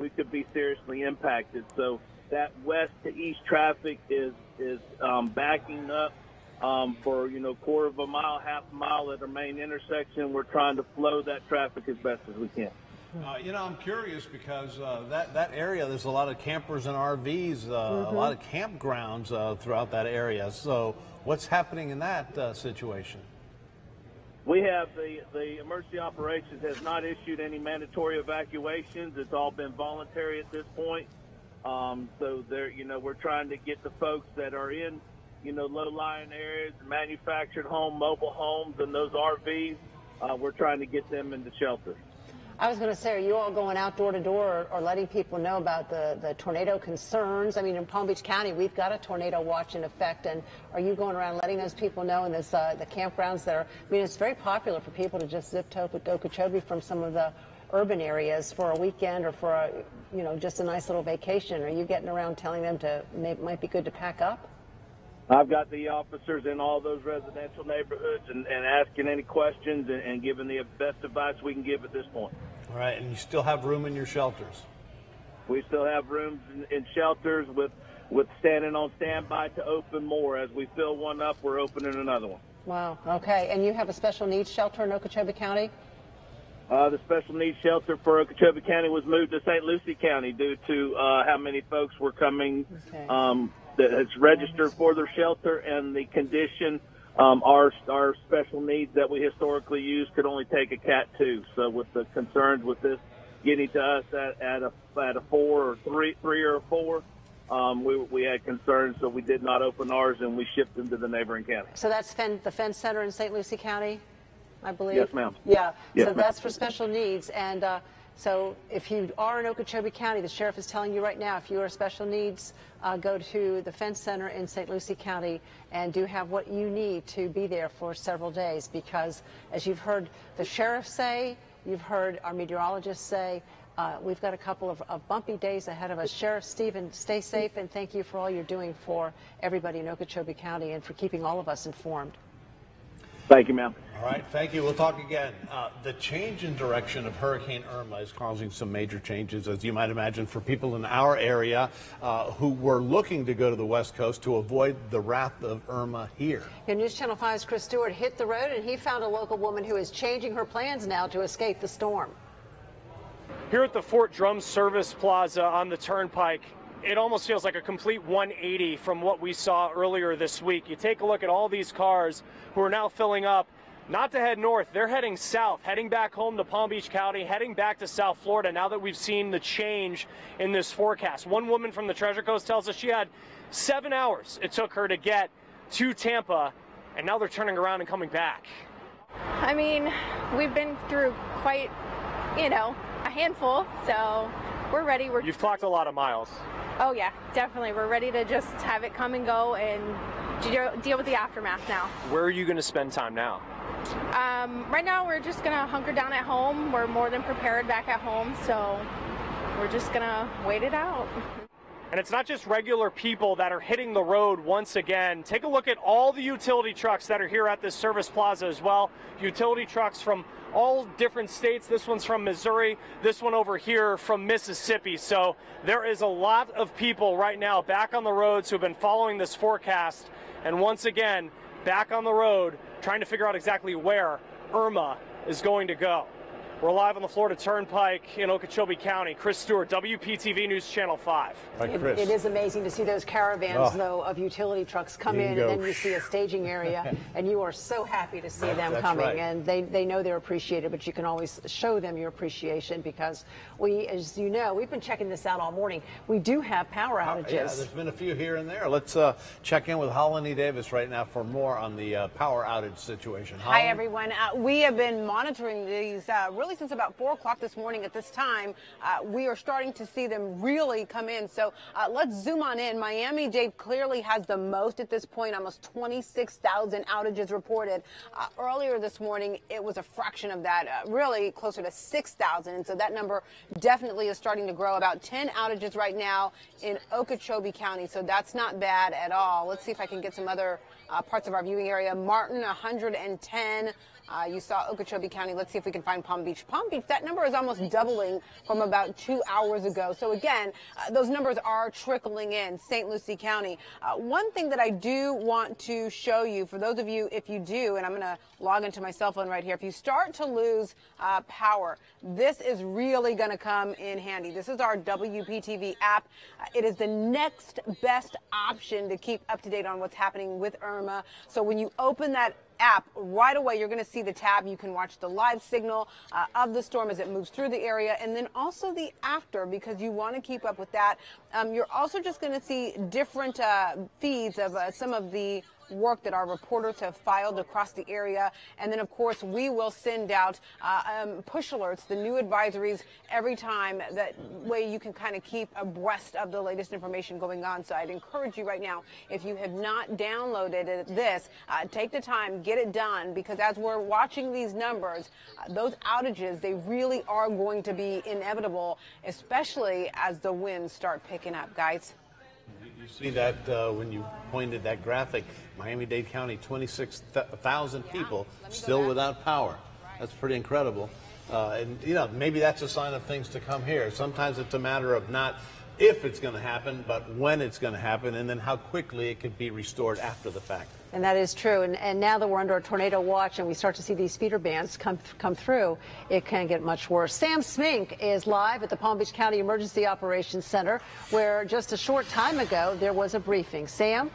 we could be seriously impacted. So that west to east traffic is backing up for, quarter of a mile, half a mile at our main intersection. We're trying to flow that traffic as best as we can. I'm curious because that area, there's a lot of campers and RVs, a lot of campgrounds throughout that area. So what's happening in that situation? We have the emergency operations has not issued any mandatory evacuations. It's all been voluntary at this point. So we're trying to get the folks that are in, low-lying areas, manufactured home, mobile homes, and those RVs. We're trying to get them into shelter. I was going to say, are you all going out door to door or letting people know about the tornado concerns? I mean, in Palm Beach County, we've got a tornado watch in effect. And are you going around letting those people know? And there's the campgrounds that are, it's very popular for people to just zip toe with Okeechobee from some of the urban areas for a weekend or for just a nice little vacation. Are you getting around telling them it might be good to pack up? I've got the officers in all those residential neighborhoods and asking any questions and giving the best advice we can give at this point. All right, and you still have room in your shelters? We still have rooms in shelters with standing on standby to open more. As we fill one up, we're opening another one. Wow, okay. And you have a special needs shelter in Okeechobee County? The special needs shelter for Okeechobee County was moved to St. Lucie County due to how many folks were coming that's registered for their shelter and the condition. Our special needs that we historically used could only take a Cat 2. So with the concerns with this getting to us at a 4 or 3 or a 4, we had concerns, so we did not open ours and we shipped them to the neighboring county. So that's the Fence Center in St. Lucie County, I believe? Yes, ma'am. Yeah. Yes, so that's for special needs. And so if you are in Okeechobee County, the sheriff is telling you right now, if you are special needs, go to the Fence Center in St. Lucie County and do have what you need to be there for several days, because as you've heard the sheriff say, you've heard our meteorologists say, we've got a couple of bumpy days ahead of us. Sheriff Stephen, stay safe, and thank you for all you're doing for everybody in Okeechobee County and for keeping all of us informed. Thank you, ma'am. All right, thank you. We'll talk again. The change in direction of Hurricane Irma is causing some major changes, as you might imagine, for people in our area who were looking to go to the West Coast to avoid the wrath of Irma here. Your News Channel 5's Chris Stewart hit the road, and he found a local woman who is changing her plans now to escape the storm. Here at the Fort Drum Service Plaza on the Turnpike, it almost feels like a complete 180 from what we saw earlier this week. You take a look at all these cars who are now filling up, not to head north, they're heading south, heading back home to Palm Beach County, heading back to South Florida now that we've seen the change in this forecast. One woman from the Treasure Coast tells us she had 7 hours it took her to get to Tampa, and now they're turning around and coming back. I mean, we've been through quite, a handful, so we're ready. You've clocked a lot of miles. Oh yeah, definitely. We're ready to just have it come and go and deal with the aftermath now. Where are you going to spend time now? Right now we're just going to hunker down at home. We're more than prepared back at home, so we're just going to wait it out. And it's not just regular people that are hitting the road once again. Take a look at all the utility trucks that are here at this service plaza as well. Utility trucks from all different states. This one's from Missouri, this one over here from Mississippi. So there is a lot of people right now back on the roads who have been following this forecast, and once again back on the road trying to figure out exactly where Irma is going to go. We're live on the Florida Turnpike in Okeechobee County. Chris Stewart, WPTV News Channel 5. It is amazing to see those caravans, though, of utility trucks come in, and then you see a staging area, and you are so happy to see them coming. Right. And they know they're appreciated, but you can always show them your appreciation because we, as you know, we've been checking this out all morning. We do have power outages. Yeah, there's been a few here and there. Let's check in with Holland Davis right now for more on the power outage situation. Hi, everyone. We have been monitoring these really since about 4 o'clock this morning. At this time, we are starting to see them really come in. So let's zoom on in. Miami-Dade clearly has the most at this point, almost 26,000 outages reported. Earlier this morning, it was a fraction of that, really closer to 6,000. And so that number definitely is starting to grow. About 10 outages right now in Okeechobee County. So that's not bad at all. Let's see if I can get some other parts of our viewing area. Martin, 110. You saw Okeechobee County. Let's see if we can find Palm Beach. Palm Beach, that number is almost doubling from about 2 hours ago. So again, those numbers are trickling in. St. Lucie County. One thing that I do want to show you, for those of you, if you do, and I'm going to log into my cell phone right here, if you start to lose power, this is really going to come in handy. This is our WPTV app. It is the next best option to keep up to date on what's happening with Irma. So when you open that app, right away you're going to see the tab. You can watch the live signal of the storm as it moves through the area, and then also the after, because you want to keep up with that. You're also just going to see different feeds of some of the work that our reporters have filed across the area. And then, of course, we will send out push alerts, the new advisories, every time. That way you can kind of keep abreast of the latest information going on. So I'd encourage you right now, if you have not downloaded this, take the time, get it done, because as we're watching these numbers, those outages, they really are going to be inevitable, especially as the winds start picking up, guys. You see that when you pointed that graphic, Miami-Dade County, 26,000 people still without power. That's pretty incredible. And, you know, maybe that's a sign of things to come here. Sometimes it's a matter of not if it's going to happen, but when it's going to happen, and then how quickly it could be restored after the fact. And that is true. And now that we're under a tornado watch and we start to see these feeder bands come through, it can get much worse. Sam Smink is live at the Palm Beach County Emergency Operations Center, where just a short time ago there was a briefing. Sam?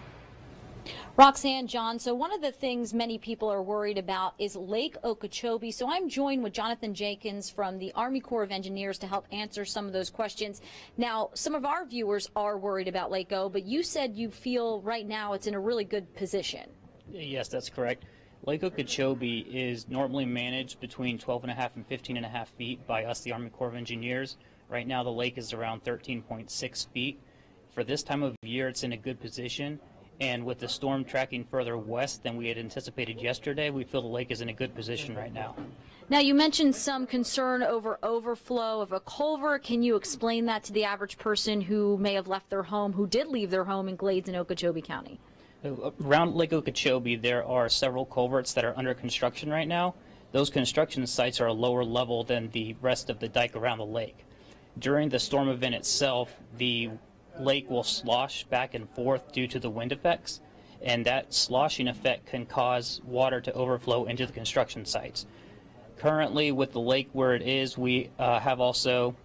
Roxanne, John, so one of the things many people are worried about is Lake Okeechobee. So I'm joined with Jonathan Jenkins from the Army Corps of Engineers to help answer some of those questions. Now, some of our viewers are worried about Lake O, but you said you feel right now it's in a really good position. Yes, that's correct. Lake Okeechobee is normally managed between 12.5 and 15.5 feet by us, the Army Corps of Engineers. Right now, the lake is around 13.6 feet. For this time of year, it's in a good position. And with the storm tracking further west than we had anticipated yesterday, we feel the lake is in a good position right now. Now, you mentioned some concern over overflow of a culvert. Can you explain that to the average person who may have left their home, who did leave their home in Glades in Okeechobee County? Around Lake Okeechobee, there are several culverts that are under construction right now. Those construction sites are a lower level than the rest of the dike around the lake. During the storm event itself, the lake will slosh back and forth due to the wind effects, and that sloshing effect can cause water to overflow into the construction sites. Currently, with the lake where it is, we have also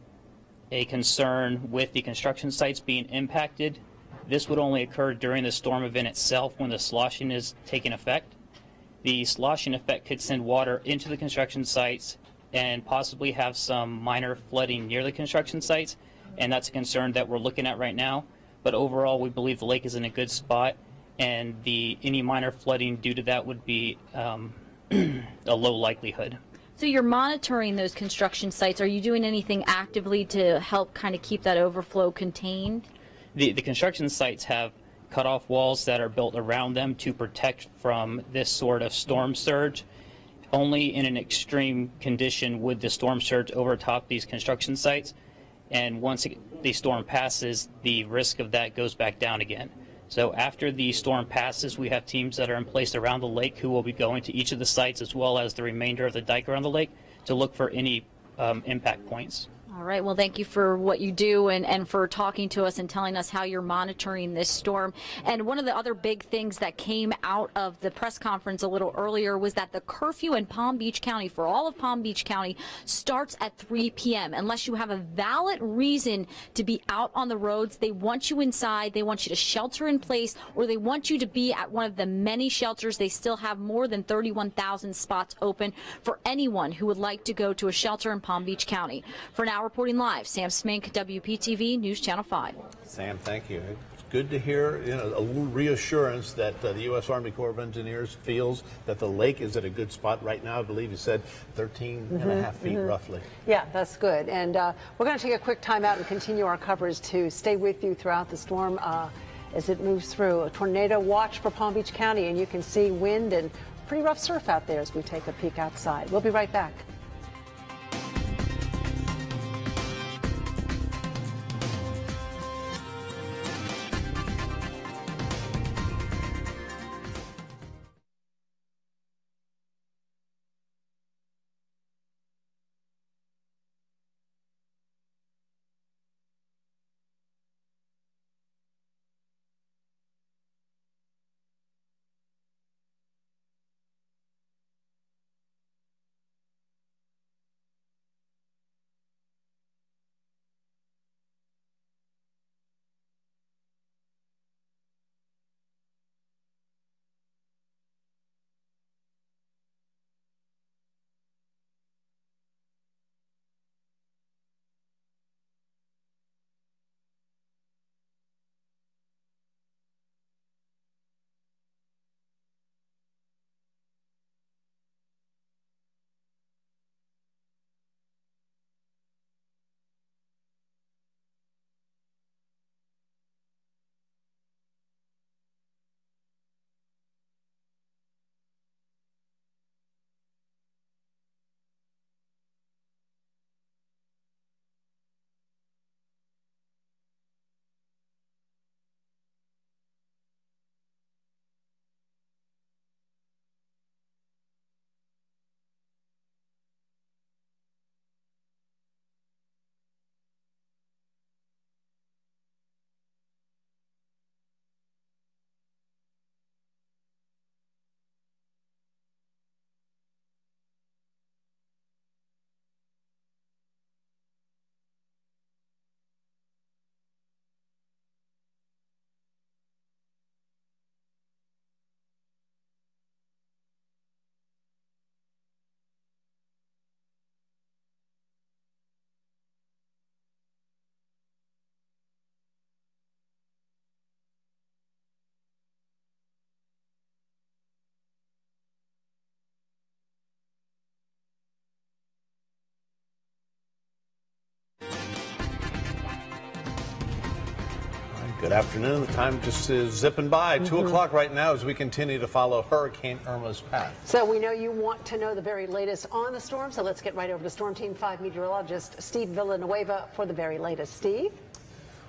a concern with the construction sites being impacted. This would only occur during the storm event itself when the sloshing is taking effect. The sloshing effect could send water into the construction sites and possibly have some minor flooding near the construction sites, and that's a concern that we're looking at right now. But overall, we believe the lake is in a good spot, and any minor flooding due to that would be a low likelihood. So you're monitoring those construction sites. Are you doing anything actively to help kind of keep that overflow contained? The construction sites have cut-off walls that are built around them to protect from this sort of storm surge. Only in an extreme condition would the storm surge overtop these construction sites. And once the storm passes, the risk of that goes back down again. So after the storm passes, we have teams that are in place around the lake who will be going to each of the sites as well as the remainder of the dike around the lake to look for any impact points. All right. Well, thank you for what you do and for talking to us and telling us how you're monitoring this storm. And one of the other big things that came out of the press conference a little earlier was that the curfew in Palm Beach County, for all of Palm Beach County, starts at 3 p.m. Unless you have a valid reason to be out on the roads, they want you inside, they want you to shelter in place, or they want you to be at one of the many shelters. They still have more than 31,000 spots open for anyone who would like to go to a shelter in Palm Beach County. For now, reporting live, Sam Smink, WPTV News Channel 5. Sam, thank you. It's good to hear, a little reassurance that the U.S. Army Corps of Engineers feels that the lake is at a good spot right now. I believe you said 13.5 feet roughly. Yeah, that's good. And we're going to take a quick time out and continue our coverage to stay with you throughout the storm as it moves through. A tornado watch for Palm Beach County, and you can see wind and pretty rough surf out there as we take a peek outside. We'll be right back. Good afternoon. The time just is zipping by. 2 o'clock right now as we continue to follow Hurricane Irma's path. So we know you want to know the very latest on the storm, so let's get right over to Storm Team 5 meteorologist Steve Villanueva for the very latest. Steve?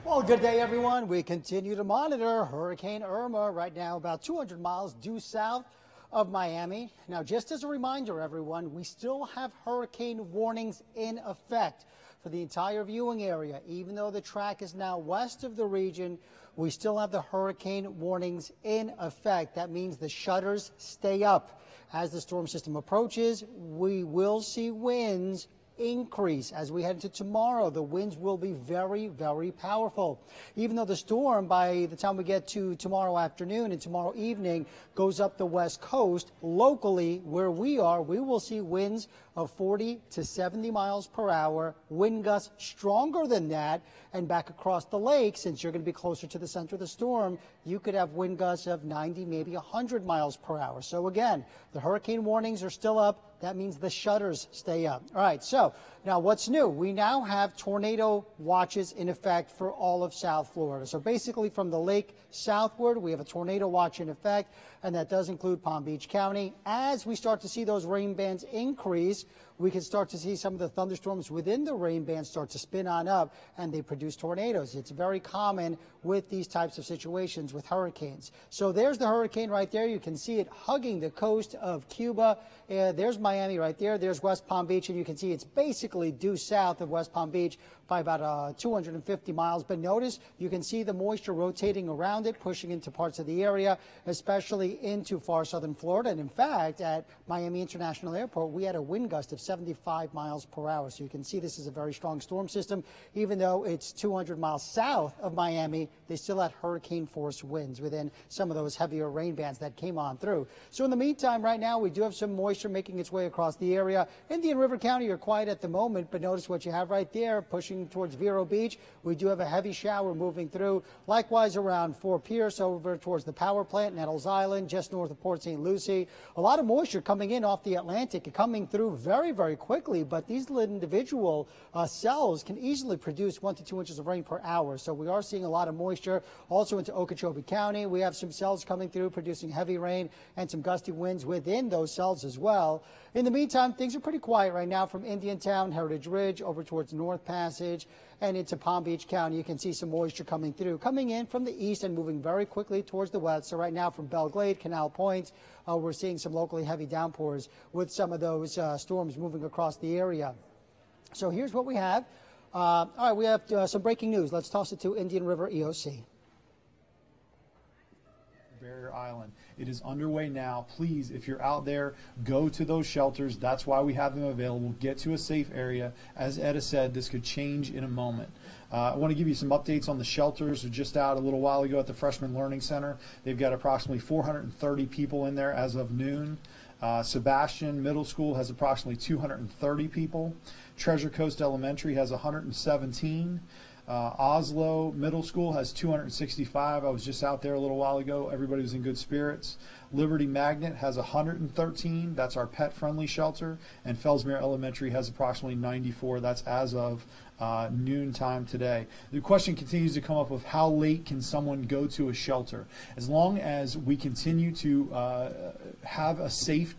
Well, good day, everyone. We continue to monitor Hurricane Irma right now about 200 miles due south of Miami. Now, just as a reminder, everyone, we still have hurricane warnings in effect for the entire viewing area. Even though the track is now west of the region, we still have the hurricane warnings in effect. That means the shutters stay up. As the storm system approaches, we will see winds increase. As we head into tomorrow, the winds will be very, very powerful. Even though the storm, by the time we get to tomorrow afternoon and tomorrow evening, goes up the west coast, locally where we are, we will see winds of 40 to 70 miles per hour, wind gusts stronger than that, and back across the lake, since you're going to be closer to the center of the storm, you could have wind gusts of 90, maybe 100 miles per hour. So again, the hurricane warnings are still up. That means the shutters stay up. All right, so now what's new? We now have tornado watches in effect for all of South Florida. So basically from the lake southward, we have a tornado watch in effect, and that does include Palm Beach County. As we start to see those rain bands increase, we can start to see some of the thunderstorms within the rain band start to spin on up, and they produce tornadoes. It's very common with these types of situations with hurricanes. So there's the hurricane right there. You can see it hugging the coast of Cuba. There's Miami right there. There's West Palm Beach, and you can see it's basically due south of West Palm Beach by about 250 miles. But notice you can see the moisture rotating around it, pushing into parts of the area, especially into far southern Florida. And in fact, at Miami International Airport, we had a wind gust of 75 miles per hour. So you can see this is a very strong storm system. Even though it's 200 miles south of Miami, they still had hurricane force winds within some of those heavier rain bands that came on through. So in the meantime, right now, we do have some moisture making its way across the area. Indian River County are quiet at the moment, but notice what you have right there pushing towards Vero Beach. We do have a heavy shower moving through. Likewise around Fort Pierce over towards the power plant, Nettles Island, just north of Port St. Lucie. A lot of moisture coming in off the Atlantic, coming through very, very quickly, but these individual cells can easily produce 1 to 2 inches of rain per hour. So we are seeing a lot of moisture. Also into Okeechobee County, we have some cells coming through producing heavy rain and some gusty winds within those cells as well. In the meantime, things are pretty quiet right now from Indiantown, Heritage Ridge, over towards North Passage and into Palm Beach County. You can see some moisture coming through, coming in from the east and moving very quickly towards the west. So right now from Belle Glade, Canal Point, we're seeing some locally heavy downpours with some of those storms moving across the area. So here's what we have. All right, we have some breaking news. Let's toss it to Indian River EOC. Barrier Island. It is underway now. Please, if you're out there, go to those shelters. That's why we have them available. Get to a safe area. As Etta said, this could change in a moment. I want to give you some updates on the shelters. We're just out a little while ago at the Freshman Learning Center. They've got approximately 430 people in there as of noon. Sebastian Middle School has approximately 230 people. Treasure Coast Elementary has 117. Oslo Middle School has 265. I was just out there a little while ago. Everybody was in good spirits. Liberty Magnet has 113. That's our pet-friendly shelter. And Fellsmere Elementary has approximately 94. That's as of noon time today. The question continues to come up of how late can someone go to a shelter. As long as we continue to have a safe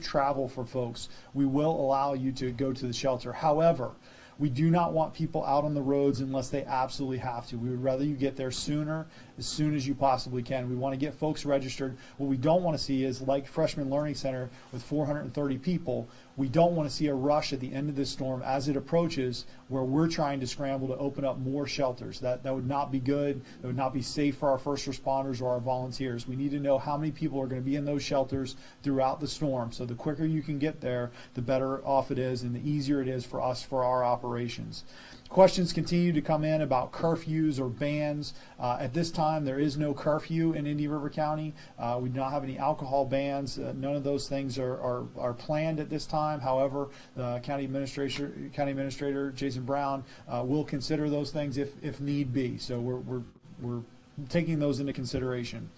travel for folks, we will allow you to go to the shelter. However, we do not want people out on the roads unless they absolutely have to. We would rather you get there sooner, as soon as you possibly can. We want to get folks registered. What we don't want to see is, like Freshman Learning Center with 430 people, we don't want to see a rush at the end of this storm as it approaches where we're trying to scramble to open up more shelters. That would not be good. That would not be safe for our first responders or our volunteers. We need to know how many people are going to be in those shelters throughout the storm. So the quicker you can get there, the better off it is and the easier it is for us for our operations. Questions continue to come in about curfews or bans. At this time, there is no curfew in Indian River County. We do not have any alcohol bans. None of those things are planned at this time. However, the County Administrator Jason Brown will consider those things if need be. So we're taking those into consideration.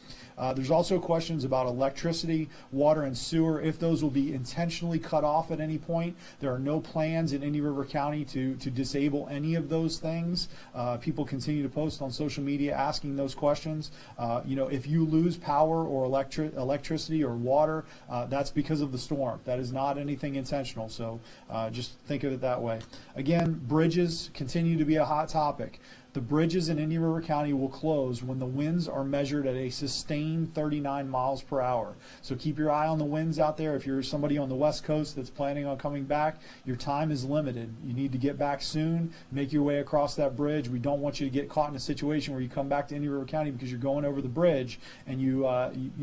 There's also questions about electricity, water, and sewer, if those will be intentionally cut off at any point. There are no plans in Indian River County to disable any of those things. People continue to post on social media asking those questions. You know, if you lose power or electricity or water, that's because of the storm. That is not anything intentional, so just think of it that way. Again, bridges continue to be a hot topic. The bridges in Indian River County will close when the winds are measured at a sustained 39 miles per hour. So keep your eye on the winds out there. If you're somebody on the West Coast that's planning on coming back, your time is limited. You need to get back soon, make your way across that bridge. We don't want you to get caught in a situation where you come back to Indian River County because you're going over the bridge and you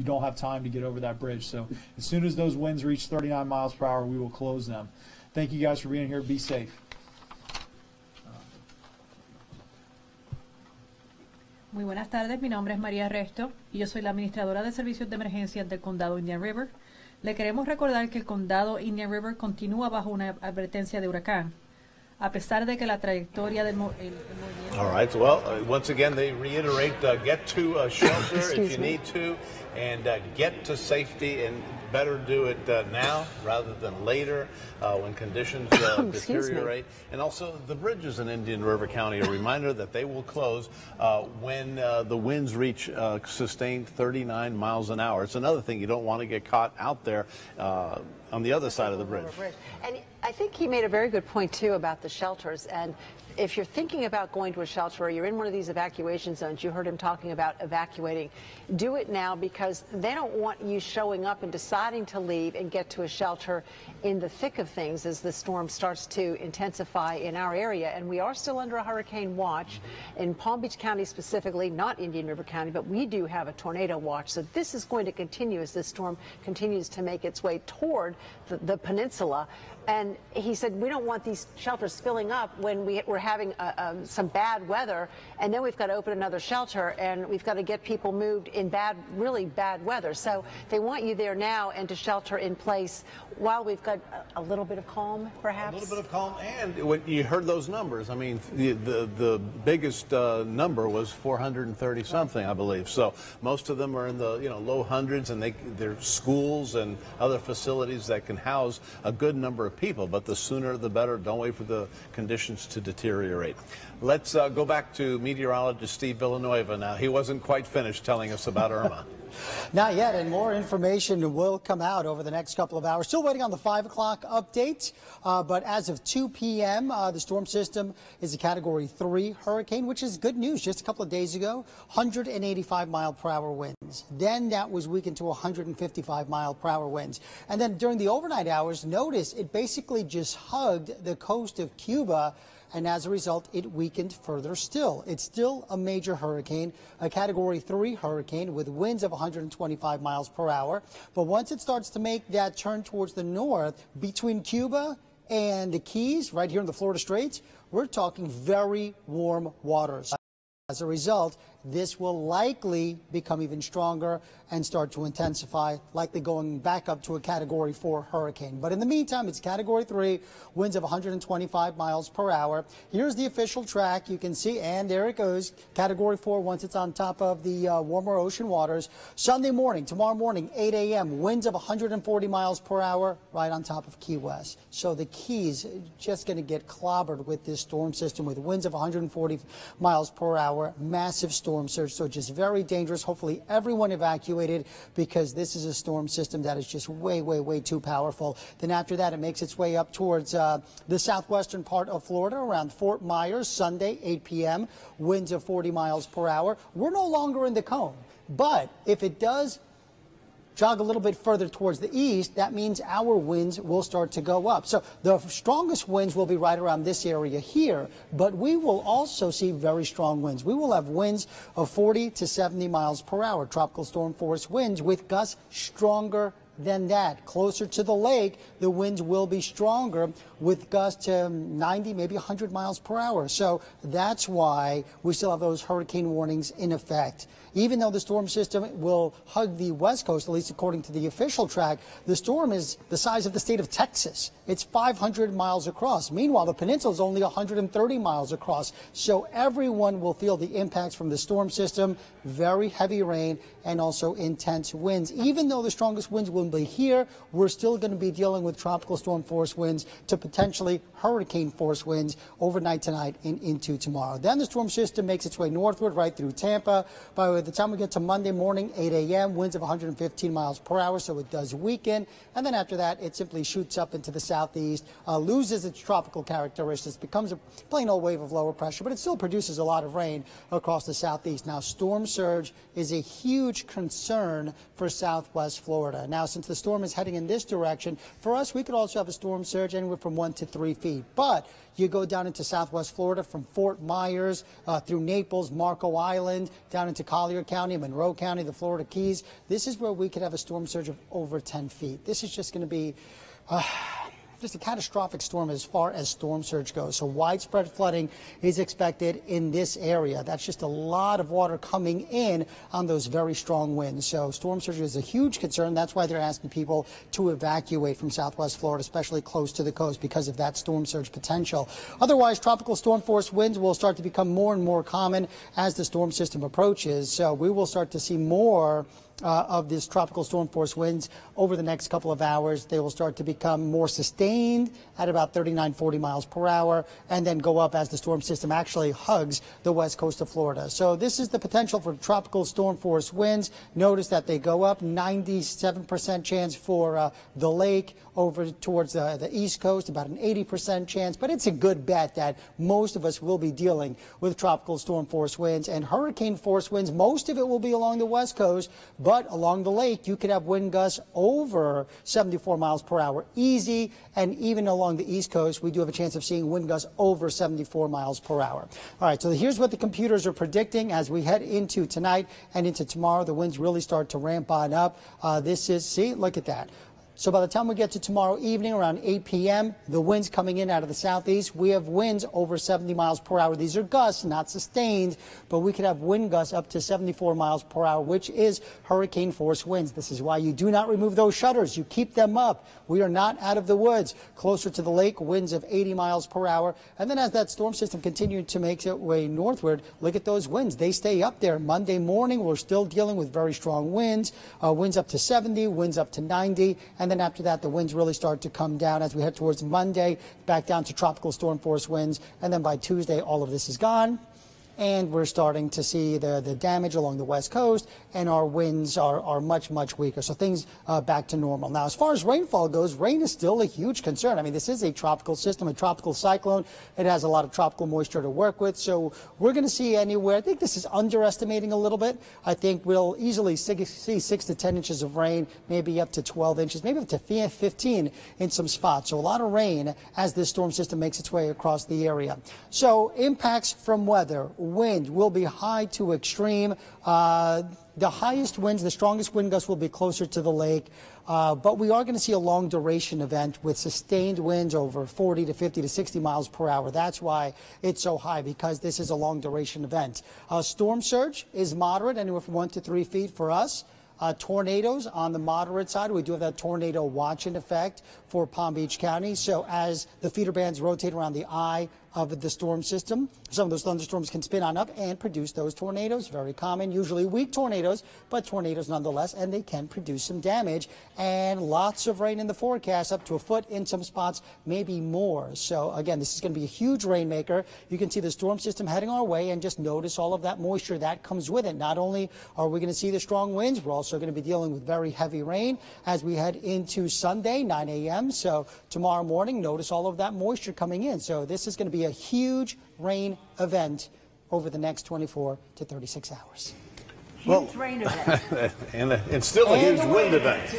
don't have time to get over that bridge. So as soon as those winds reach 39 miles per hour, we will close them. Thank you guys for being here. Be safe. Muy buenas tardes, mi nombre es María Resto y yo soy la administradora de servicios de emergencias del condado Indian River. Le queremos recordar que el condado Indian River continúa bajo una advertencia de huracán, a pesar de que la trayectoria del movimiento... All right, well, once again, they reiterate, get to a shelter if you need to, and get to safety, and better do it now rather than later when conditions deteriorate. And also the bridges in Indian River County, a reminder that they will close when the winds reach sustained 39 miles an hour. It's another thing, you don't want to get caught out there on the other side of the bridge. And I think he made a very good point too about the shelters. And if you're thinking about going to a shelter or you're in one of these evacuation zones, you heard him talking about evacuating, do it now, because they don't want you showing up and deciding to leave and get to a shelter in the thick of things as the storm starts to intensify in our area. And we are still under a hurricane watch in Palm Beach County specifically, not Indian River County, but we do have a tornado watch. So this is going to continue as this storm continues to make its way toward the peninsula. And he said, we don't want these shelters filling up when we're having some bad weather, and then we've got to open another shelter, and we've got to get people moved in really bad weather. So they want you there now and to shelter in place while we've got a little bit of calm, perhaps? A little bit of calm, and when you heard those numbers, I mean, the biggest number was 430 something, I believe. So most of them are in the low hundreds, and they're schools and other facilities that can house a good number of people, but the sooner the better. Don't wait for the conditions to deteriorate. Let's go back to meteorologist Steve Villanueva now. He wasn't quite finished telling us about Irma. Not yet, and more information will come out over the next couple of hours. Still waiting on the 5 o'clock update, but as of 2 p.m., the storm system is a Category 3 hurricane, which is good news. Just a couple of days ago, 185-mile-per-hour winds. Then that was weakened to 155-mile-per-hour winds. And then during the overnight hours, notice it basically just hugged the coast of Cuba, and as a result, it weakened further still. It's still a major hurricane, a Category 3 hurricane with winds of 125 miles per hour. But once it starts to make that turn towards the north, between Cuba and the Keys, right here in the Florida Straits, we're talking very warm waters. As a result, this will likely become even stronger and start to intensify, likely going back up to a Category 4 hurricane. But in the meantime, it's Category 3, winds of 125 miles per hour. Here's the official track. You can see, and there it goes, Category 4 once it's on top of the warmer ocean waters. Sunday morning, tomorrow morning, 8 a.m., winds of 140 miles per hour right on top of Key West. So the Keys just going to get clobbered with this storm system with winds of 140 miles per hour, massive storm surge, so just very dangerous. Hopefully everyone evacuated, because this is a storm system that is just way, way, way too powerful. Then after that, it makes its way up towards the southwestern part of Florida around Fort Myers, Sunday, 8 p.m., winds of 40 miles per hour. We're no longer in the cone, but if it does jog a little bit further towards the east, that means our winds will start to go up. So the strongest winds will be right around this area here, but we will also see very strong winds. We will have winds of 40 to 70 miles per hour, tropical storm force winds with gusts stronger than that. Closer to the lake, the winds will be stronger. with gusts to 90, maybe 100 miles per hour. So that's why we still have those hurricane warnings in effect. Even though the storm system will hug the west coast, at least according to the official track, the storm is the size of the state of Texas. It's 500 miles across. Meanwhile, the peninsula is only 130 miles across. So everyone will feel the impacts from the storm system, very heavy rain, and also intense winds. Even though the strongest winds will be here, we're still going to be dealing with tropical storm force winds to potentially hurricane force winds overnight tonight and into tomorrow. Then the storm system makes its way northward right through Tampa. By the time we get to Monday morning, 8 a.m., winds of 115 miles per hour, so it does weaken. And then after that, it simply shoots up into the southeast, loses its tropical characteristics, becomes a plain old wave of lower pressure, but it still produces a lot of rain across the southeast. Now, storm surge is a huge concern for southwest Florida. Now, since the storm is heading in this direction, for us, we could also have a storm surge anywhere from 1 to 3 feet. But you go down into southwest Florida from Fort Myers through Naples, Marco Island, down into Collier County, Monroe County, the Florida Keys. This is where we could have a storm surge of over 10 feet. This is just going to be just a catastrophic storm as far as storm surge goes. So widespread flooding is expected in this area. That's just a lot of water coming in on those very strong winds. So storm surge is a huge concern. That's why they're asking people to evacuate from southwest Florida, especially close to the coast, because of that storm surge potential. Otherwise, tropical storm force winds will start to become more and more common as the storm system approaches. So we will start to see more of this tropical storm force winds over the next couple of hours. They will start to become more sustained at about 39, 40 miles per hour, and then go up as the storm system actually hugs the west coast of Florida. So this is the potential for tropical storm force winds. Notice that they go up, 97% chance for the lake over towards the east coast, about an 80% chance, but it's a good bet that most of us will be dealing with tropical storm force winds and hurricane force winds. Most of it will be along the west coast, but along the lake, you could have wind gusts over 74 miles per hour easy, and even along the east coast, we do have a chance of seeing wind gusts over 74 miles per hour. All right, so here's what the computers are predicting as we head into tonight and into tomorrow. The winds really start to ramp on up. See, look at that. So by the time we get to tomorrow evening around 8 p.m., the winds coming in out of the southeast, we have winds over 70 miles per hour. These are gusts, not sustained, but we could have wind gusts up to 74 miles per hour, which is hurricane force winds. This is why you do not remove those shutters. You keep them up. We are not out of the woods. Closer to the lake, winds of 80 miles per hour. And then as that storm system continues to make its way northward, look at those winds. They stay up there. Monday morning, we're still dealing with very strong winds, winds up to 70, winds up to 90. And then after that, the winds really start to come down as we head towards Monday, back down to tropical storm force winds. And then by Tuesday, all of this is gone. And we're starting to see the damage along the west coast, and our winds are much, much weaker. So things back to normal. Now, as far as rainfall goes, rain is still a huge concern. I mean, this is a tropical system, a tropical cyclone. It has a lot of tropical moisture to work with. So we're going to see anywhere, I think this is underestimating a little bit. I think we'll easily see 6 to 10 inches of rain, maybe up to 12 inches, maybe up to 15 in some spots. So a lot of rain as this storm system makes its way across the area. So impacts from weather. Wind will be high to extreme. The highest winds, the strongest wind gusts will be closer to the lake. But we are going to see a long duration event with sustained winds over 40 to 50 to 60 miles per hour. That's why it's so high, because this is a long duration event. Storm surge is moderate, anywhere from 1 to 3 feet for us. Tornadoes on the moderate side. We do have that tornado watch in effect for Palm Beach County. So as the feeder bands rotate around the eye of the storm system, some of those thunderstorms can spin on up and produce those tornadoes. Very common, usually weak tornadoes, but tornadoes nonetheless, and they can produce some damage. And lots of rain in the forecast, up to a foot in some spots, maybe more. So again, this is going to be a huge rainmaker. You can see the storm system heading our way, and just notice all of that moisture that comes with it. Not only are we going to see the strong winds, we're also going to be dealing with very heavy rain as we head into Sunday, 9 a.m. So tomorrow morning, notice all of that moisture coming in. So this is going to be a huge rain event over the next 24 to 36 hours. Huge rain event. and still a huge wind event.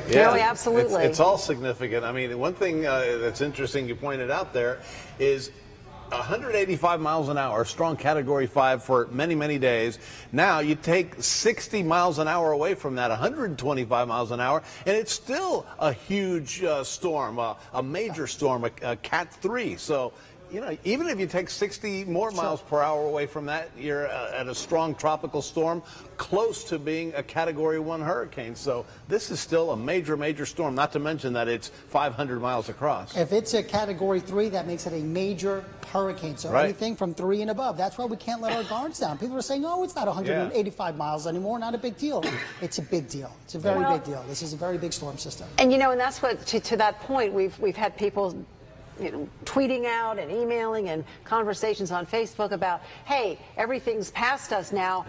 Yeah, absolutely. It's all significant. I mean, one thing that's interesting you pointed out there is 185 miles an hour, strong Category 5 for many, many days. Now you take 60 miles an hour away from that, 125 miles an hour, and it's still a huge storm, a major storm, a Cat 3. So, you know, even if you take 60 more miles per hour away from that, you're at a strong tropical storm, close to being a Category 1 hurricane. So this is still a major, major storm, not to mention that it's 500 miles across. If it's a Category 3, that makes it a major hurricane. So anything from 3 and above. That's why we can't let our guards down. People are saying, oh, it's not 185 miles anymore, not a big deal. It's a big deal. It's a very big deal. This is a very big storm system. And, you know, and that's what, to that point, we've had people, you know, tweeting out and emailing and conversations on Facebook about, hey, everything's past us now.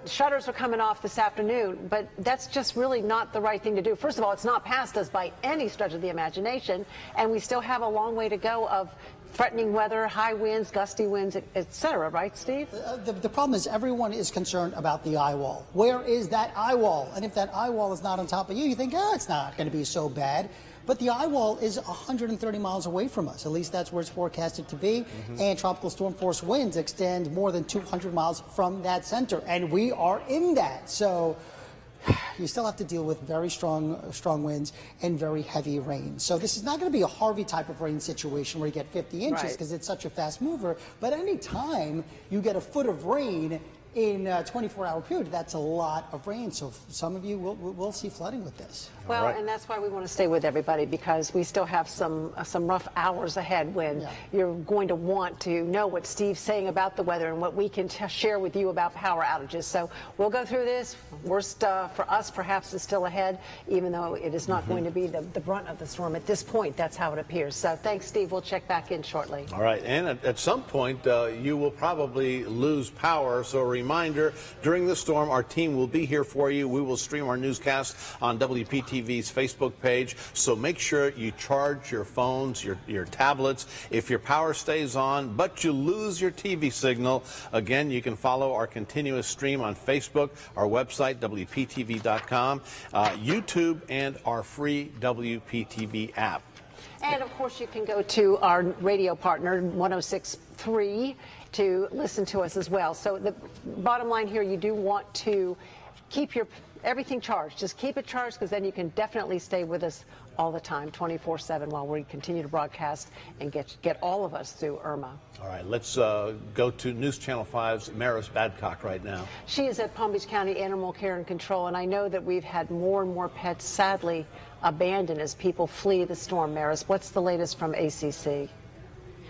Shutters are coming off this afternoon, but that's just really not the right thing to do. First of all, it's not past us by any stretch of the imagination, and we still have a long way to go of threatening weather, high winds, gusty winds, etc. Right, Steve? The problem is everyone is concerned about the eye wall. Where is that eye wall? And if that eye wall is not on top of you, you think, oh, it's not going to be so bad. But the eye wall is 130 miles away from us. At least that's where it's forecasted to be. And tropical storm force winds extend more than 200 miles from that center. And we are in that. So you still have to deal with very strong winds and very heavy rain. So this is not going to be a Harvey type of rain situation where you get 50 inches because it's such a fast mover. But any time you get a foot of rain in a 24-hour period, that's a lot of rain. So some of you will see flooding with this. Well, and that's why we want to stay with everybody, because we still have some rough hours ahead when you're going to want to know what Steve's saying about the weather and what we can share with you about power outages. So we'll go through this. Worst for us perhaps is still ahead, even though it is not going to be the brunt of the storm at this point. That's how it appears. So thanks, Steve. We'll check back in shortly. All right. And at some point, you will probably lose power. So a reminder, during the storm, our team will be here for you. We will stream our newscast on WPTV's Facebook page. So make sure you charge your phones, your tablets. If your power stays on, but you lose your TV signal, again, you can follow our continuous stream on Facebook, our website, WPTV.com, YouTube, and our free WPTV app. And, of course, you can go to our radio partner, 106.3, to listen to us as well. So the bottom line here, you do want to keep everything charged. Just keep it charged, because then you can definitely stay with us all the time, 24/7, while we continue to broadcast and get all of us through Irma. All right, let's go to News Channel 5's Maris Badcock right now. She is at Palm Beach County Animal Care and Control, and I know that we've had more and more pets sadly abandoned as people flee the storm. Maris, what's the latest from ACC?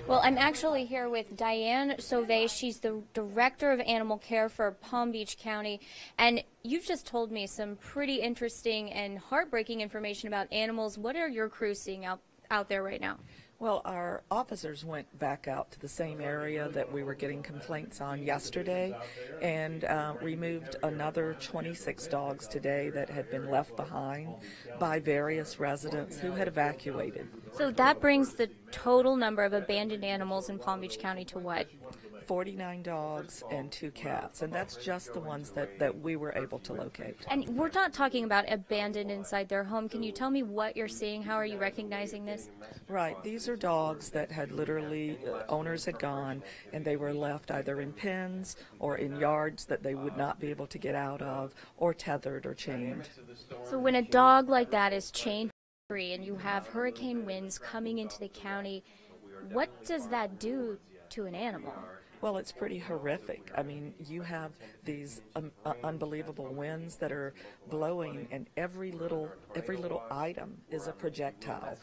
Well, I'm actually here with Diane Sauvé. She's the Director of Animal Care for Palm Beach County. And you've just told me some pretty interesting and heartbreaking information about animals. What are your crews seeing out there right now? Well, our officers went back out to the same area that we were getting complaints on yesterday and removed another 26 dogs today that had been left behind by various residents who had evacuated. So that brings the total number of abandoned animals in Palm Beach County to what? 49 dogs and 2 cats, and that's just the ones that we were able to locate. And we're not talking about abandoned inside their home. Can you tell me what you're seeing? How are you recognizing this? Right. These are dogs that had literally, owners had gone, and they were left either in pens or in yards that they would not be able to get out of, or tethered or chained. So when a dog like that is chained and you have hurricane winds coming into the county, what does that do to an animal? Well, it's pretty horrific. I mean, you have these unbelievable winds that are blowing, and every little item is a projectile,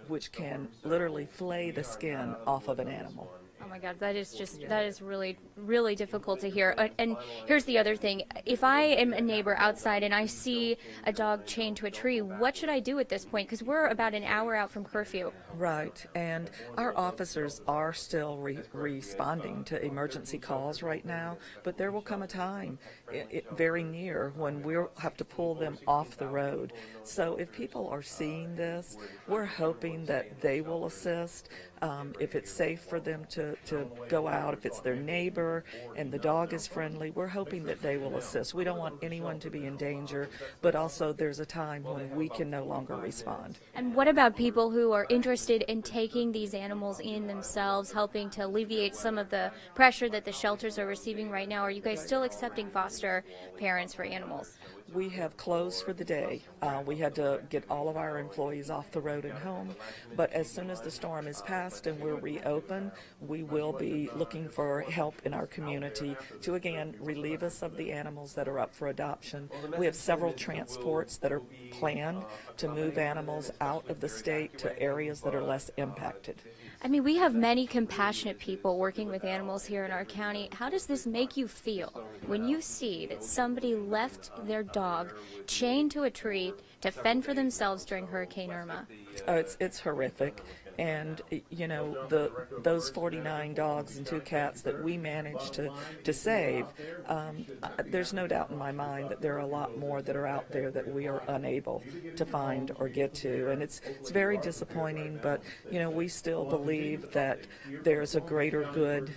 which can literally flay the skin off of an animal. Oh my God, that is really, really difficult to hear. And here's the other thing. If I am a neighbor outside and I see a dog chained to a tree, what should I do at this point? Because we're about an hour out from curfew. Right, and our officers are still responding to emergency calls right now, but there will come a time very near when we'll have to pull them off the road. So if people are seeing this, we're hoping that they will assist. If it's safe for them to to go out, if it's their neighbor and the dog is friendly, we're hoping that they will assist. We don't want anyone to be in danger, but also there's a time when we can no longer respond. And what about people who are interested in taking these animals in themselves, helping to alleviate some of the pressure that the shelters are receiving right now? Are you guys still accepting foster parents for animals? We have closed for the day. We had to get all of our employees off the road and home, but as soon as the storm is past and we're reopened, we will be looking for help in our community to again relieve us of the animals that are up for adoption. We have several transports that are planned to move animals out of the state to areas that are less impacted. I mean, we have many compassionate people working with animals here in our county. How does this make you feel when you see that somebody left their dog chained to a tree to fend for themselves during Hurricane Irma? Oh, it's horrific. And, you know, those 49 dogs and 2 cats that we managed to save, there's no doubt in my mind that there are a lot more that are out there that we are unable to find or get to. And it's very disappointing, but, you know, we still believe that there's a greater good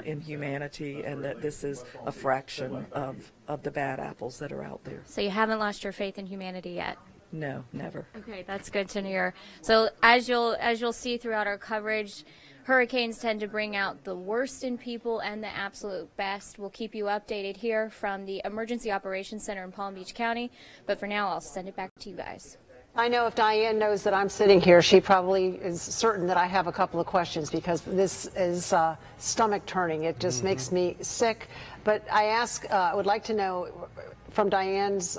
in humanity and that this is a fraction of the bad apples that are out there. So you haven't lost your faith in humanity yet? No, never. Okay, that's good to hear. So as you'll see throughout our coverage, hurricanes tend to bring out the worst in people and the absolute best. We'll keep you updated here from the Emergency Operations Center in Palm Beach County. But for now, I'll send it back to you guys. I know if Diane knows that I'm sitting here, she probably is certain that I have a couple of questions because this is stomach turning. It just makes me sick. But I would like to know from Diane's,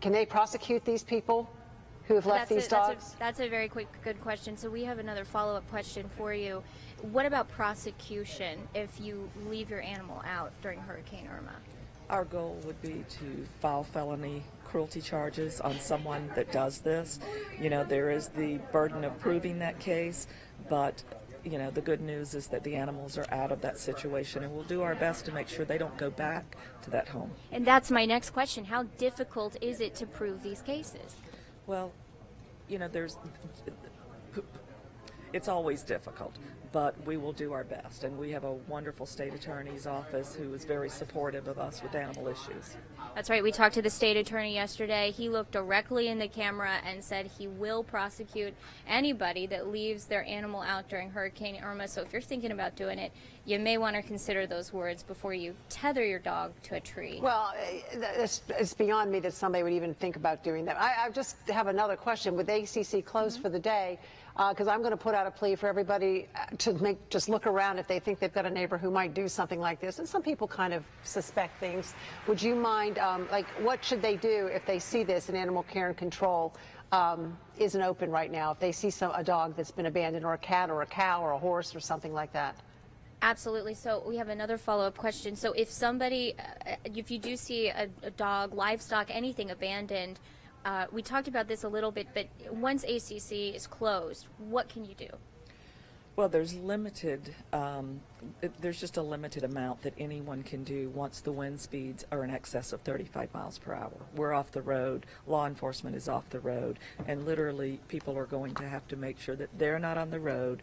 can they prosecute these people who have left these dogs? That's a very good question. So we have another follow-up question for you. What about prosecution if you leave your animal out during Hurricane Irma? Our goal would be to file felony cruelty charges on someone that does this. You know, there is the burden of proving that case, but you know, the good news is that the animals are out of that situation, and we'll do our best to make sure they don't go back to that home. And that's my next question. How difficult is it to prove these cases? Well, you know, it's always difficult, but we will do our best. And we have a wonderful state attorney's office who is very supportive of us with animal issues. That's right. We talked to the state attorney yesterday. He looked directly in the camera and said he will prosecute anybody that leaves their animal out during Hurricane Irma. So if you're thinking about doing it, you may want to consider those words before you tether your dog to a tree. Well, it's beyond me that somebody would even think about doing that. I just have another question. With ACC closed for the day, because I'm going to put out a plea for everybody to just look around if they think they've got a neighbor who might do something like this. And some people kind of suspect things. Would you mind, like, what should they do if they see this and animal care and control isn't open right now? If they see a dog that's been abandoned, or a cat or a cow or a horse or something like that? Absolutely. So we have another follow-up question. So if somebody, if you do see a dog, livestock, anything abandoned, we talked about this a little bit, but once ACC is closed, what can you do? Well, there's just a limited amount that anyone can do once the wind speeds are in excess of 35 miles per hour. We're off the road, law enforcement is off the road, and literally people are going to have to make sure that they're not on the road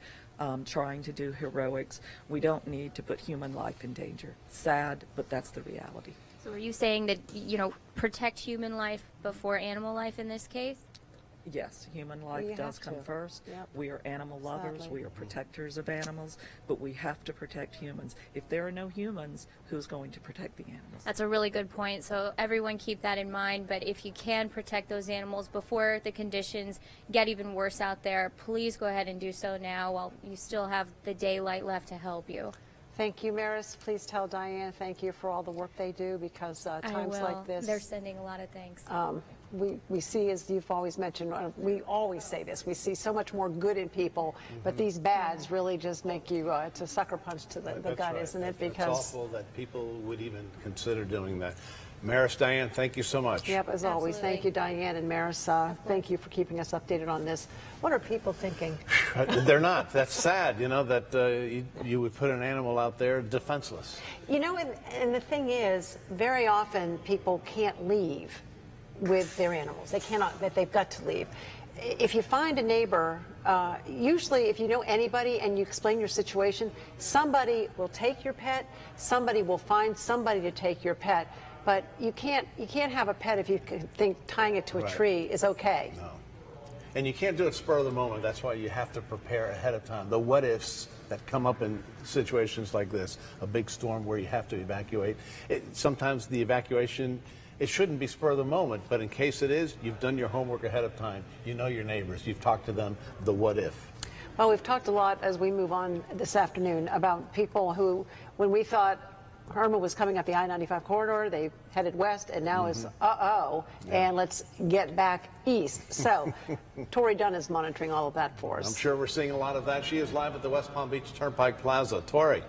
trying to do heroics. We don't need to put human life in danger. Sad, but that's the reality. So are you saying that, you know, protect human life before animal life in this case? Yes, human life does come first. Yep. We are animal lovers. Sadly. We are protectors of animals, but we have to protect humans. If there are no humans, who's going to protect the animals? That's a really good point. So everyone keep that in mind. But if you can protect those animals before the conditions get even worse out there, please go ahead and do so now while you still have the daylight left to help you. Thank you, Maris. Please tell Diane thank you for all the work they do, because times like this, they're sending a lot of thanks. We see, as you've always mentioned, we always say this, we see so much more good in people, but these bads really just make you, it's a sucker punch to the gut, isn't it? Because it's awful that people would even consider doing that. Maris, Diane, thank you so much. Yep, as always. Thank you, Diane and Maris. Thank you for keeping us updated on this. What are people thinking? They're not. That's sad, you know, that you would put an animal out there defenseless. You know, and the thing is, very often people can't leave with their animals. They cannot, that they've got to leave. if you find a neighbor, usually if you know anybody and you explain your situation, somebody will take your pet, somebody will find somebody to take your pet, but you can't have a pet if you think tying it to a tree is okay. No. And you can't do it spur of the moment. That's why you have to prepare ahead of time. The what ifs that come up in situations like this, a big storm where you have to evacuate. Sometimes the evacuation, it shouldn't be spur of the moment, but in case it is, you've done your homework ahead of time. You know your neighbors. You've talked to them, the what if. Well, we've talked a lot as we move on this afternoon about people who, when we thought Irma was coming up the I-95 corridor, they headed west, and now is and let's get back east. So Tori Dunn is monitoring all of that for us. I'm sure we're seeing a lot of that. She is live at the West Palm Beach Turnpike Plaza. Tori.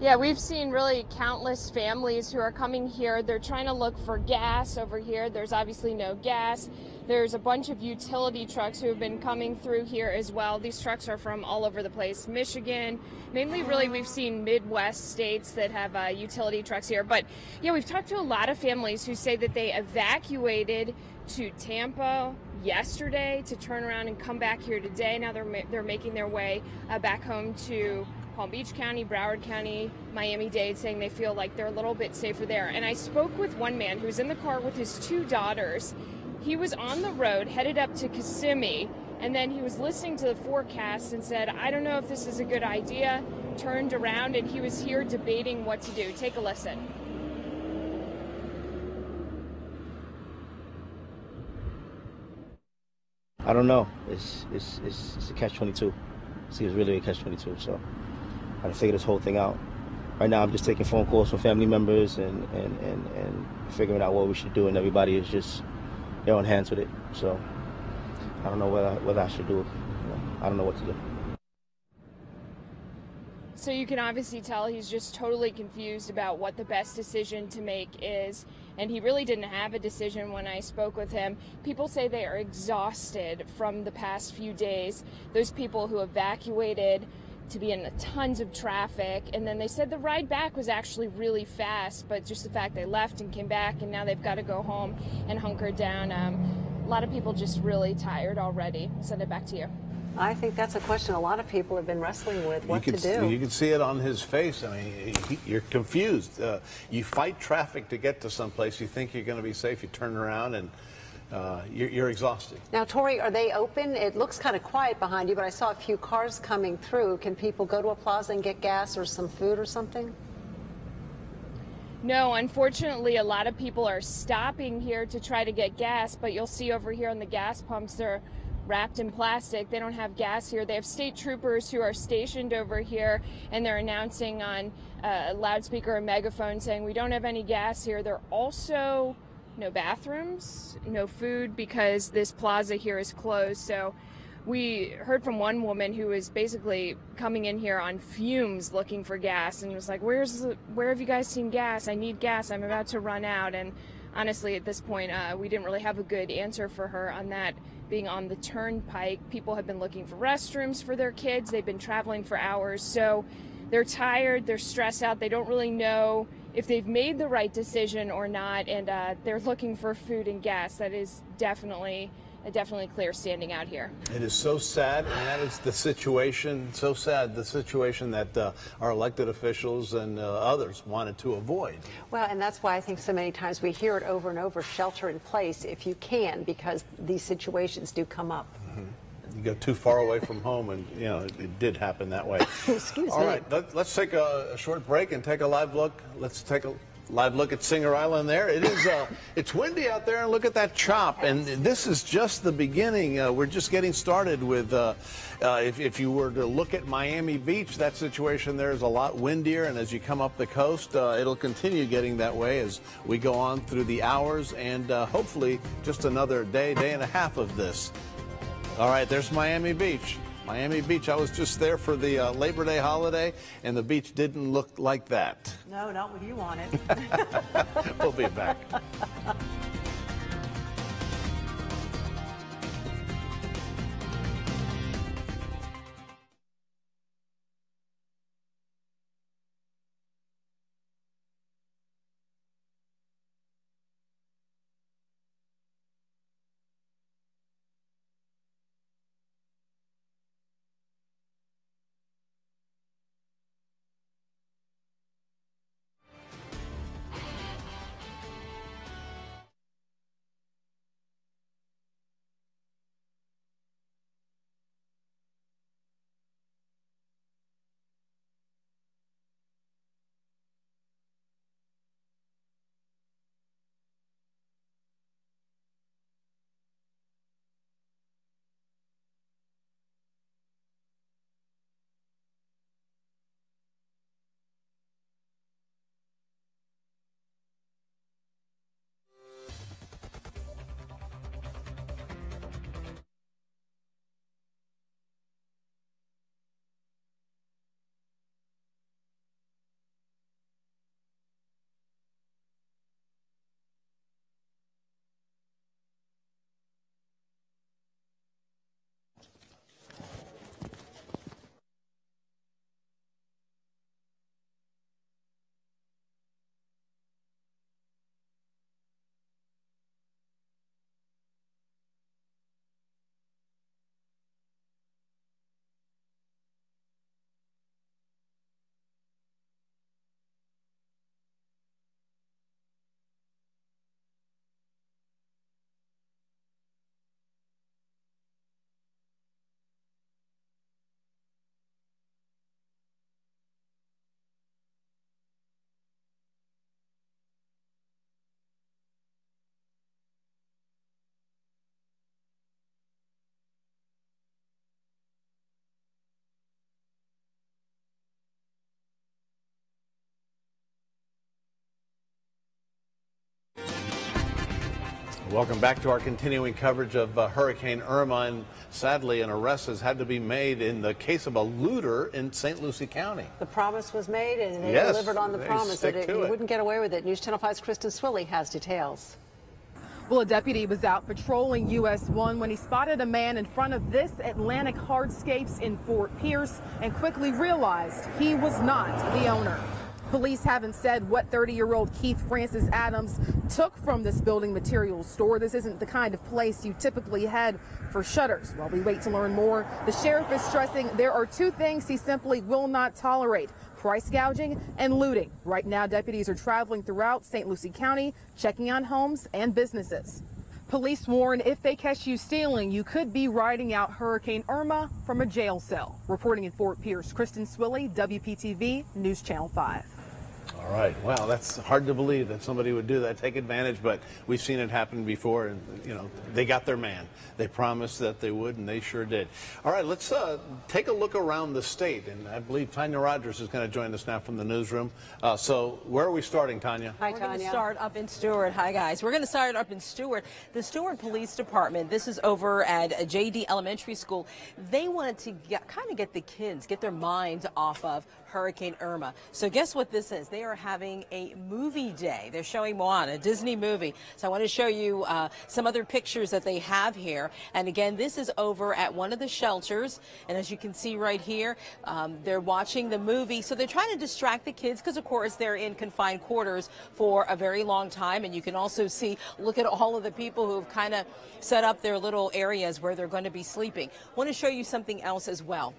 Yeah, we've seen really countless families who are coming here. They're trying to look for gas over here. There's obviously no gas. There's a bunch of utility trucks who have been coming through here as well. These trucks are from all over the place. Michigan, mainly really we've seen Midwest states that have utility trucks here. But yeah, we've talked to a lot of families who say that they evacuated to Tampa yesterday to turn around and come back here today. Now they're making their way back home to Palm Beach County, Broward County, Miami-Dade, saying they feel like they're a little bit safer there. And I spoke with one man who was in the car with his 2 daughters. He was on the road, headed up to Kissimmee, and then he was listening to the forecast and said, I don't know if this is a good idea, turned around, and he was here debating what to do. Take a listen. I don't know. It's a catch-22. See, it's really a catch-22, so I gotta figure this whole thing out. Right now, I'm just taking phone calls from family members and figuring out what we should do, and everybody is just, they're on hands with it. So I don't know what I should do. I don't know what to do. So you can obviously tell he's just totally confused about what the best decision to make is, and he really didn't have a decision when I spoke with him. People say they are exhausted from the past few days. Those people who evacuated to be in tons of traffic, and then they said the ride back was actually really fast, but just the fact they left and came back and now they've got to go home and hunker down. A lot of people just really tired already. Send it back to you. I think that's a question a lot of people have been wrestling with, what to do. You can see it on his face. I mean, you're confused. You fight traffic to get to someplace. You think you're going to be safe. You turn around and you're exhausted. Now, Tori, are they open? It looks kind of quiet behind you, but I saw a few cars coming through. Can people go to a plaza and get gas or some food or something? No, unfortunately, a lot of people are stopping here to try to get gas, but you'll see over here on the gas pumps, they're wrapped in plastic. They don't have gas here. They have state troopers who are stationed over here, and they're announcing on a loudspeaker or megaphone saying, we don't have any gas here. There are also no bathrooms, no food, because this plaza here is closed. So we heard from one woman who was basically coming in here on fumes looking for gas and was like, where have you guys seen gas? I need gas. I'm about to run out. And honestly, at this point, we didn't really have a good answer for her on that. Being on the turnpike, people have been looking for restrooms for their kids. They've been traveling for hours. So they're tired, they're stressed out. They don't really know if they've made the right decision or not. And they're looking for food and gas. That is definitely clear standing out here. It is so sad, and that is the situation, so sad, the situation that our elected officials and others wanted to avoid. Well, and that's why I think so many times we hear it over and over, shelter in place if you can, because these situations do come up. You go too far away from home, and you know it did happen that way. Excuse me. All right, let's take a short break and take a live look. Let's take a live look at Singer Island there. It is, it's windy out there, and look at that chop. And this is just the beginning. We're just getting started with, if you were to look at Miami Beach, that situation there is a lot windier. And as you come up the coast, it'll continue getting that way as we go on through the hours and hopefully just another day and a half of this. All right, there's Miami Beach. Miami Beach, I was just there for the Labor Day holiday, and the beach didn't look like that. No, not what you wanted. We'll be back. Welcome back to our continuing coverage of Hurricane Irma, and sadly an arrest has had to be made in the case of a looter in St. Lucie County. The promise was made, and they Yes, delivered on the they promise stick that to you it. wouldn't get away with it. News Channel 5's Kristen Swilley has details. Well, a deputy was out patrolling US 1 when he spotted a man in front of this Atlantic Hardscapes in Fort Pierce and quickly realized he was not the owner. Police haven't said what 30-year-old Keith Francis Adams took from this building materials store. This isn't the kind of place you typically head for shutters. While we wait to learn more, the sheriff is stressing there are two things he simply will not tolerate: price gouging and looting. Right now, deputies are traveling throughout St. Lucie County, checking on homes and businesses. Police warn if they catch you stealing, you could be riding out Hurricane Irma from a jail cell. Reporting in Fort Pierce, Kristen Swilley, WPTV, News Channel 5. All right. Wow, that's hard to believe that somebody would do that, take advantage, but we've seen it happen before, and, you know, they got their man. They promised that they would, and they sure did. All right, let's take a look around the state, and I believe Tanya Rogers is going to join us now from the newsroom. So where are we starting, Tanya? Hi, We're Tanya. going to start up in Stewart. Hi, guys. We're going to start up in Stewart. The Stewart Police Department, this is over at JD Elementary School. They wanted to kind of get the kids, get their minds off of Hurricane Irma. So guess what this is? They are having a movie day. They're showing Moana, a Disney movie. So I want to show you some other pictures that they have here. And again, this is over at one of the shelters. And as you can see right here, they're watching the movie. So they're trying to distract the kids because, of course, they're in confined quarters for a very long time. And you can also see, look at all of the people who have kind of set up their little areas where they're going to be sleeping. I want to show you something else as well.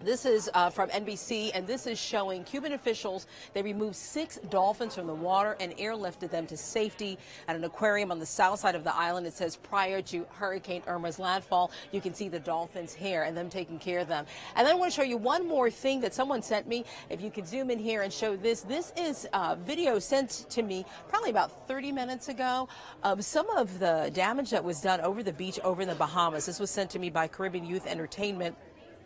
This is from NBC, and this is showing Cuban officials. They removed 6 dolphins from the water and airlifted them to safety at an aquarium on the south side of the island. It says prior to Hurricane Irma's landfall. You can see the dolphins here and them taking care of them. And then I want to show you one more thing that someone sent me. If you could zoom in here and show this. This is video sent to me probably about 30 minutes ago of some of the damage that was done over the beach over in the Bahamas. This was sent to me by Caribbean Youth Entertainment.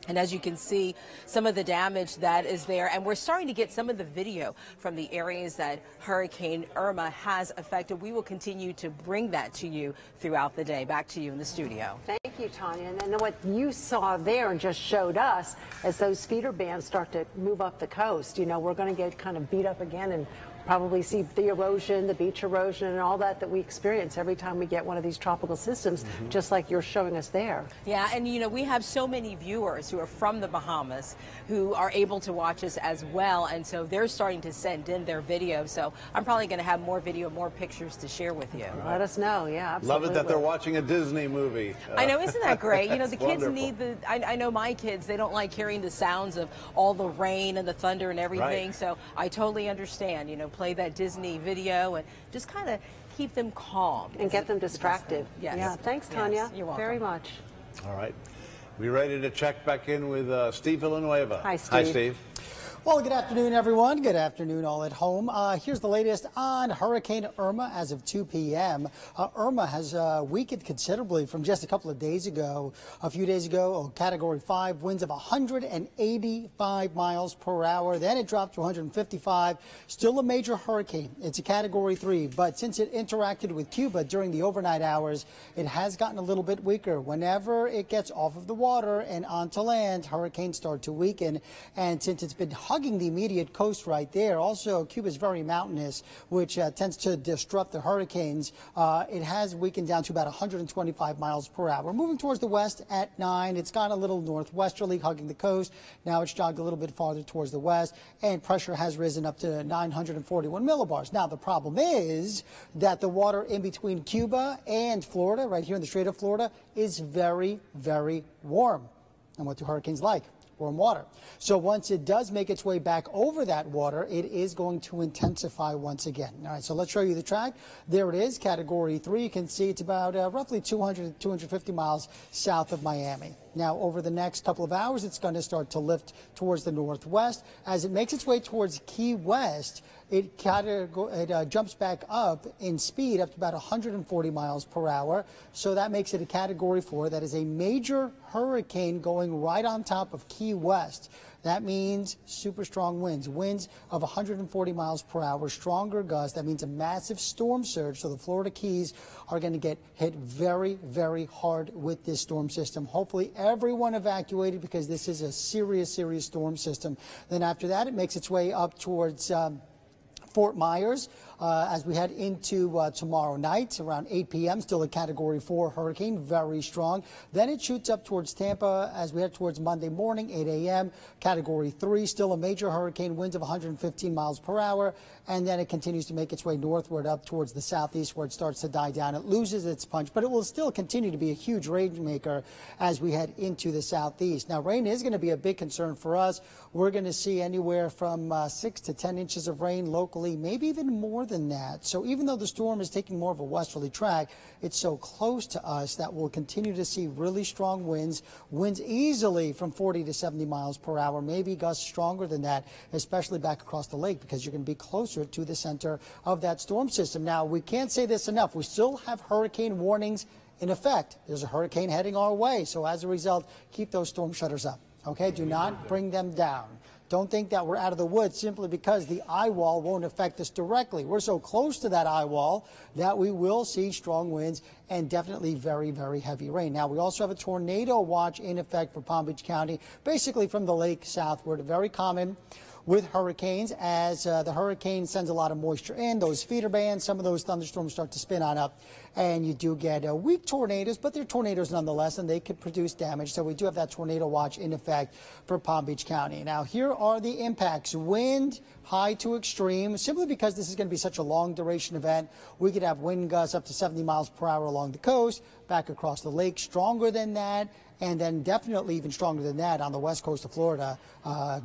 And as you can see, some of the damage that is there, and we're starting to get some of the video from the areas that Hurricane Irma has affected. We will continue to bring that to you throughout the day. Back to you in the studio. Thank you, Tanya. And then what you saw there and just showed us, as those feeder bands start to move up the coast, you know, we're going to get kind of beat up again and probably see the erosion, the beach erosion, and all that we experience every time we get one of these tropical systems, just like you're showing us there. Yeah, and you know, we have so many viewers who are from the Bahamas who are able to watch us as well, and so they're starting to send in their video. So I'm probably going to have more video, more pictures to share with you. Right. Let us know. Yeah, absolutely. Love it that they're watching a Disney movie. I know, isn't that great? You know, the kids wonderful. need the, I know my kids, they don't like hearing the sounds of all the rain and the thunder and everything. Right. So I totally understand, you know, play that Disney video and just kind of keep them calm. And get them distracted. Yes. Yeah, thanks, Tanya. Yes, you're welcome. Very much. All right. We ready to check back in with Steve Villanueva. Hi, Steve. Hi, Steve. Well, good afternoon, everyone. Good afternoon, all at home. Here's the latest on Hurricane Irma as of 2 p.m. Irma has weakened considerably from just a couple of days ago. A few days ago, a Category 5, winds of 185 miles per hour. Then it dropped to 155. Still a major hurricane. It's a Category 3, but since it interacted with Cuba during the overnight hours, it has gotten a little bit weaker. Whenever it gets off of the water and onto land, hurricanes start to weaken. And since it's been hugging the immediate coast right there. Also, Cuba is very mountainous, which tends to disrupt the hurricanes. It has weakened down to about 125 miles per hour. Moving towards the west at 9. It's gone a little northwesterly, hugging the coast. Now it's jogged a little bit farther towards the west, and pressure has risen up to 941 millibars. Now, the problem is that the water in between Cuba and Florida, right here in the Strait of Florida, is very, very warm. And what do hurricanes like? Warm water. So once it does make its way back over that water, it is going to intensify once again. All right, so let's show you the track. There it is, Category 3. You can see it's about roughly 200 to 250 miles south of Miami. Now, over the next couple of hours, it's going to start to lift towards the northwest. As it makes its way towards Key West, it jumps back up in speed up to about 140 miles per hour. So that makes it a Category 4. That is a major hurricane going right on top of Key West. That means super strong winds, winds of 140 miles per hour, stronger gusts. That means a massive storm surge. So the Florida Keys are going to get hit very, very hard with this storm system. Hopefully everyone evacuated because this is a serious, serious storm system. Then after that, it makes its way up towards Fort Myers as we head into tomorrow night around 8 p.m. Still a Category 4 hurricane, very strong. Then it shoots up towards Tampa as we head towards Monday morning, 8 a.m. Category 3, still a major hurricane, winds of 115 miles per hour. And then it continues to make its way northward up towards the southeast where it starts to die down. It loses its punch, but it will still continue to be a huge rainmaker as we head into the southeast. Now, rain is going to be a big concern for us. We're going to see anywhere from 6 to 10 inches of rain locally, maybe even more than that. So even though the storm is taking more of a westerly track, it's so close to us that we'll continue to see really strong winds easily from 40 to 70 miles per hour, maybe gusts stronger than that, especially back across the lake because you're going to be closer to the center of that storm system. Now, we can't say this enough. We still have hurricane warnings in effect. There's a hurricane heading our way. So as a result, keep those storm shutters up. Okay, do not bring them down. Don't think that we're out of the woods simply because the eye wall won't affect us directly. We're so close to that eye wall that we will see strong winds and definitely very, very heavy rain. Now, we also have a tornado watch in effect for Palm Beach County, basically from the lake southward. Very common with hurricanes as the hurricane sends a lot of moisture in. Those feeder bands, some of those thunderstorms start to spin on up, and you do get weak tornadoes, but they're tornadoes nonetheless, and they could produce damage. So we do have that tornado watch in effect for Palm Beach County. Now, here are the impacts. Wind high to extreme, simply because this is going to be such a long duration event. We could have wind gusts up to 70 miles per hour along the coast, back across the lake, stronger than that, and then definitely even stronger than that on the west coast of Florida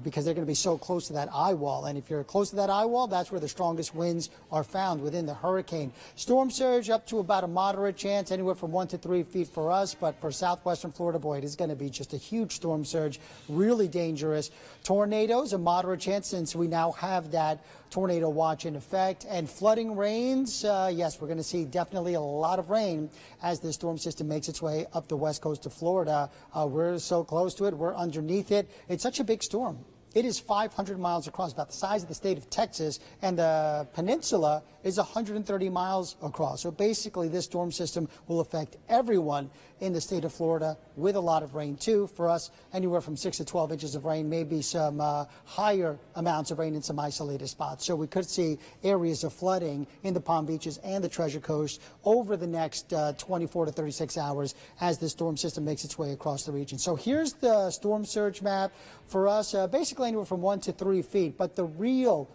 because they're going to be so close to that eye wall. And if you're close to that eye wall, that's where the strongest winds are found within the hurricane. Storm surge up to about a moderate chance, anywhere from 1 to 3 feet for us. But for southwestern Florida, boy, it is going to be just a huge storm surge, really dangerous. Tornadoes, a moderate chance since we now have that tornado watch in effect. And flooding rains, yes, we're going to see definitely a lot of rain as this storm system makes its way up the west coast of Florida. We're so close to it. We're underneath it. It's such a big storm. It is 500 miles across, about the size of the state of Texas, and the peninsula is 130 miles across. So basically, this storm system will affect everyone in the state of Florida with a lot of rain, too. For us, anywhere from 6 to 12 inches of rain, maybe some higher amounts of rain in some isolated spots. So we could see areas of flooding in the Palm Beaches and the Treasure Coast over the next 24 to 36 hours as this storm system makes its way across the region. So here's the storm surge map for us, basically anywhere from 1 to 3 feet. But the real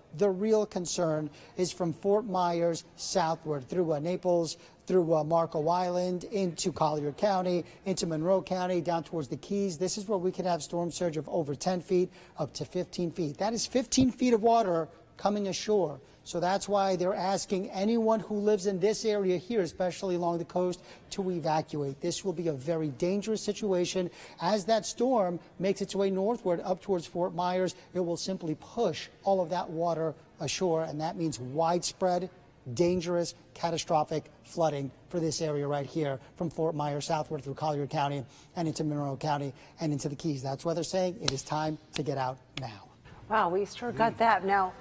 concern is from Fort Myers southward through Naples, through Marco Island, into Collier County, into Monroe County, down towards the Keys. This is where we could have storm surge of over 10 feet, up to 15 feet. That is 15 feet of water coming ashore. So that's why they're asking anyone who lives in this area here, especially along the coast, to evacuate. This will be a very dangerous situation. As that storm makes its way northward up towards Fort Myers, it will simply push all of that water ashore, and that means widespread, dangerous, catastrophic flooding for this area right here from Fort Myers southward through Collier County and into Monroe County and into the Keys. That's why they're saying it is time to get out now. Wow, we sure got that. Now,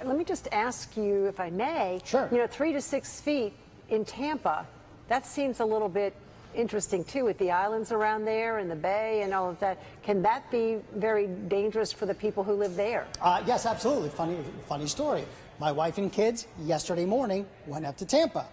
let me just ask you, if I may, sure. 3 to 6 feet in Tampa, that seems a little bit interesting too, with the islands around there and the bay and all of that. Can that be very dangerous for the people who live there? Yes, absolutely. Funny story. My wife and kids yesterday morning went up to Tampa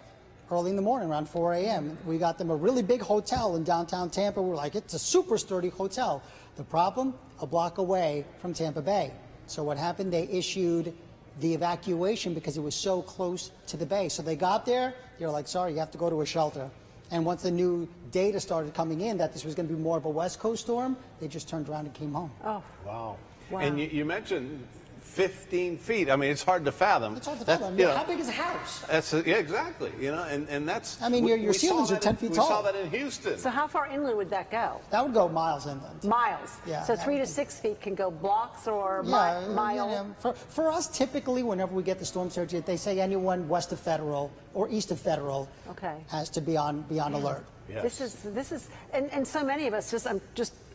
early in the morning around 4 a.m. We got them a really big hotel in downtown Tampa. We're like, it's a super sturdy hotel. The problem, a block away from Tampa Bay. So what happened, they issued the evacuation because it was so close to the bay. So they got there, they were like, sorry, you have to go to a shelter. And once the new data started coming in that this was going to be more of a West Coast storm, they just turned around and came home. Oh. Wow. Wow. And you mentioned 15 feet. I mean, it's hard to fathom. It's hard to fathom. How big is a house? Yeah, exactly. You know, and that's. I mean, your ceilings are 10 feet tall. We saw that in Houston. So how far inland would that go? That would go miles inland. Miles. Yeah. So 3 to 6 feet can go blocks or miles. For us, typically, whenever we get the storm surge, they say anyone west of Federal or east of Federal has to be on alert. Yes. This is, and so many of us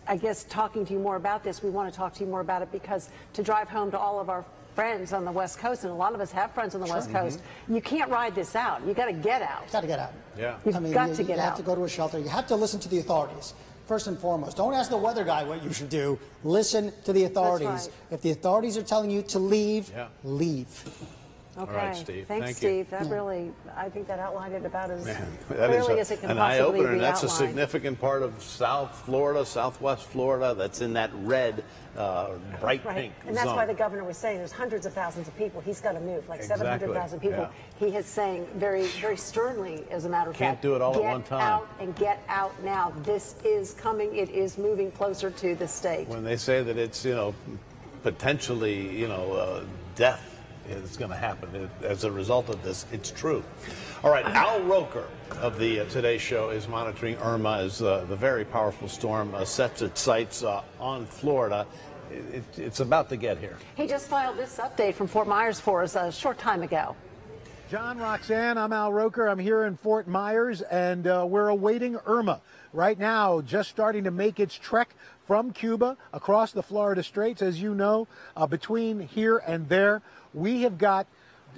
I guess talking to you more about this. We want to talk to you more about it because to drive home to all of our friends on the West Coast, and a lot of us have friends on the West Coast, you can't ride this out. You got to get out. Got to get out. Yeah. You've got to get out. You have to go to a shelter. You have to listen to the authorities. First and foremost, don't ask the weather guy what you should do. Listen to the authorities. That's right. If the authorities are telling you to leave, leave. Okay. All right, Steve. Thanks, Thank Steve. you. That really, I think that outlined it about as That clearly is as it can an possibly eye-opener, be and that's outlined. a significant part of South Florida, Southwest Florida, that's in that red, bright pink And that's zone. why the governor was saying there's hundreds of thousands of people. He's got to move, like 700,000 people. He is saying very, very sternly, as a matter of fact, Can't do it all at one time. Get out and get out now. This is coming. It is moving closer to the state. When they say that it's, potentially, death is going to happen as a result of this, it's true. All right, Al Roker of the Today Show is monitoring Irma as the very powerful storm sets its sights on Florida. It's about to get here. He just filed this update from Fort Myers for us a short time ago. John, Roxanne, I'm Al Roker. I'm here in Fort Myers, and we're awaiting Irma. Right now, just starting to make its trek from Cuba across the Florida Straits. As you know, between here and there, we have got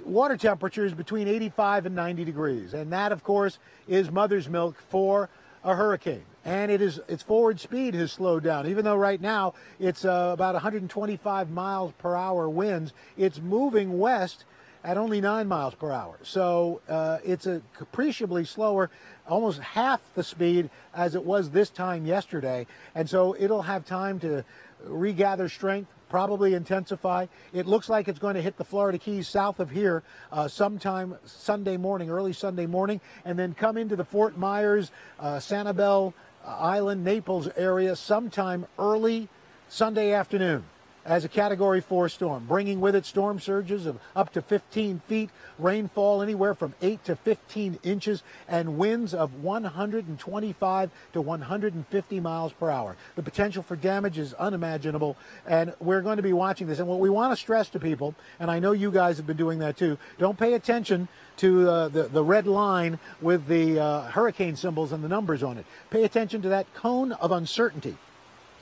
water temperatures between 85 and 90 degrees. And that, of course, is mother's milk for a hurricane. And its forward speed has slowed down. Even though right now it's about 125 miles per hour winds, it's moving west at only 9 miles per hour. So it's appreciably slower, almost half the speed as it was this time yesterday. And so it'll have time to regather strength, probably intensify. It looks like it's going to hit the Florida Keys south of here sometime Sunday morning, early Sunday morning, and then come into the Fort Myers, Sanibel Island, Naples area sometime early Sunday afternoon as a Category 4 storm, bringing with it storm surges of up to 15 feet, rainfall anywhere from 8 to 15 inches, and winds of 125 to 150 miles per hour. The potential for damage is unimaginable, and we're going to be watching this. And what we want to stress to people, and I know you guys have been doing that too, don't pay attention to the red line with the hurricane symbols and the numbers on it. Pay attention to that cone of uncertainty,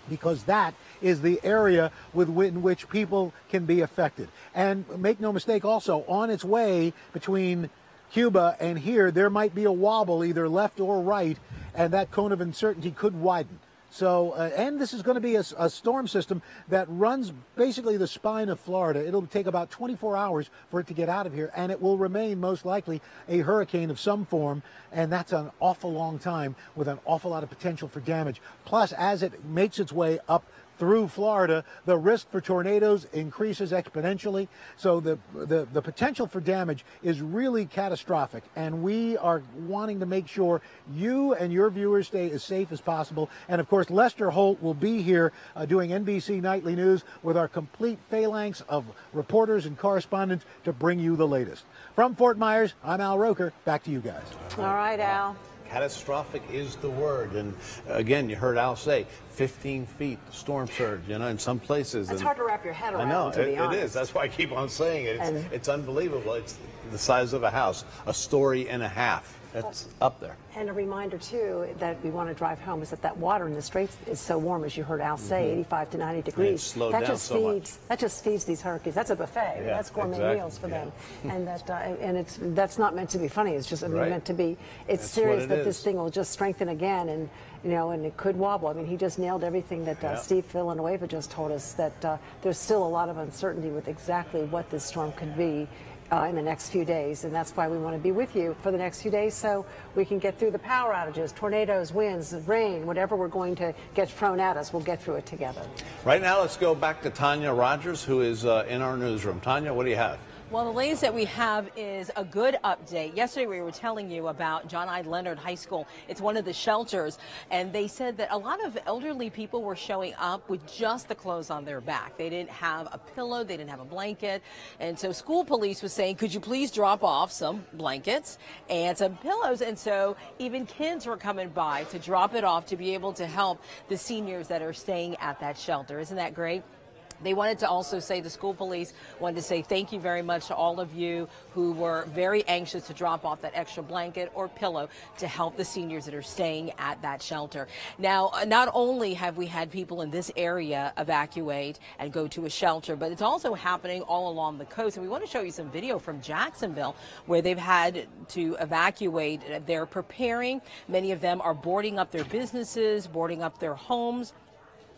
because that is the area in which people can be affected. And make no mistake also, on its way between Cuba and here, there might be a wobble either left or right, and that cone of uncertainty could widen. So, and this is going to be a storm system that runs basically the spine of Florida. It'll take about 24 hours for it to get out of here, and it will remain most likely a hurricane of some form, and that's an awful long time with an awful lot of potential for damage. Plus, as it makes its way up through Florida, the risk for tornadoes increases exponentially. So the potential for damage is really catastrophic, and we are wanting to make sure you and your viewers stay as safe as possible. And of course, Lester Holt will be here doing NBC Nightly News with our complete phalanx of reporters and correspondents to bring you the latest. From Fort Myers, I'm Al Roker. Back to you guys. All right, Al. Catastrophic is the word. And again, you heard Al say 15 feet storm surge, in some places. It's hard to wrap your head around, I know, to be honest. it is. That's why I keep on saying it. It's unbelievable. It's the size of a house, a story and a half. It's up there. And a reminder, too, that we want to drive home is that water in the Straits is so warm, as you heard Al say, 85 to 90 degrees. It's slowed down so much. That just feeds these hurricanes. That's a buffet. Yeah, that's gourmet meals for them. And that's not meant to be funny. It's just meant to be. It's serious that this thing will just strengthen again, and and it could wobble. I mean, he just nailed everything that Steve Villanueva just told us. That there's still a lot of uncertainty with exactly what this storm could be in the next few days, and that's why we want to be with you for the next few days so we can get through the power outages, tornadoes, winds, rain, whatever we're going to get thrown at us, we'll get through it together. Right now, let's go back to Tanya Rogers, who is in our newsroom. Tanya, what do you have? Well, the latest that we have is a good update. Yesterday we were telling you about John I. Leonard High School. It's one of the shelters, and they said that a lot of elderly people were showing up with just the clothes on their back. They didn't have a pillow, they didn't have a blanket, and so school police was saying, could you please drop off some blankets and some pillows? And so even kids were coming by to drop it off to be able to help the seniors that are staying at that shelter. Isn't that great? They wanted to also say, the school police wanted to say thank you very much to all of you who were very anxious to drop off that extra blanket or pillow to help the seniors that are staying at that shelter. Now, not only have we had people in this area evacuate and go to a shelter, but it's also happening all along the coast. And we want to show you some video from Jacksonville where they've had to evacuate. They're preparing. Many of them are boarding up their businesses, boarding up their homes.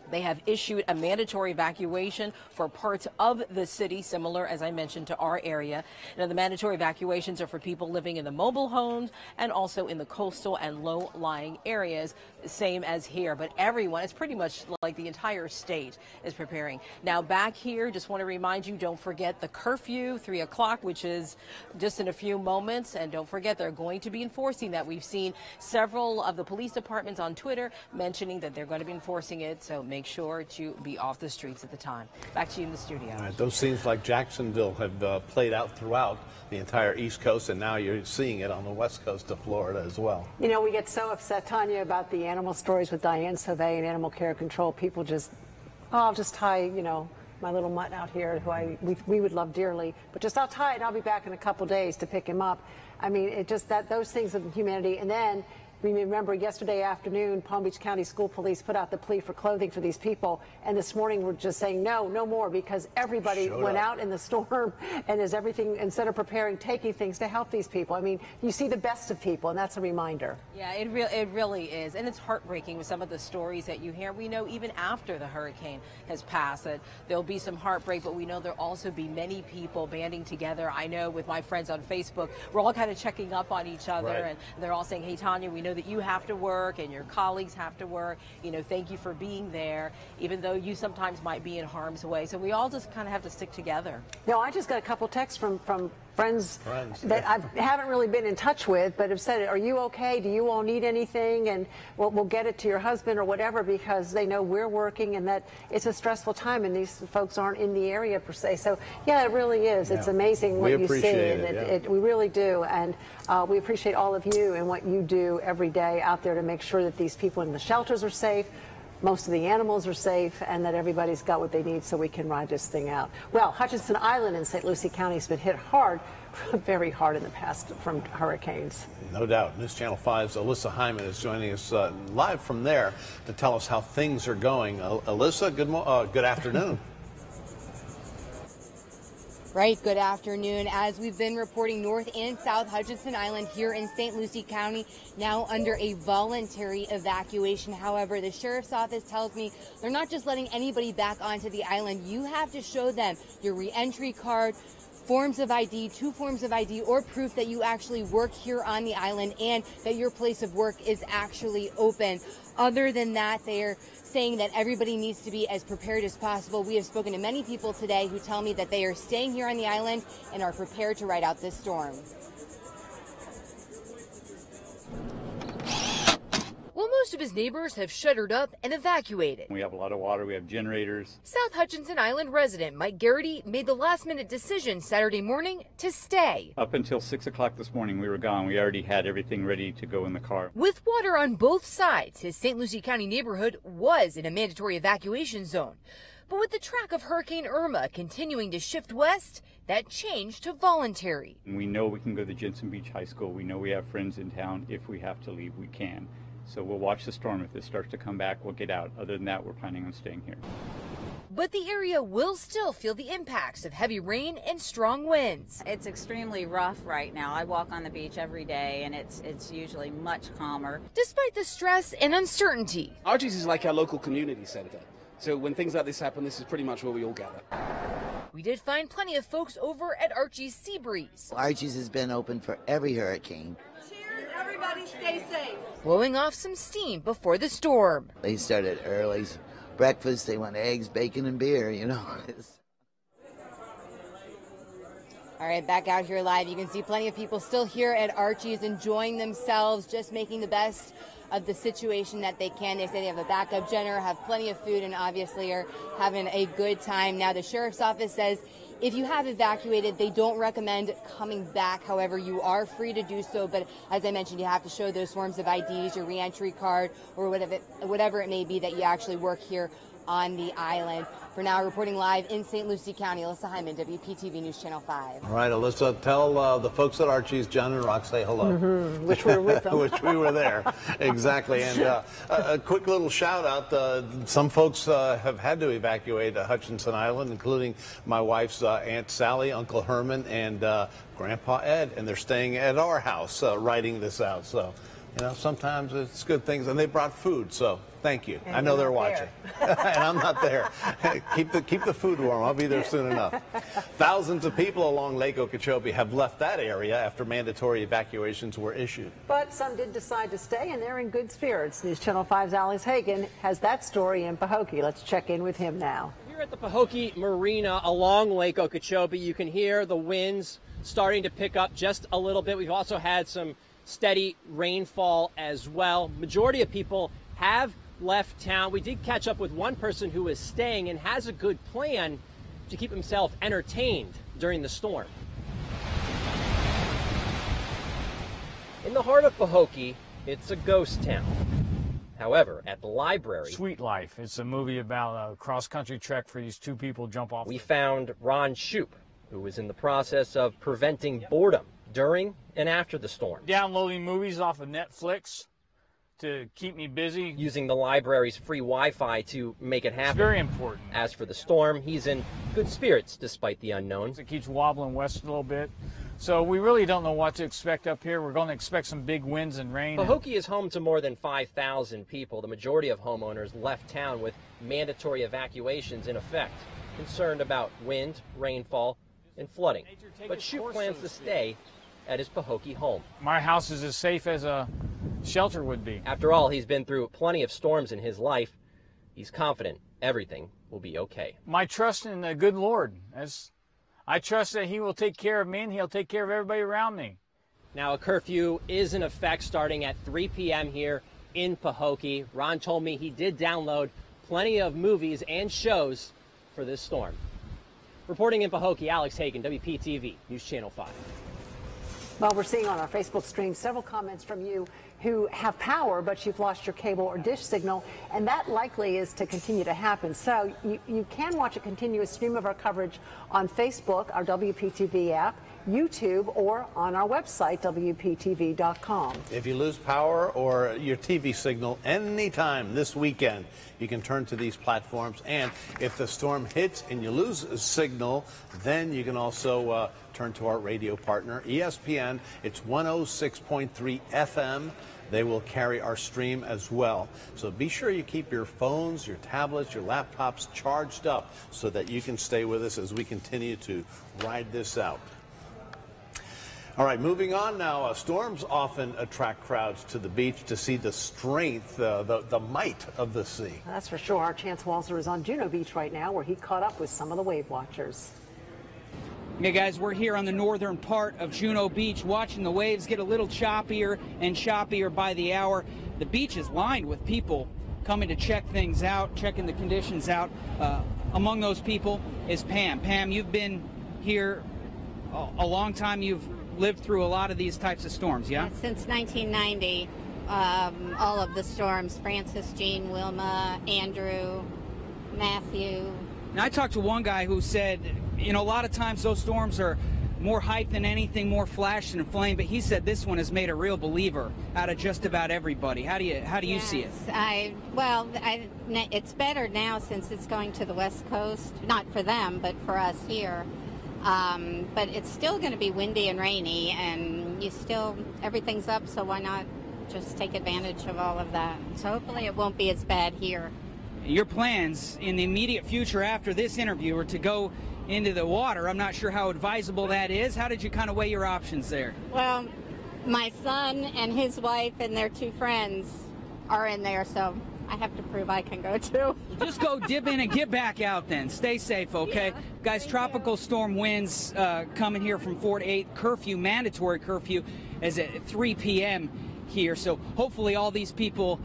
They have issued a mandatory evacuation for parts of the city, similar, as I mentioned, to our area. Now, the mandatory evacuations are for people living in the mobile homes and also in the coastal and low-lying areas, same as here. But everyone, it's pretty much like the entire state is preparing. Now, back here, just want to remind you, don't forget the curfew, 3 o'clock, which is just in a few moments. And don't forget, they're going to be enforcing that. We've seen several of the police departments on Twitter mentioning that they're going to be enforcing it, so make sure to be off the streets at the time. Back to you in the studio. All right, those scenes like Jacksonville have played out throughout the entire East Coast, and now you're seeing it on the West Coast of Florida as well. You know, we get so upset, Tanya, about the animal stories with Diane Sauvé and Animal Care Control. People just, oh, I'll just tie, you know, my little mutt out here, who we would love dearly, but just I'll tie it and I'll be back in a couple days to pick him up. I mean, it just, those things of humanity. And then remember, yesterday afternoon, Palm Beach County School Police put out the plea for clothing for these people, and this morning we're just saying no more, because everybody went out in the storm and is everything, instead of preparing, taking things to help these people. I mean, you see the best of people, and that's a reminder. Yeah, it really is, and it's heartbreaking with some of the stories that you hear. We know even after the hurricane has passed that there'll be some heartbreak, but we know there'll also be many people banding together. I know with my friends on Facebook, we're all kind of checking up on each other, and they're all saying, hey, Tanya, we know that you have to work and your colleagues have to work. You know, thank you for being there, even though you sometimes might be in harm's way. So we all just kind of have to stick together. No, I just got a couple texts from friends that I haven't really been in touch with, but have said, are you okay? Do you all need anything? And we'll get it to your husband or whatever, because they know we're working and that it's a stressful time and these folks aren't in the area per se. So yeah, it really is. Yeah. It's amazing what you see. And we really do. And we appreciate all of you and what you do every day out there to make sure that these people in the shelters are safe, most of the animals are safe, and that everybody's got what they need so we can ride this thing out. Well, Hutchinson Island in St. Lucie County has been hit hard, very hard in the past from hurricanes. No doubt. News Channel 5's Alyssa Hyman is joining us live from there to tell us how things are going. Alyssa, good afternoon. Right, good afternoon. As we've been reporting, North and South Hutchinson Island here in St. Lucie County now under a voluntary evacuation. However, the sheriff's office tells me they're not just letting anybody back onto the island. You have to show them your re-entry card, forms of ID, 2 forms of ID, or proof that you actually work here on the island and that your place of work is actually open. Other than that, they're saying that everybody needs to be as prepared as possible. We have spoken to many people today who tell me that they are staying here on the island and are prepared to ride out this storm. Well, most of his neighbors have shuttered up and evacuated. We have a lot of water. We have generators. South Hutchinson Island resident Mike Garrity made the last-minute decision Saturday morning to stay. Up until 6 o'clock this morning, we were gone. We already had everything ready to go in the car. With water on both sides, his St. Lucie County neighborhood was in a mandatory evacuation zone. But with the track of Hurricane Irma continuing to shift west, that changed to voluntary. We know we can go to Jensen Beach High School. We know we have friends in town. If we have to leave, we can. So we'll watch the storm. If it starts to come back, we'll get out. Other than that, we're planning on staying here. But the area will still feel the impacts of heavy rain and strong winds. It's extremely rough right now. I walk on the beach every day, and it's usually much calmer. Despite the stress and uncertainty, Archie's is like our local community center. So when things like this happen, this is pretty much where we all gather. We did find plenty of folks over at Archie's Sea Breeze. Archie's has been open for every hurricane. Cheers, everybody stay safe. Blowing off some steam before the storm. They started early. Breakfast, they want eggs, bacon, and beer, you know. All right, back out here live. You can see plenty of people still here at Archie's enjoying themselves, just making the best of the situation that they can. They say they have a backup generator, have plenty of food, and obviously are having a good time. Now, the sheriff's office says if you have evacuated, they don't recommend coming back. However, you are free to do so. But as I mentioned, you have to show those forms of IDs, your reentry card, or whatever it may be that you actually work here on the island. For now, reporting live in St. Lucie County, Alyssa Hyman, WPTV News Channel 5. All right, Alyssa, tell the folks at Archie's, John and Rock, say hello. Which we were with them. Which we were there, exactly. And a quick little shout out. Some folks have had to evacuate Hutchinson Island, including my wife's Aunt Sally, Uncle Herman, and Grandpa Ed. And they're staying at our house writing this out. So, you know, sometimes it's good things. And they brought food, so thank you. And I know they're watching. And I'm not there. Keep the food warm. I'll be there soon enough. Thousands of people along Lake Okeechobee have left that area after mandatory evacuations were issued. But some did decide to stay, and they're in good spirits. News Channel 5's Alex Hagan has that story in Pahokee. Let's check in with him now. Here at the Pahokee Marina along Lake Okeechobee, you can hear the winds starting to pick up just a little bit. We've also had some steady rainfall as well. Majority of people have left town. We did catch up with one person who is staying and has a good plan to keep himself entertained during the storm. In the heart of Pahokee, it's a ghost town. However, at the library, Sweet Life. It's a movie about a cross-country trek for these two people jump off. We found Ron Shoup, who was in the process of preventing boredom during and after the storm. Downloading movies off of Netflix to keep me busy. Using the library's free Wi-Fi to make it happen. It's very important. As for the storm, he's in good spirits despite the unknown. It keeps wobbling west a little bit. So we really don't know what to expect up here. We're going to expect some big winds and rain. Pahokee is home to more than 5,000 people. The majority of homeowners left town with mandatory evacuations in effect, concerned about wind, rainfall, and flooding. But Shoup plans to stay at his Pahokee home. My house is as safe as a shelter would be. After all, he's been through plenty of storms in his life. He's confident everything will be okay. My trust in the good Lord. I trust that he will take care of me and he'll take care of everybody around me. Now, a curfew is in effect starting at 3 p.m. here in Pahokee. Ron told me he did download plenty of movies and shows for this storm. Reporting in Pahokee, Alex Hagan, WPTV News Channel 5. Well, we're seeing on our Facebook stream several comments from you who have power, but you've lost your cable or dish signal, and that likely is to continue to happen. So you can watch a continuous stream of our coverage on Facebook, our WPTV app, YouTube, or on our website, WPTV.com. If you lose power or your TV signal anytime this weekend, you can turn to these platforms. And if the storm hits and you lose a signal, then you can also turn to our radio partner, ESPN. It's 106.3 FM. They will carry our stream as well. So be sure you keep your phones, your tablets, your laptops charged up so that you can stay with us as we continue to ride this out. All right, moving on now. Storms often attract crowds to the beach to see the strength, the might of the sea. That's for sure. Our Chance Walser is on Juneau Beach right now, where he caught up with some of the wave watchers. Yeah, guys, we're here on the northern part of Juneau Beach watching the waves get a little choppier and choppier by the hour. The beach is lined with people coming to check things out, checking the conditions out. Among those people is Pam. Pam, you've been here a long time. You've lived through a lot of these types of storms, yeah? Since 1990, all of the storms, Francis, Jean, Wilma, Andrew, Matthew. Now, I talked to one guy who said, you know, a lot of times those storms are more hype than anything, more flash and flame, but he said this one has made a real believer out of just about everybody. How do you see it? It's better now since it's going to the West Coast, not for them, but for us here. But it's still going to be windy and rainy, and everything's up, so why not just take advantage of all of that? So hopefully it won't be as bad here. Your plans in the immediate future after this interview are to go into the water. I'm not sure how advisable that is. How did you kind of weigh your options there? Well, my son and his wife and their two friends are in there, so I have to prove I can go too. Just go dip in and get back out then. Stay safe, okay? Yeah, Guys, tropical storm winds coming here from 4 to 8. Curfew, mandatory curfew, is at 3 p.m. here. So hopefully all these people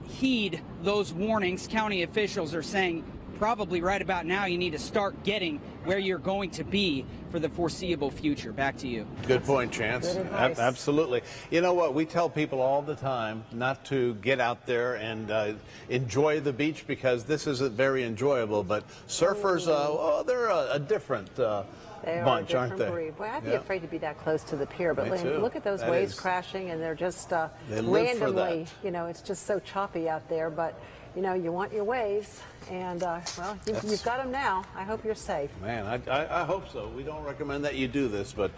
heed those warnings. County officials are saying probably right about now you need to start getting where you're going to be for the foreseeable future. Back to you. Good point, Chance. Absolutely. You know what? We tell people all the time not to get out there and enjoy the beach because this isn't very enjoyable. But surfers, they're a different bunch, aren't they? Breed. Boy, I'd be afraid to be that close to the pier. But look at those That waves is, crashing, and they're just they live for randomly. that. You know, it's just so choppy out there. But you know, you want your waves, and well, you've got them now. I hope you're safe. Man, I hope so. We don't recommend that you do this, but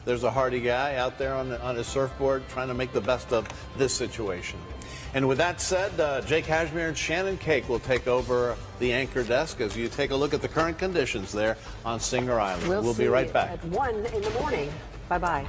there's a hardy guy out there on his surfboard trying to make the best of this situation. And with that said, Jay Cashmere and Shannon Cake will take over the anchor desk as you take a look at the current conditions there on Singer Island. We'll be right back. At 1 in the morning. Bye-bye.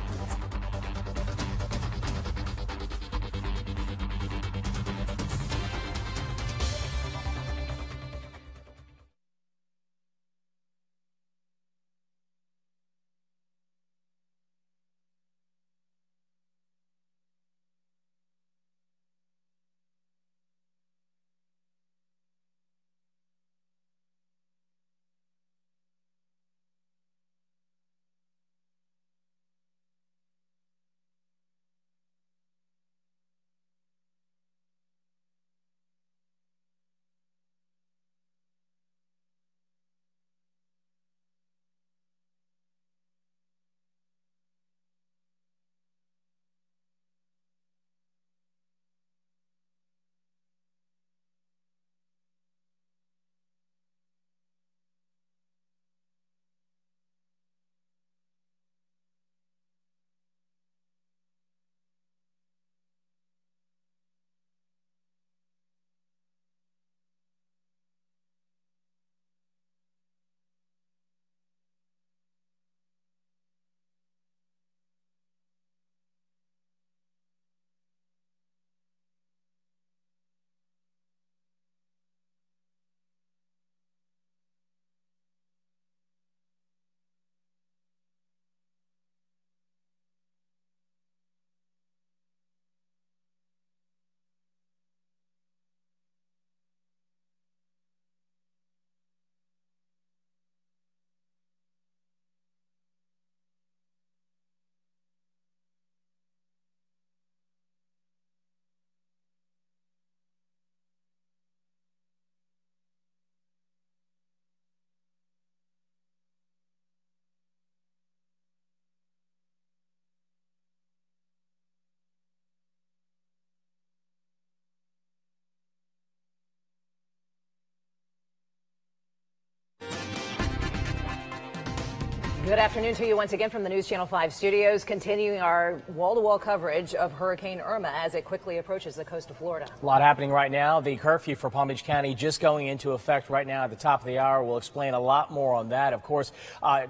Good afternoon to you once again from the News Channel 5 studios, continuing our wall-to-wall coverage of Hurricane Irma as it quickly approaches the coast of Florida. A lot happening right now. The curfew for Palm Beach County just going into effect right now at the top of the hour. We'll explain a lot more on that. Of course,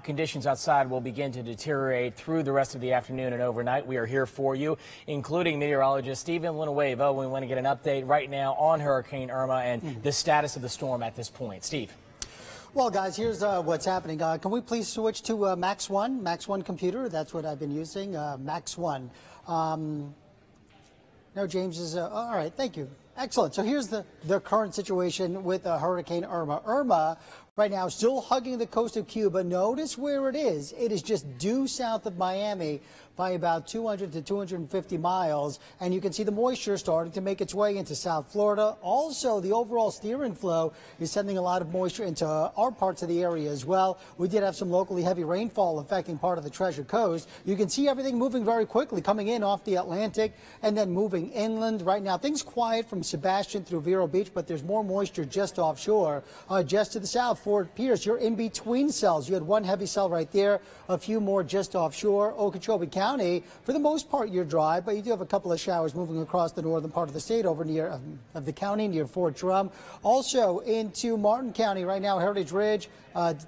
conditions outside will begin to deteriorate through the rest of the afternoon and overnight. We are here for you, including meteorologist Stephen Linueva. We want to get an update right now on Hurricane Irma and the status of the storm at this point. Steve. Well, guys, here's what's happening. Can we please switch to Max One computer? That's what I've been using, Max One. No, James is, all right, thank you. Excellent. So here's the current situation with Hurricane Irma. Irma right now still hugging the coast of Cuba. Notice where it is. It is just due south of Miami by about 200 to 250 miles. And you can see the moisture starting to make its way into South Florida. Also, the overall steering flow is sending a lot of moisture into our parts of the area as well. We did have some locally heavy rainfall affecting part of the Treasure Coast. You can see everything moving very quickly, coming in off the Atlantic and then moving inland. Right now, things quiet from Sebastian through Vero Beach, but there's more moisture just offshore, just to the south. Fort Pierce, you're in between cells. You had one heavy cell right there, a few more just offshore. Okeechobee County, for the most part, you're dry, but you do have a couple of showers moving across the northern part of the state over near of the county near Fort Drum. Also into Martin County right now, Heritage Ridge,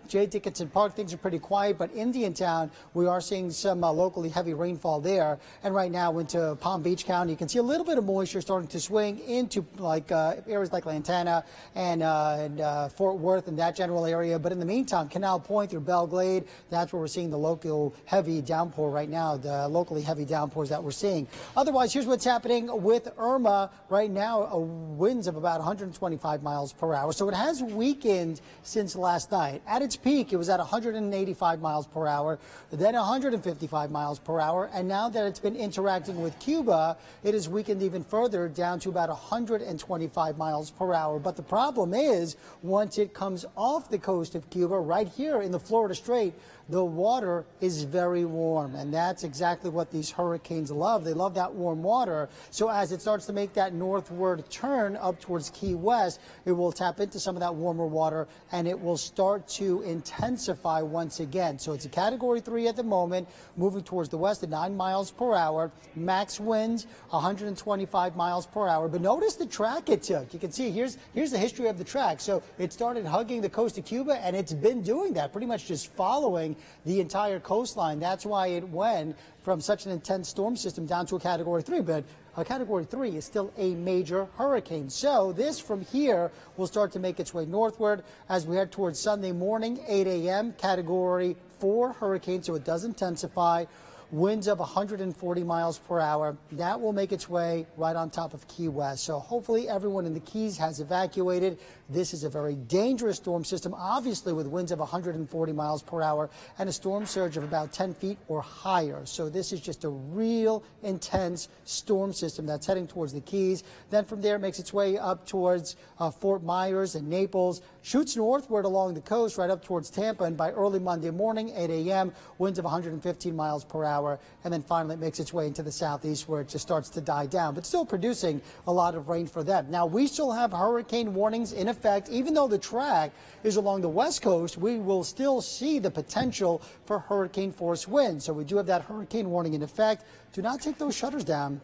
J. Dickinson Park, things are pretty quiet, but Indiantown, we are seeing some locally heavy rainfall there. And right now into Palm Beach County, you can see a little bit of moisture starting to swing into like areas like Lantana and Fort Worth and that general area. But in the meantime, Canal Point through Belle Glade, that's where we're seeing the local heavy downpour right now, the locally heavy downpours that we're seeing. Otherwise, here's what's happening with Irma right now, winds of about 125 miles per hour. So it has weakened since last night. At its peak, it was at 185 miles per hour, then 155 miles per hour, and now that it's been interacting with Cuba, it has weakened even further down to about 125 miles per hour. But the problem is, once it comes off the coast of Cuba, right here in the Florida Strait, the water is very warm, and that's exactly what these hurricanes love. They love that warm water. So as it starts to make that northward turn up towards Key West, it will tap into some of that warmer water, and it will start to intensify once again. So it's a Category 3 at the moment, moving towards the west at 9 miles per hour. Max winds 125 miles per hour. But notice the track it took. You can see here's the history of the track. So it started hugging the coast of Cuba, and it's been doing that, pretty much just following the entire coastline. That's why it went from such an intense storm system down to a Category 3. But a Category 3 is still a major hurricane. So this from here will start to make its way northward as we head towards Sunday morning, 8 a.m., Category 4 hurricane, so it does intensify. Winds of 140 miles per hour. That will make its way right on top of Key West. So hopefully everyone in the Keys has evacuated. This is a very dangerous storm system, obviously with winds of 140 miles per hour and a storm surge of about 10 feet or higher. So this is just a real intense storm system that's heading towards the Keys. Then from there it makes its way up towards Fort Myers and Naples, shoots northward along the coast right up towards Tampa, and by early Monday morning, 8 a.m., winds of 115 miles per hour, and then finally it makes its way into the southeast where it just starts to die down, but still producing a lot of rain for them. Now, we still have hurricane warnings in effect. Even though the track is along the west coast, we will still see the potential for hurricane force winds. So we do have that hurricane warning in effect. Do not take those shutters down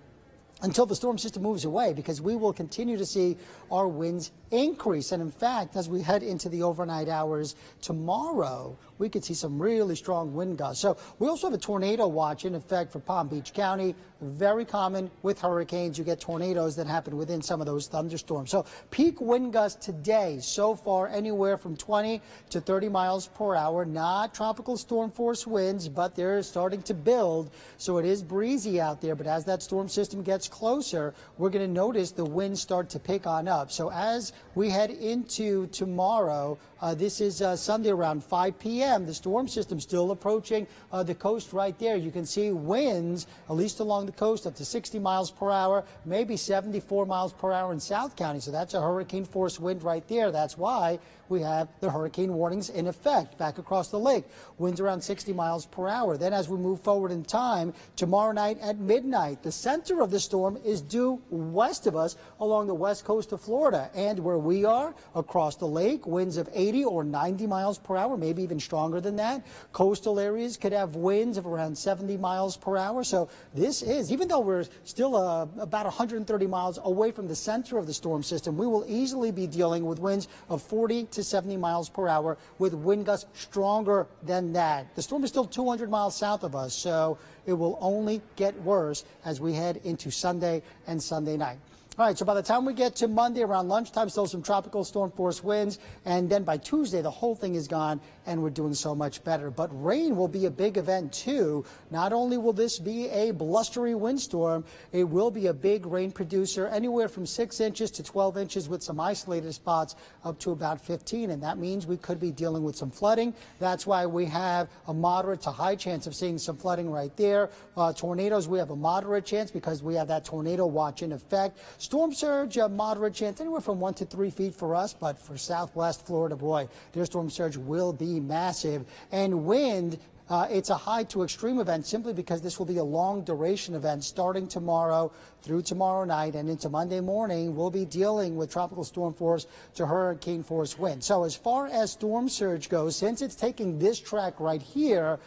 until the storm system moves away, because we will continue to see our winds increase. And in fact, as we head into the overnight hours tomorrow, we could see some really strong wind gusts. So we also have a tornado watch in effect for Palm Beach County. Very common with hurricanes. You get tornadoes that happen within some of those thunderstorms. So peak wind gusts today so far anywhere from 20 to 30 miles per hour. Not tropical storm force winds, but they're starting to build. So it is breezy out there. But as that storm system gets closer, we're going to notice the winds start to pick on up. So as we head into tomorrow, this is Sunday around 5 p.m. The storm system still approaching the coast right there. You can see winds, at least along the coast, up to 60 miles per hour, maybe 74 miles per hour in South County. So that's a hurricane force wind right there. That's why we have the hurricane warnings in effect back across the lake. Winds around 60 miles per hour. Then as we move forward in time, tomorrow night at midnight, the center of the storm is due west of us along the west coast of Florida. And where we are, across the lake, winds of 80 or 90 miles per hour, maybe even stronger than that. Coastal areas could have winds of around 70 miles per hour. So this is, even though we're still about 130 miles away from the center of the storm system, we will easily be dealing with winds of 40 to 70 miles per hour with wind gusts stronger than that. The storm is still 200 miles south of us, so it will only get worse as we head into Sunday and Sunday night. All right, so by the time we get to Monday around lunchtime, still some tropical storm force winds, and then by Tuesday, the whole thing is gone, and we're doing so much better. But rain will be a big event, too. Not only will this be a blustery windstorm, it will be a big rain producer, anywhere from 6 inches to 12 inches with some isolated spots up to about 15, and that means we could be dealing with some flooding. That's why we have a moderate to high chance of seeing some flooding right there. Tornadoes, we have a moderate chance because we have that tornado watch in effect. Storm surge, a moderate chance, anywhere from 1 to 3 feet for us, but for southwest Florida, boy, their storm surge will be massive. And wind It's a high to extreme event simply because this will be a long duration event starting tomorrow through tomorrow night and into Monday morning. We'll be dealing with tropical storm force to hurricane force winds. So as far as storm surge goes, since it's taking this track right here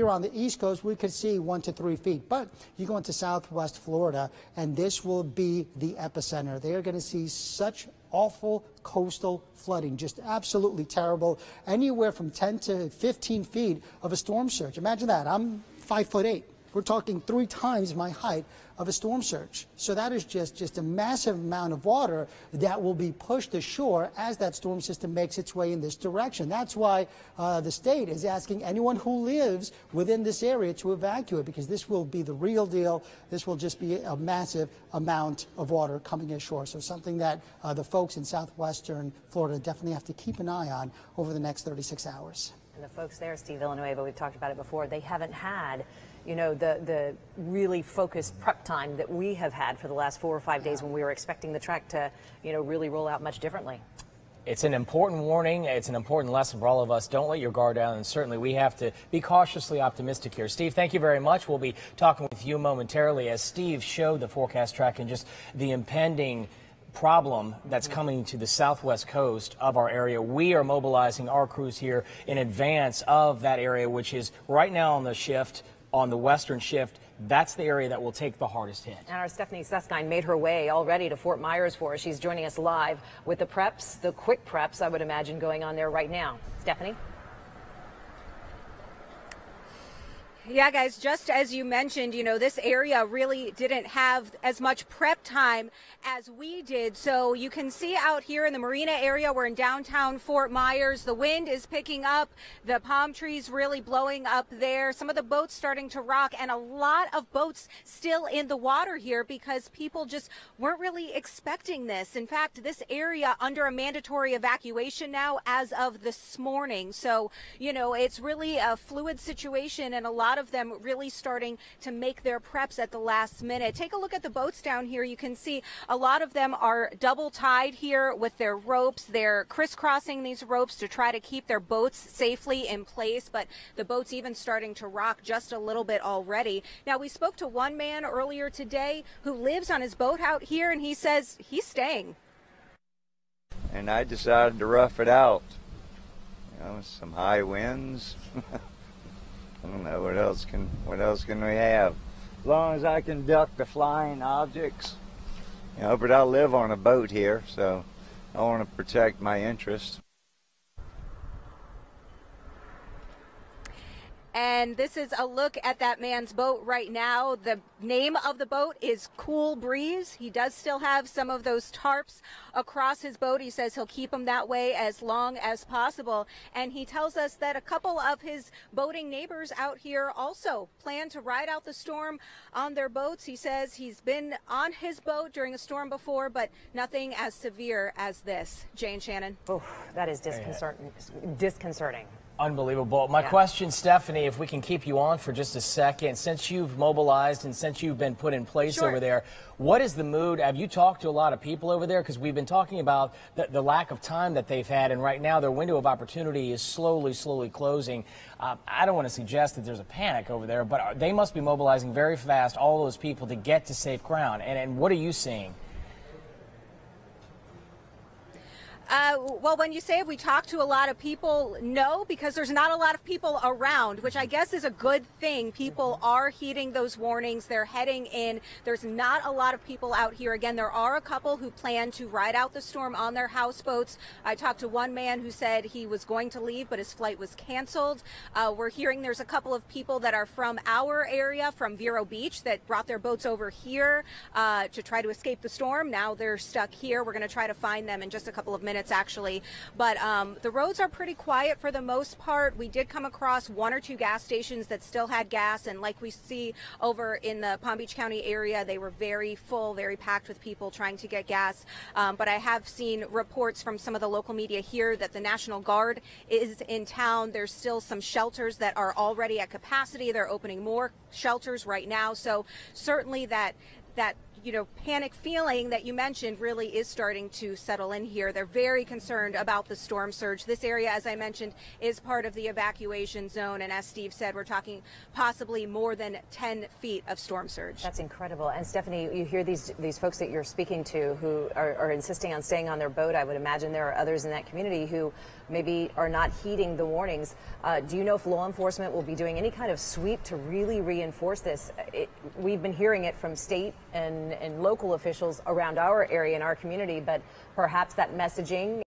on the East Coast, we could see 1 to 3 feet. But you go into southwest Florida, and this will be the epicenter. They are going to see such awful coastal flooding, just absolutely terrible. Anywhere from 10 to 15 feet of a storm surge. Imagine that. I'm 5'8". We're talking 3 times my height of a storm surge. So that is just a massive amount of water that will be pushed ashore as that storm system makes its way in this direction. That's why the state is asking anyone who lives within this area to evacuate, because this will be the real deal. This will just be a massive amount of water coming ashore. So something that the folks in southwestern Florida definitely have to keep an eye on over the next 36 hours. And the folks there, Steve Villanueva, we've talked about it before, they haven't had, you know, the really focused prep time that we have had for the last 4 or 5 days when we were expecting the track to, you know, really roll out much differently. It's an important warning. It's an important lesson for all of us. Don't let your guard down, and certainly we have to be cautiously optimistic here. Steve, thank you very much. We'll be talking with you momentarily as Steve showed the forecast track and just the impending problem that's coming to the southwest coast of our area. We are mobilizing our crews here in advance of that area, which is right now on the shift, on the western shift. That's the area that will take the hardest hit. And our Stephanie Suskind made her way already to Fort Myers for us. She's joining us live with the preps, the quick preps, I would imagine, going on there right now. Stephanie? Yeah, guys, just as you mentioned, you know, this area really didn't have as much prep time as we did. So you can see out here in the marina area, we're in downtown Fort Myers. The wind is picking up, the palm trees really blowing up there. Some of the boats starting to rock, and a lot of boats still in the water here because people just weren't really expecting this. In fact, this area under a mandatory evacuation now as of this morning. So, you know, it's really a fluid situation, and a lot of them really starting to make their preps at the last minute. Take a look at the boats down here. You can see a lot of them are double tied here with their ropes. They're crisscrossing these ropes to try to keep their boats safely in place, but the boat's even starting to rock just a little bit already. Now, we spoke to one man earlier today who lives on his boat out here, and he says he's staying. And I decided to rough it out. You know, some high winds. I don't know, what else can we have? As long as I can duck the flying objects. You know, but I live on a boat here, so I want to protect my interests. And this is a look at that man's boat right now. The name of the boat is Cool Breeze. He does still have some of those tarps across his boat. He says he'll keep them that way as long as possible. And he tells us that a couple of his boating neighbors out here also plan to ride out the storm on their boats. He says he's been on his boat during a storm before, but nothing as severe as this. Jane, Shannon. Oh, that is disconcerting. Unbelievable. My question, Stephanie, if we can keep you on for just a second, since you've mobilized and since you've been put in place over there, what is the mood? Have you talked to a lot of people over there? Because we've been talking about the lack of time that they've had, and right now their window of opportunity is slowly closing. I don't want to suggest that there's a panic over there, but they must be mobilizing very fast, all those people, to get to safe ground. And what are you seeing? Well, when you say have we talked to a lot of people, no, because there's not a lot of people around, which I guess is a good thing. People are heeding those warnings. They're heading in. There's not a lot of people out here. Again, there are a couple who plan to ride out the storm on their houseboats. I talked to one man who said he was going to leave, but his flight was canceled. We're hearing there's a couple of people that are from our area, from Vero Beach, that brought their boats over here to try to escape the storm. Now they're stuck here. We're going to try to find them in just a couple of minutes, actually. But the roads are pretty quiet for the most part. We did come across 1 or 2 gas stations that still had gas, and like we see over in the Palm Beach County area, they were very full, very packed with people trying to get gas. But I have seen reports from some of the local media here that the National Guard is in town. There's still some shelters that are already at capacity. They're opening more shelters right now. So certainly that that panic feeling that you mentioned really is starting to settle in here. They're very concerned about the storm surge. This area, as I mentioned, is part of the evacuation zone. And as Steve said, we're talking possibly more than 10 feet of storm surge. That's incredible. And Stephanie, you hear these folks that you're speaking to who are insisting on staying on their boat. I would imagine there are others in that community who maybe are not heeding the warnings. Do you know if law enforcement will be doing any kind of sweep to really reinforce this? We've been hearing it from state and local officials around our area and our community, but perhaps that messaging,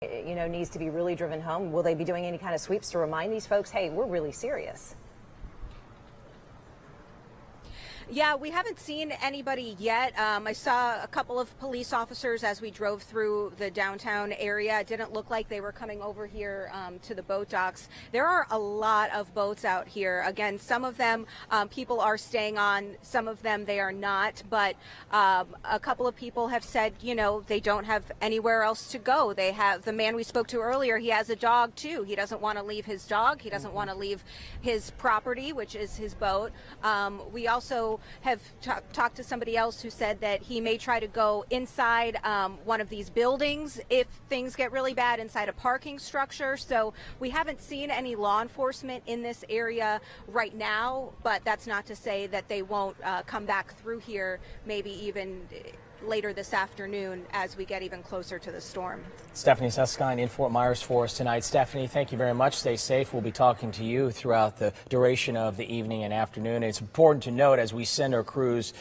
needs to be really driven home. Will they be doing any kind of sweeps to remind these folks, hey, we're really serious? Yeah, we haven't seen anybody yet. I saw a couple of police officers as we drove through the downtown area. It didn't look like they were coming over here to the boat docks. There are a lot of boats out here. Again, some of them people are staying on, some of them they are not. But a couple of people have said, they don't have anywhere else to go. They have the man we spoke to earlier. He has a dog too. He doesn't want to leave his dog. He doesn't want to leave his property, which is his boat. We also have talked to somebody else who said that he may try to go inside one of these buildings if things get really bad, inside a parking structure. So we haven't seen any law enforcement in this area right now, but that's not to say that they won't come back through here maybe even later this afternoon as we get even closer to the storm. Stephanie Susskind in Fort Myers for us tonight. Stephanie, thank you very much. Stay safe. We'll be talking to you throughout the duration of the evening and afternoon. It's important to note as we send our crews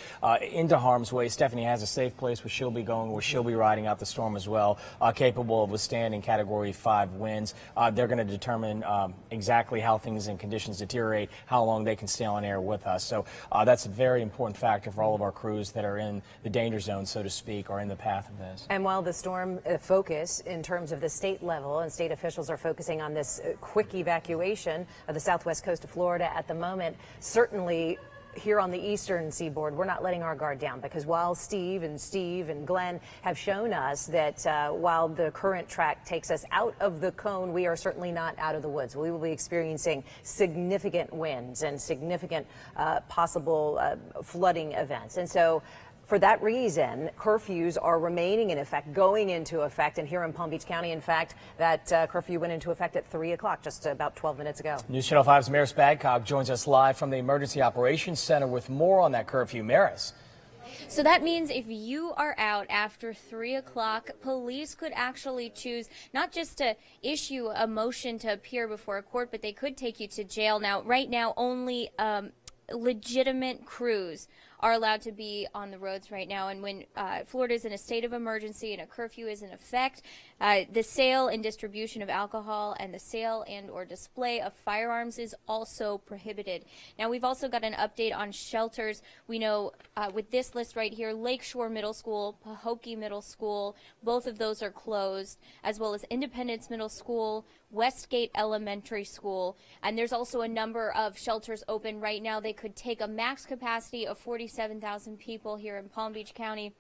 into harm's way, Stephanie has a safe place where she'll be going, where she'll be riding out the storm as well, capable of withstanding Category 5 winds. They're going to determine exactly how things and conditions deteriorate, how long they can stay on air with us. So that's a very important factor for all of our crews that are in the danger zone, so to speak, or in the path of this. And while the storm focus in terms of the state level and state officials are focusing on this quick evacuation of the southwest coast of Florida at the moment, certainly here on the eastern seaboard, we're not letting our guard down, because while Steve and Glenn have shown us that while the current track takes us out of the cone, we are certainly not out of the woods. We will be experiencing significant winds and significant possible flooding events. And so for that reason, curfews are remaining in effect, going into effect. And here in Palm Beach County, in fact, that curfew went into effect at 3 o'clock, just about 12 minutes ago. News Channel 5's Maris Badcock joins us live from the Emergency Operations Center with more on that curfew. Maris. So that means if you are out after 3 o'clock, police could actually choose not just to issue a motion to appear before a court, but they could take you to jail. Now, right now, only legitimate crews are allowed to be on the roads right now. And when Florida is in a state of emergency and a curfew is in effect, the sale and distribution of alcohol and the sale and or display of firearms is also prohibited. Now, we've also got an update on shelters. We know with this list right here, Lakeshore Middle School, Pahokee Middle School, both of those are closed, as well as Independence Middle School, Westgate Elementary School, and there's also a number of shelters open right now. They could take a max capacity of 47,000 people here in Palm Beach County.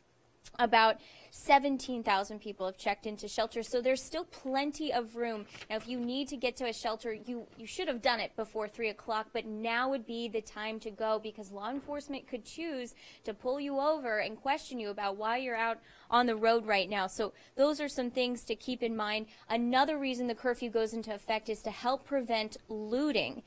About 17,000 people have checked into shelters, so there's still plenty of room. Now, if you need to get to a shelter, you should have done it before 3 o'clock, but now would be the time to go, because law enforcement could choose to pull you over and question you about why you're out on the road right now. So those are some things to keep in mind. Another reason the curfew goes into effect is to help prevent looting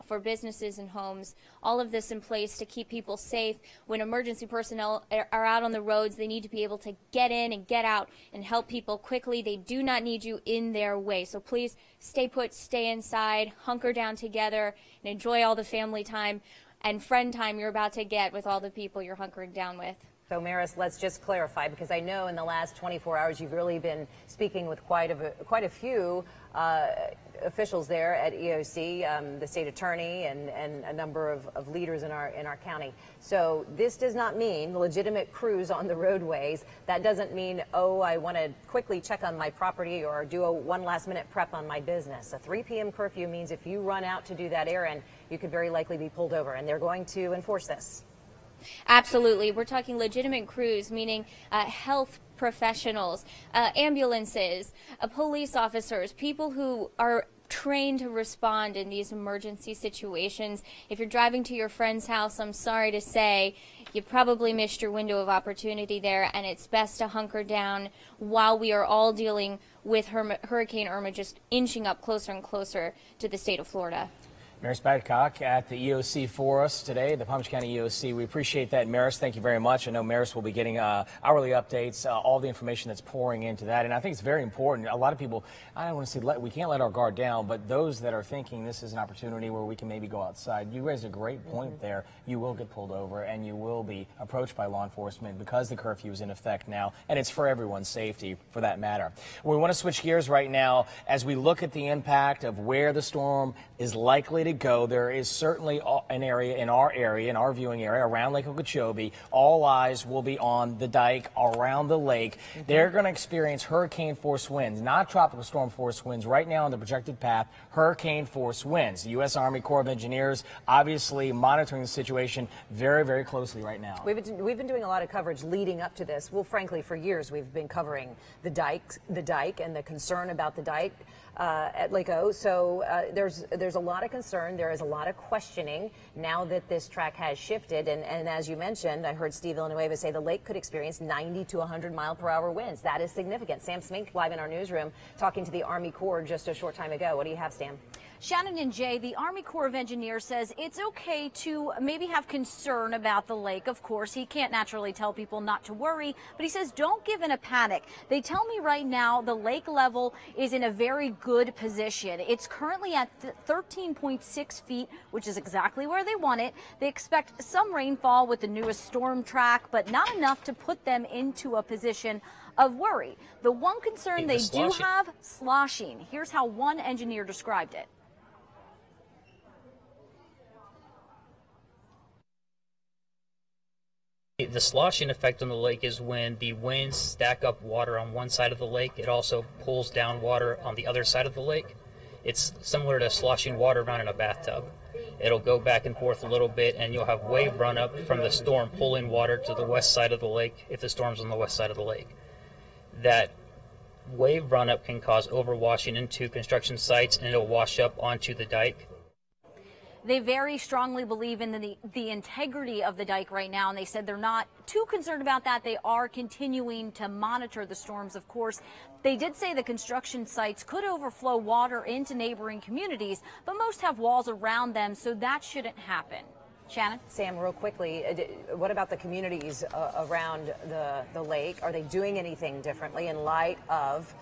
for businesses and homes. All of this in place to keep people safe. When emergency personnel are out on the roads, they need to be able to get in and get out and help people quickly. They do not need you in their way. So please stay put, stay inside, hunker down together, and enjoy all the family time and friend time you're about to get with all the people you're hunkering down with. So, Maris, let's just clarify, because I know in the last 24 hours you've really been speaking with quite a few officials there at EOC, the state attorney, and a number of leaders in our county. So this does not mean legitimate crews on the roadways. That doesn't mean, oh, I want to quickly check on my property or do one last-minute prep on my business. A 3 p.m. curfew means if you run out to do that errand, you could very likely be pulled over, and they're going to enforce this. Absolutely. We're talking legitimate crews, meaning health professionals, ambulances, police officers, people who are trained to respond in these emergency situations. If you're driving to your friend's house, I'm sorry to say, you probably missed your window of opportunity there, and it's best to hunker down while we are all dealing with Hurricane Irma just inching up closer and closer to the state of Florida. Maris Badcock at the EOC for us today, the Palm Beach County EOC. We appreciate that, Maris. Thank you very much. I know Maris will be getting hourly updates, all the information that's pouring into that. And I think it's very important. A lot of people, I don't want to say we can't let our guard down, but those that are thinking this is an opportunity where we can maybe go outside, you raised a great point there. You will get pulled over and you will be approached by law enforcement because the curfew is in effect now, and it's for everyone's safety for that matter. We want to switch gears right now as we look at the impact of where the storm is likely to go. There is certainly an area, in our viewing area, around Lake Okeechobee. All eyes will be on the dike around the lake. They're going to experience hurricane force winds, not tropical storm force winds. Right now on the projected path, hurricane force winds. The U.S. Army Corps of Engineers obviously monitoring the situation very, very closely right now. We've been doing a lot of coverage leading up to this. Well, frankly, for years we've been covering the dike and the concern about the dike at Lake O. So there's a lot of concern. There is a lot of questioning now that this track has shifted. And as you mentioned, I heard Steve Villanueva say the lake could experience 90 to 100 mile per hour winds. That is significant. Sam Smink live in our newsroom talking to the Army Corps just a short time ago. What do you have, Sam? Shannon and Jay, the Army Corps of Engineers says it's okay to maybe have concern about the lake. Of course, he can't naturally tell people not to worry, but he says don't give in a panic. They tell me right now the lake level is in a very good position. It's currently at 13.6 feet, which is exactly where they want it. They expect some rainfall with the newest storm track, but not enough to put them into a position of worry. The one concern they do have, sloshing. Here's how one engineer described it. The sloshing effect on the lake is when the winds stack up water on one side of the lake. It also pulls down water on the other side of the lake. It's similar to sloshing water around in a bathtub. It'll go back and forth a little bit, and you'll have wave run up from the storm pulling water to the west side of the lake if the storm's on the west side of the lake. That wave run up can cause overwashing into construction sites, and it'll wash up onto the dike. They very strongly believe in the integrity of the dike right now, and they said they're not too concerned about that. They are continuing to monitor the storms, of course. They did say the construction sites could overflow water into neighboring communities, but most have walls around them, so that shouldn't happen. Shannon? Sam, real quickly, what about the communities around the lake? Are they doing anything differently in light of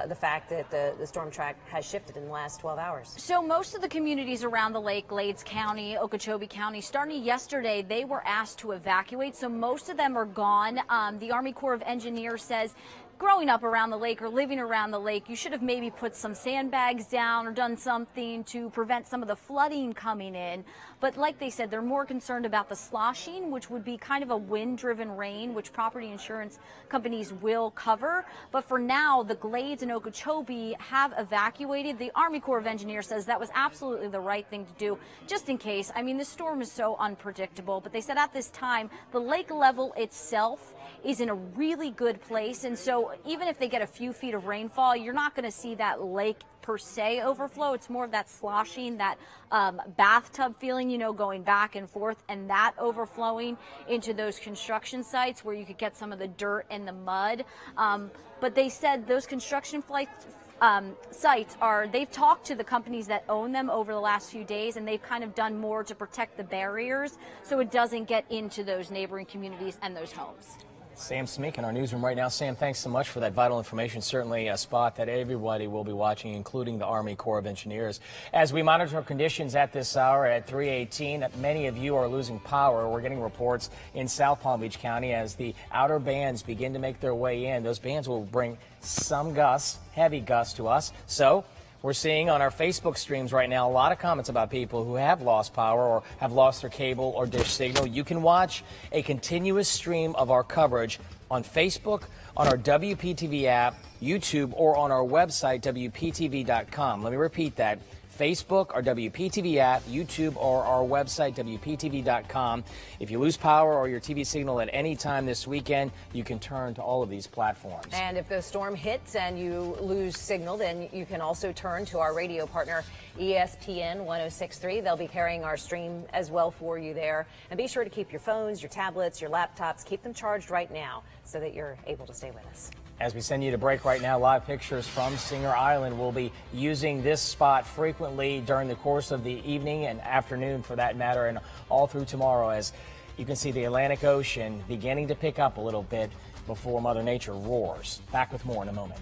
the fact that the storm track has shifted in the last 12 hours? So most of the communities around the lake, Glades County, Okeechobee County, starting yesterday, they were asked to evacuate. So most of them are gone. The Army Corps of Engineers says growing up around the lake or living around the lake, you should have maybe put some sandbags down or done something to prevent some of the flooding coming in. But like they said, they're more concerned about the sloshing, which would be kind of a wind-driven rain, which property insurance companies will cover. But for now, the Glades and Okeechobee have evacuated. The Army Corps of Engineers says that was absolutely the right thing to do, just in case. I mean, this storm is so unpredictable. But they said at this time, the lake level itself is in a really good place. And so even if they get a few feet of rainfall, you're not going to see that lake per se overflow. It's more of that sloshing, that bathtub feeling, you know, going back and forth, and that overflowing into those construction sites where you could get some of the dirt and the mud. But they said those construction sites they've talked to the companies that own them over the last few days, and they've kind of done more to protect the barriers so it doesn't get into those neighboring communities and those homes. Sam Smink in our newsroom right now. Sam, thanks so much for that vital information. Certainly a spot that everybody will be watching, including the Army Corps of Engineers. As we monitor conditions at this hour at 3:18, many of you are losing power. We're getting reports in South Palm Beach County as the outer bands begin to make their way in. Those bands will bring some gusts, heavy gusts to us. So we're seeing on our Facebook streams right now a lot of comments about people who have lost power or have lost their cable or dish signal. You can watch a continuous stream of our coverage on Facebook, on our WPTV app, YouTube, or on our website, WPTV.com. Let me repeat that. Facebook, our WPTV app, YouTube, or our website, WPTV.com. If you lose power or your TV signal at any time this weekend, you can turn to all of these platforms. And if the storm hits and you lose signal, then you can also turn to our radio partner, ESPN 106.3. They'll be carrying our stream as well for you there. And be sure to keep your phones, your tablets, your laptops, keep them charged right now so that you're able to stay with us. As we send you to break right now, live pictures from Singer Island. We'll be using this spot frequently during the course of the evening and afternoon, for that matter, and all through tomorrow, as you can see the Atlantic Ocean beginning to pick up a little bit before Mother Nature roars. Back with more in a moment.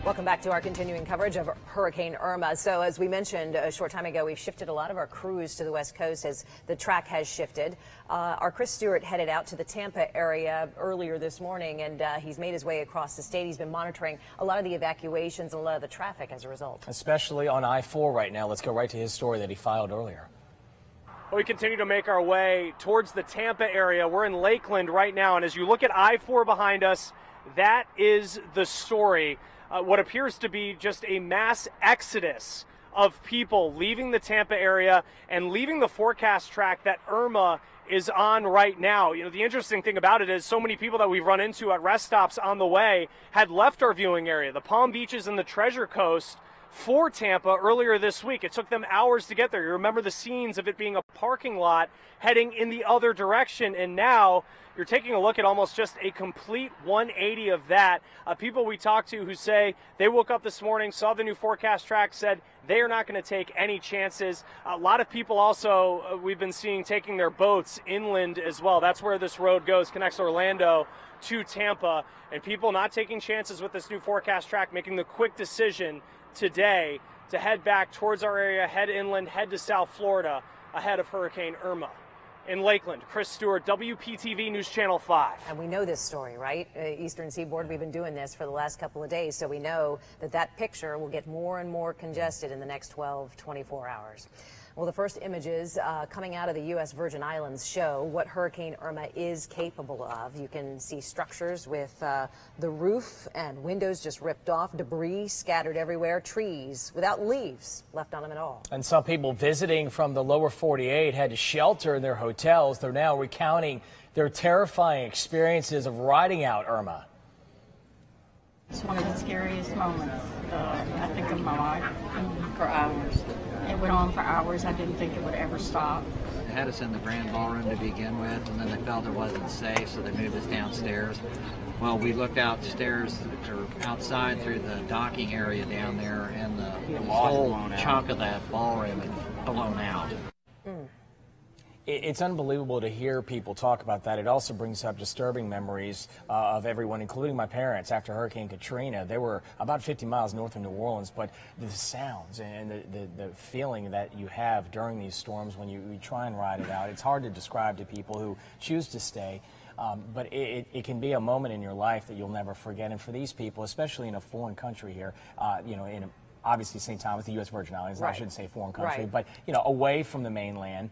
Welcome back to our continuing coverage of Hurricane Irma. So as we mentioned a short time ago, we've shifted a lot of our crews to the West Coast as the track has shifted. Our Chris Stewart headed out to the Tampa area earlier this morning, and he's made his way across the state. He's been monitoring a lot of the evacuations and a lot of the traffic as a result. Especially on I-4 right now. Let's go right to his story that he filed earlier. We continue to make our way towards the Tampa area. We're in Lakeland right now, and as you look at I-4 behind us, that is the story. What appears to be just a mass exodus of people leaving the Tampa area and leaving the forecast track that Irma is on right now. You know, the interesting thing about it is so many people that we've run into at rest stops on the way had left our viewing area, the Palm Beaches and the Treasure Coast, for Tampa earlier this week. It took them hours to get there. You remember the scenes of it being a parking lot heading in the other direction, and now you're taking a look at almost just a complete 180 of that. People we talked to who say they woke up this morning, saw the new forecast track, said they are not going to take any chances. A lot of people also we've been seeing taking their boats inland as well. That's where this road goes, connects Orlando to Tampa, and people not taking chances with this new forecast track, making the quick decision today to head back towards our area, head inland, head to South Florida ahead of Hurricane Irma. In Lakeland, Chris Stewart, WPTV News Channel 5. And we know this story, right? Eastern Seaboard, we've been doing this for the last couple of days, so we know that that picture will get more and more congested in the next 12, 24 hours. Well, the first images coming out of the U.S. Virgin Islands show what Hurricane Irma is capable of. You can see structures with the roof and windows just ripped off, debris scattered everywhere, trees without leaves left on them at all. And some people visiting from the lower 48 had to shelter in their hotels. They're now recounting their terrifying experiences of riding out Irma. It's one of the scariest moments, I think, of my life. For hours. It went on for hours. I didn't think it would ever stop. had us in the grand ballroom to begin with, and then they felt it wasn't safe, so they moved us downstairs. Well, we looked outstairs or outside through the docking area down there, and the whole chunk of that ballroom had blown out. It's unbelievable to hear people talk about that. It also brings up disturbing memories of everyone, including my parents, after Hurricane Katrina. They were about 50 miles north of New Orleans, but the sounds and the feeling that you have during these storms when you try and ride it out, it's hard to describe to people who choose to stay. But it can be a moment in your life that you'll never forget. And for these people, especially in a foreign country here, you know, obviously St. Thomas, the U.S. Virgin Islands, I shouldn't say foreign country, but, you know, away from the mainland,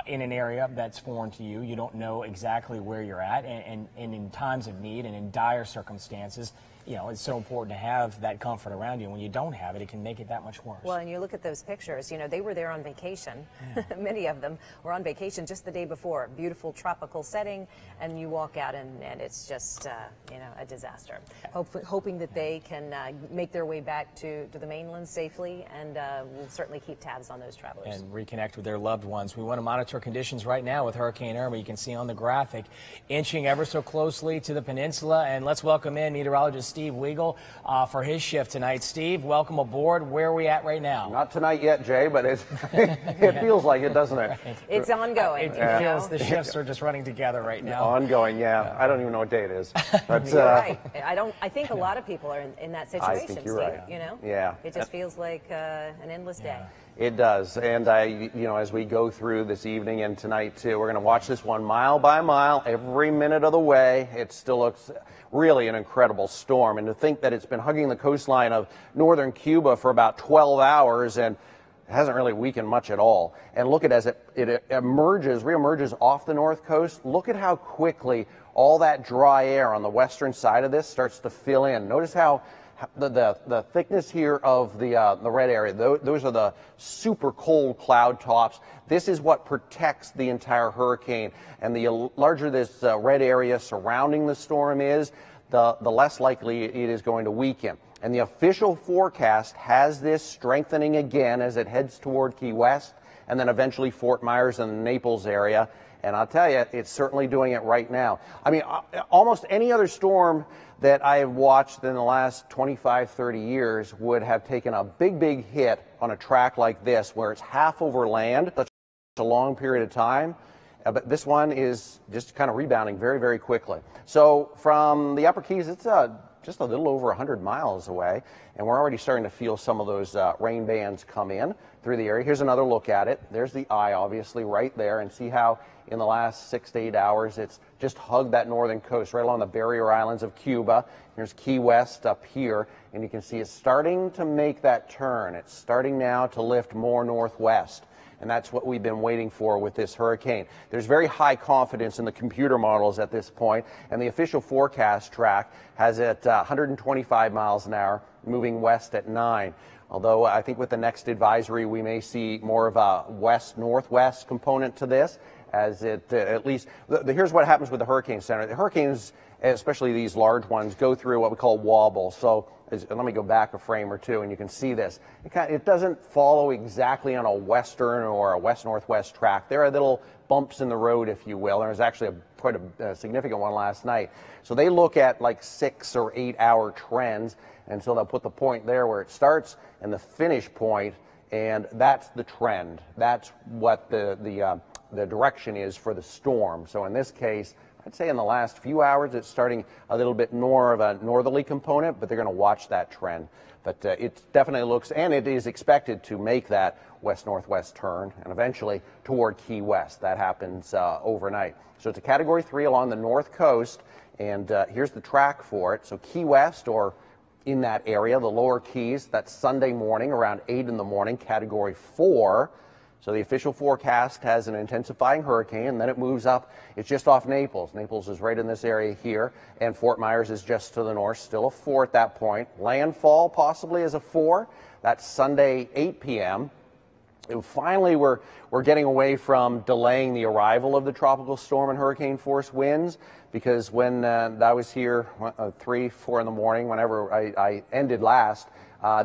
in an area that's foreign to you, you don't know exactly where you're at, and in times of need and in dire circumstances, you know, it's so important to have that comfort around you. And when you don't have it, it can make it that much worse. Well, and you look at those pictures, you know, they were there on vacation. Yeah. Many of them were on vacation just the day before. Beautiful tropical setting, and you walk out and it's just, you know, a disaster. Hoping that they can make their way back to the mainland safely, and we'll certainly keep tabs on those travelers. And reconnect with their loved ones. We want to monitor conditions right now with Hurricane Irma. You can see on the graphic, inching ever so closely to the peninsula. And let's welcome in meteorologist Steve Weigel for his shift tonight. Steve, welcome aboard. Where are we at right now? Not tonight yet, Jay, but it feels like it, doesn't it? It's ongoing. It feels the shifts are just running together right now. Ongoing, yeah. I don't even know what day it is. But, you're right. I think a lot of people are in that situation, I think you're Steve, right. You know? Yeah. It just feels like an endless day. It does, and you know, as we go through this evening and tonight too, we're going to watch this one mile by mile, every minute of the way. It still looks really an incredible storm, and to think that it's been hugging the coastline of northern Cuba for about 12 hours and it hasn't really weakened much at all. And look at as it reemerges off the north coast. Look at how quickly all that dry air on the western side of this starts to fill in. Notice how the thickness here of the red area, those are the super cold cloud tops. This is what protects the entire hurricane, and the larger this red area surrounding the storm is, the less likely it is going to weaken. And the official forecast has this strengthening again as it heads toward Key West and then eventually Fort Myers and the Naples area. And I'll tell you, it's certainly doing it right now. I mean, almost any other storm that I have watched in the last 25, 30 years would have taken a big hit on a track like this where it's half over land, such a long period of time. But this one is just kind of rebounding very quickly. So from the Upper Keys, it's just a little over 100 miles away, and we're already starting to feel some of those rain bands come in through the area. Here's another look at it. There's the eye, obviously, right there, and see how in the last 6 to 8 hours it's just hugged that northern coast right along the barrier islands of Cuba. Here's Key West up here, and you can see it's starting to make that turn. It's starting now to lift more northwest. And that's what we've been waiting for with this hurricane. There's very high confidence in the computer models at this point, and the official forecast track has it 125 miles an hour, moving west at 9. Although I think with the next advisory, we may see more of a west-northwest component to this, as it at least, here's what happens with the Hurricane Center. The hurricanes, especially these large ones, go through what we call wobble. So let me go back a frame or two and you can see this. It doesn't follow exactly on a western or a west-northwest track. There are little bumps in the road, if you will. There was actually quite a significant one last night. So they look at like 6 or 8 hour trends, and so they'll put the point there where it starts and the finish point, and that's the trend. That's what the direction is for the storm. So in this case, I'd say in the last few hours, it's starting a little bit more of a northerly component, but they're going to watch that trend. But it definitely looks, and it is expected to make that west-northwest turn and eventually toward Key West. That happens overnight. So it's a Category 3 along the north coast, and here's the track for it. So Key West, or in that area, the lower Keys, that's Sunday morning around 8 in the morning, Category 4. So the official forecast has an intensifying hurricane, and then it moves up. It's just off Naples. Naples is right in this area here, and Fort Myers is just to the north, still a 4 at that point. Landfall possibly is a 4. That's Sunday, 8 p.m. And finally, we're getting away from delaying the arrival of the tropical storm and hurricane force winds, because when I was here 3, 4 in the morning, whenever I ended last,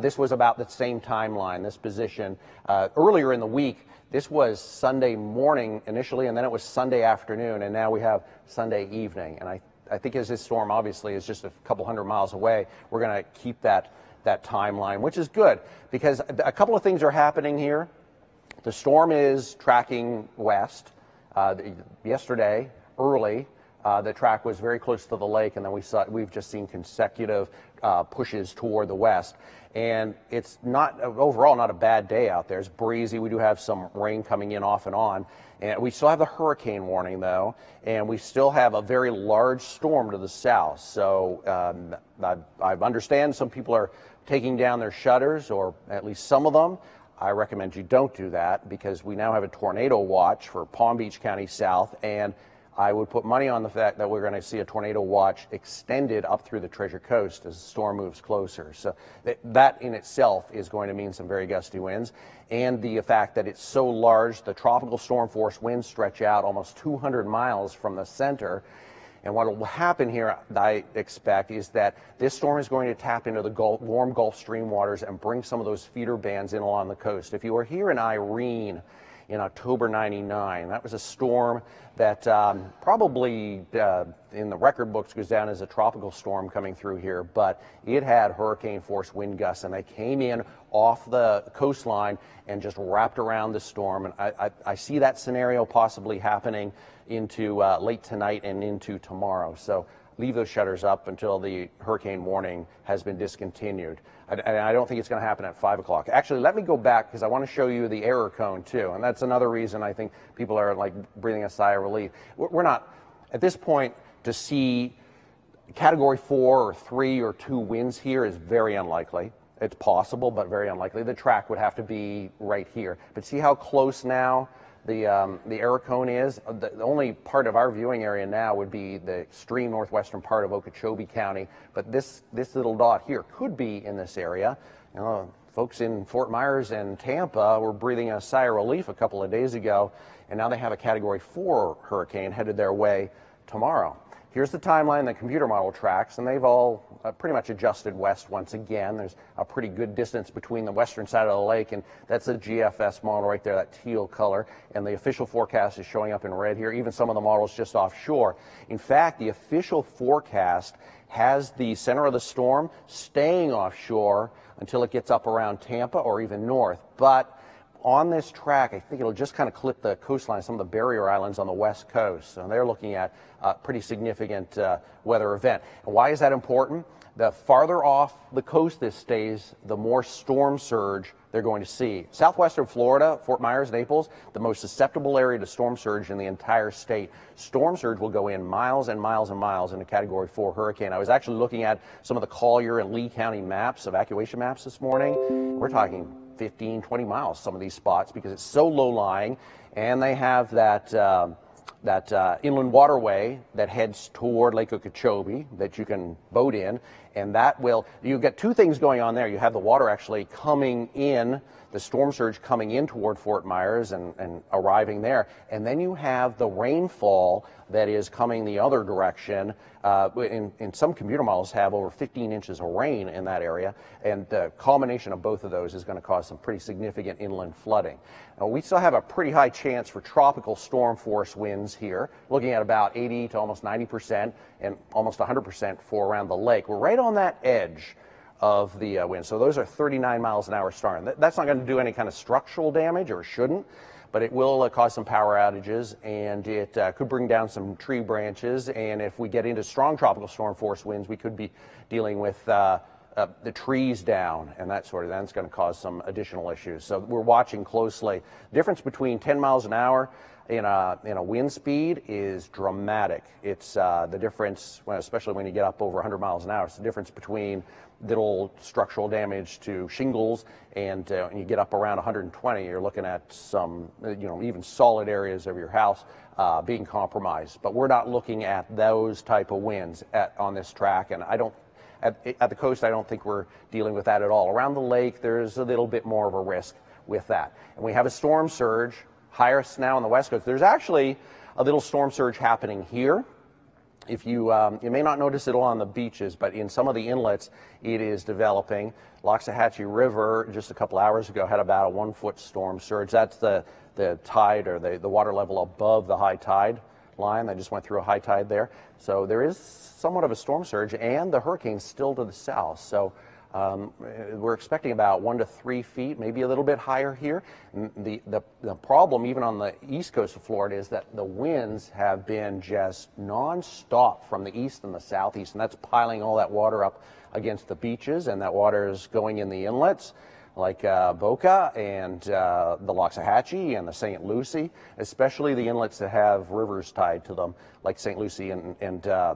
This was about the same timeline, this position. Earlier in the week, this was Sunday morning initially, and then it was Sunday afternoon, and now we have Sunday evening. And I think as this storm obviously is just a couple hundred miles away, we're going to keep that timeline, which is good because a couple of things are happening here. The storm is tracking west. Yesterday, early, the track was very close to the lake, and then we've just seen consecutive pushes toward the west. And it's not overall not a bad day out there. It's breezy. We do have some rain coming in off and on. And we still have the hurricane warning, though, and we still have a very large storm to the south. So I understand some people are taking down their shutters, or at least some of them. I recommend you don't do that because we now have a tornado watch for Palm Beach County South, and I would put money on the fact that we're going to see a tornado watch extended up through the Treasure Coast as the storm moves closer. So that in itself is going to mean some very gusty winds. And the fact that it's so large, the tropical storm force winds stretch out almost 200 miles from the center. And what will happen here, I expect, is that this storm is going to tap into the warm Gulf Stream waters and bring some of those feeder bands in along the coast. If you were here in Irene in October '99, that was a storm that probably in the record books goes down as a tropical storm coming through here, but it had hurricane force wind gusts, and they came in off the coastline and just wrapped around the storm. And I see that scenario possibly happening into late tonight and into tomorrow. So leave those shutters up until the hurricane warning has been discontinued. And I don't think it's going to happen at 5 o'clock. Actually, let me go back because I want to show you the error cone too. And that's another reason I think people are like breathing a sigh of relief. We're not, at this point, to see Category 4 or 3 or 2 winds here is very unlikely. It's possible, but very unlikely. The track would have to be right here. But see how close now the error cone is? The only part of our viewing area now would be the extreme northwestern part of Okeechobee County, but this little dot here could be in this area. You know, folks in Fort Myers and Tampa were breathing a sigh of relief a couple of days ago, and now they have a Category 4 hurricane headed their way tomorrow. Here's the timeline the computer model tracks, and they've all pretty much adjusted west once again. There's a pretty good distance between the western side of the lake, and that's a GFS model right there, that teal color. And the official forecast is showing up in red here, even some of the models just offshore. In fact, the official forecast has the center of the storm staying offshore until it gets up around Tampa or even north. But on this track, I think it'll just kind of clip the coastline, some of the barrier islands on the west coast. So they're looking at a pretty significant weather event. And why is that important? The farther off the coast this stays, the more storm surge they're going to see. Southwestern Florida, Fort Myers, Naples, the most susceptible area to storm surge in the entire state. Storm surge will go in miles and miles and miles in a Category 4 hurricane. I was actually looking at some of the Collier and Lee County maps, evacuation maps this morning. We're talking 15, 20 miles, some of these spots, because it's so low-lying, and they have that inland waterway that heads toward Lake Okeechobee that you can boat in, and that will, you get two things going on there. You have the water actually coming in, the storm surge coming in toward Fort Myers and arriving there, and then you have the rainfall that is coming the other direction. In some computer models have over 15 inches of rain in that area, and the combination of both of those is going to cause some pretty significant inland flooding. Now, we still have a pretty high chance for tropical storm force winds here, looking at about 80 to almost 90% and almost 100% for around the lake. We're right on that edge of the wind. So those are 39 miles an hour starting. That's not going to do any kind of structural damage, or shouldn't, but it will cause some power outages, and it could bring down some tree branches. And if we get into strong tropical storm force winds, we could be dealing with the trees down and that sort of thing. That's going to cause some additional issues. So we're watching closely. Difference between 10 miles an hour in a wind speed is dramatic. It's the difference, especially when you get up over 100 miles an hour, it's the difference between little structural damage to shingles and when you get up around 120, you're looking at some, even solid areas of your house being compromised. But we're not looking at those type of winds on this track, and I don't, at the coast, I don't think we're dealing with that at all. Around the lake, there's a little bit more of a risk with that. And we have a storm surge, highest now on the west coast. There's actually a little storm surge happening here. If you, you may not notice it on the beaches, but in some of the inlets, it is developing. Loxahatchee River, just a couple hours ago, had about a 1-foot storm surge. That's the tide, or the water level above the high tide line. They just went through a high tide there. So there is somewhat of a storm surge, and the hurricane's still to the south. So we're expecting about 1 to 3 feet, maybe a little bit higher here. The problem, even on the east coast of Florida, is that the winds have been just nonstop from the east and the southeast, and that's piling all that water up against the beaches, and that water is going in the inlets like Boca and the Loxahatchee and the St. Lucie, especially the inlets that have rivers tied to them, like St. Lucie and the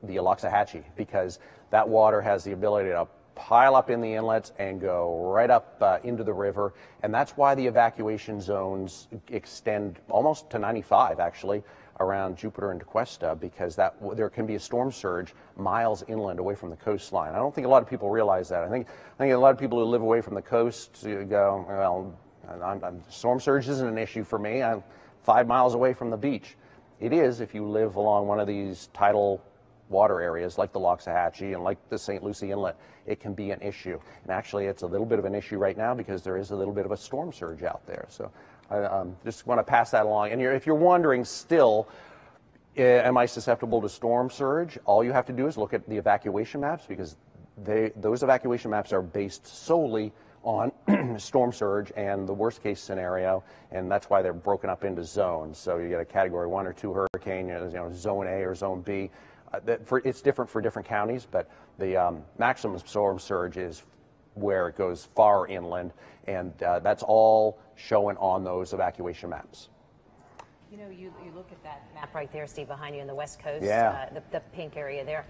Loxahatchee, because that water has the ability to pile up in the inlets and go right up into the river, and that's why the evacuation zones extend almost to 95, actually, around Jupiter and Tequesta, because there can be a storm surge miles inland away from the coastline. I don't think a lot of people realize that. I think a lot of people who live away from the coast go, well, storm surge isn't an issue for me. I'm 5 miles away from the beach. It is if you live along one of these tidal water areas like the Loxahatchee and like the St. Lucie Inlet. It can be an issue. And actually, it's a little bit of an issue right now because there is a little bit of a storm surge out there. So I just want to pass that along. And if you're wondering still, am I susceptible to storm surge? All you have to do is look at the evacuation maps, because those evacuation maps are based solely on storm surge and the worst case scenario, and that's why they're broken up into zones. So you get a category 1 or 2 hurricane, zone A or zone B. It's different for different counties, but the maximum storm surge is where it goes far inland, and that's all shown on those evacuation maps. You know, you look at that map right there, Steve, behind you in the west coast, yeah. The pink area there.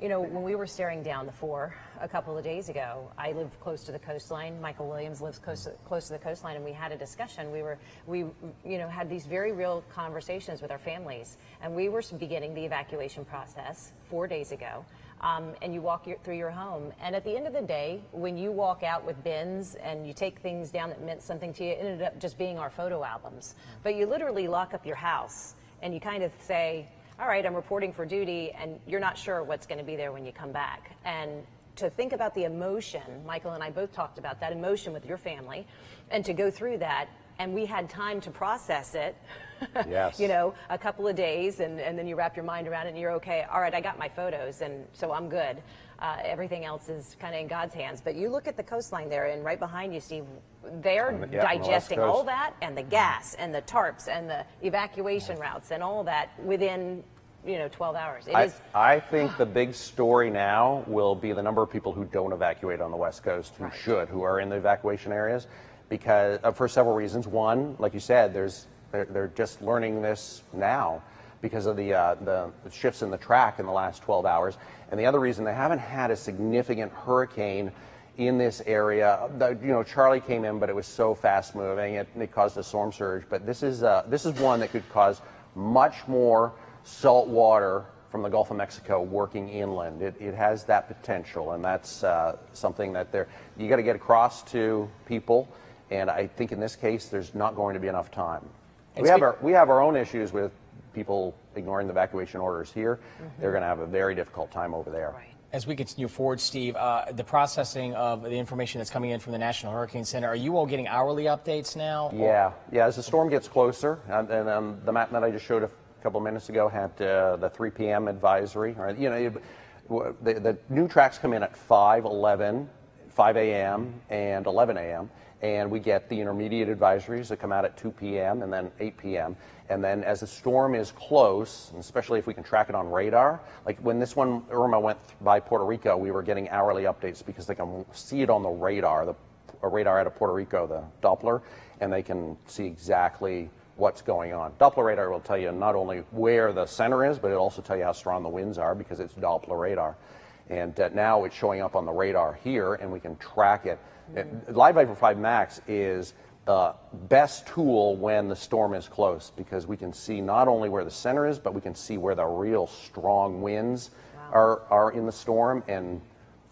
You know, when we were staring down the 4 a couple of days ago, I live close to the coastline. Michael Williams lives close to the coastline, and we had a discussion. We had these very real conversations with our families, and we were beginning the evacuation process 4 days ago. And you walk through your home, and at the end of the day, when you walk out with bins and you take things down that meant something to you, it ended up just being our photo albums. But you literally lock up your house, and you kind of say, all right, I'm reporting for duty, and you're not sure what's going to be there when you come back. And to think about the emotion, Michael and I both talked about that emotion with your family, and to go through that, and we had time to process it, yes. A couple of days, and then you wrap your mind around it, and you're okay. All right, I got my photos, and so I'm good. Everything else is kind of in God's hands. But you look at the coastline there, and right behind you, Steve, they're digesting all that, and the gas, and the tarps, and the evacuation routes, and all that within 12 hours. I think the big story now will be the number of people who don't evacuate on the West Coast, who are in the evacuation areas, because for several reasons. One, like you said, they're just learning this now because of the shifts in the track in the last 12 hours. And the other reason, they haven't had a significant hurricane in this area. Charlie came in, but it was so fast moving, it caused a storm surge. But this is one that could cause much more salt water from the Gulf of Mexico working inland. It has that potential, and that's something that you got to get across to people. And I think in this case, there's not going to be enough time. We have our own issues with people ignoring the evacuation orders here. Mm-hmm. They're going to have a very difficult time over there. Right. As we continue forward, Steve, the processing of the information that's coming in from the National Hurricane Center, are you all getting hourly updates now? Yeah. As the storm gets closer, and the map that I just showed a couple of minutes ago had the 3 p.m. advisory. Right? The new tracks come in at 5 a.m., and 11 a.m., and we get the intermediate advisories that come out at 2 p.m. and then 8 p.m. And then as the storm is close, and especially if we can track it on radar, like when this one, Irma, went by Puerto Rico, we were getting hourly updates because they can see it on the radar, a radar out of Puerto Rico, the Doppler, and they can see exactly what's going on. Doppler radar will tell you not only where the center is, but it'll also tell you how strong the winds are because it's Doppler radar. And now it's showing up on the radar here, and we can track it. Live Viper 5 Max is the best tool when the storm is close because we can see not only where the center is, but we can see where the real strong winds are in the storm and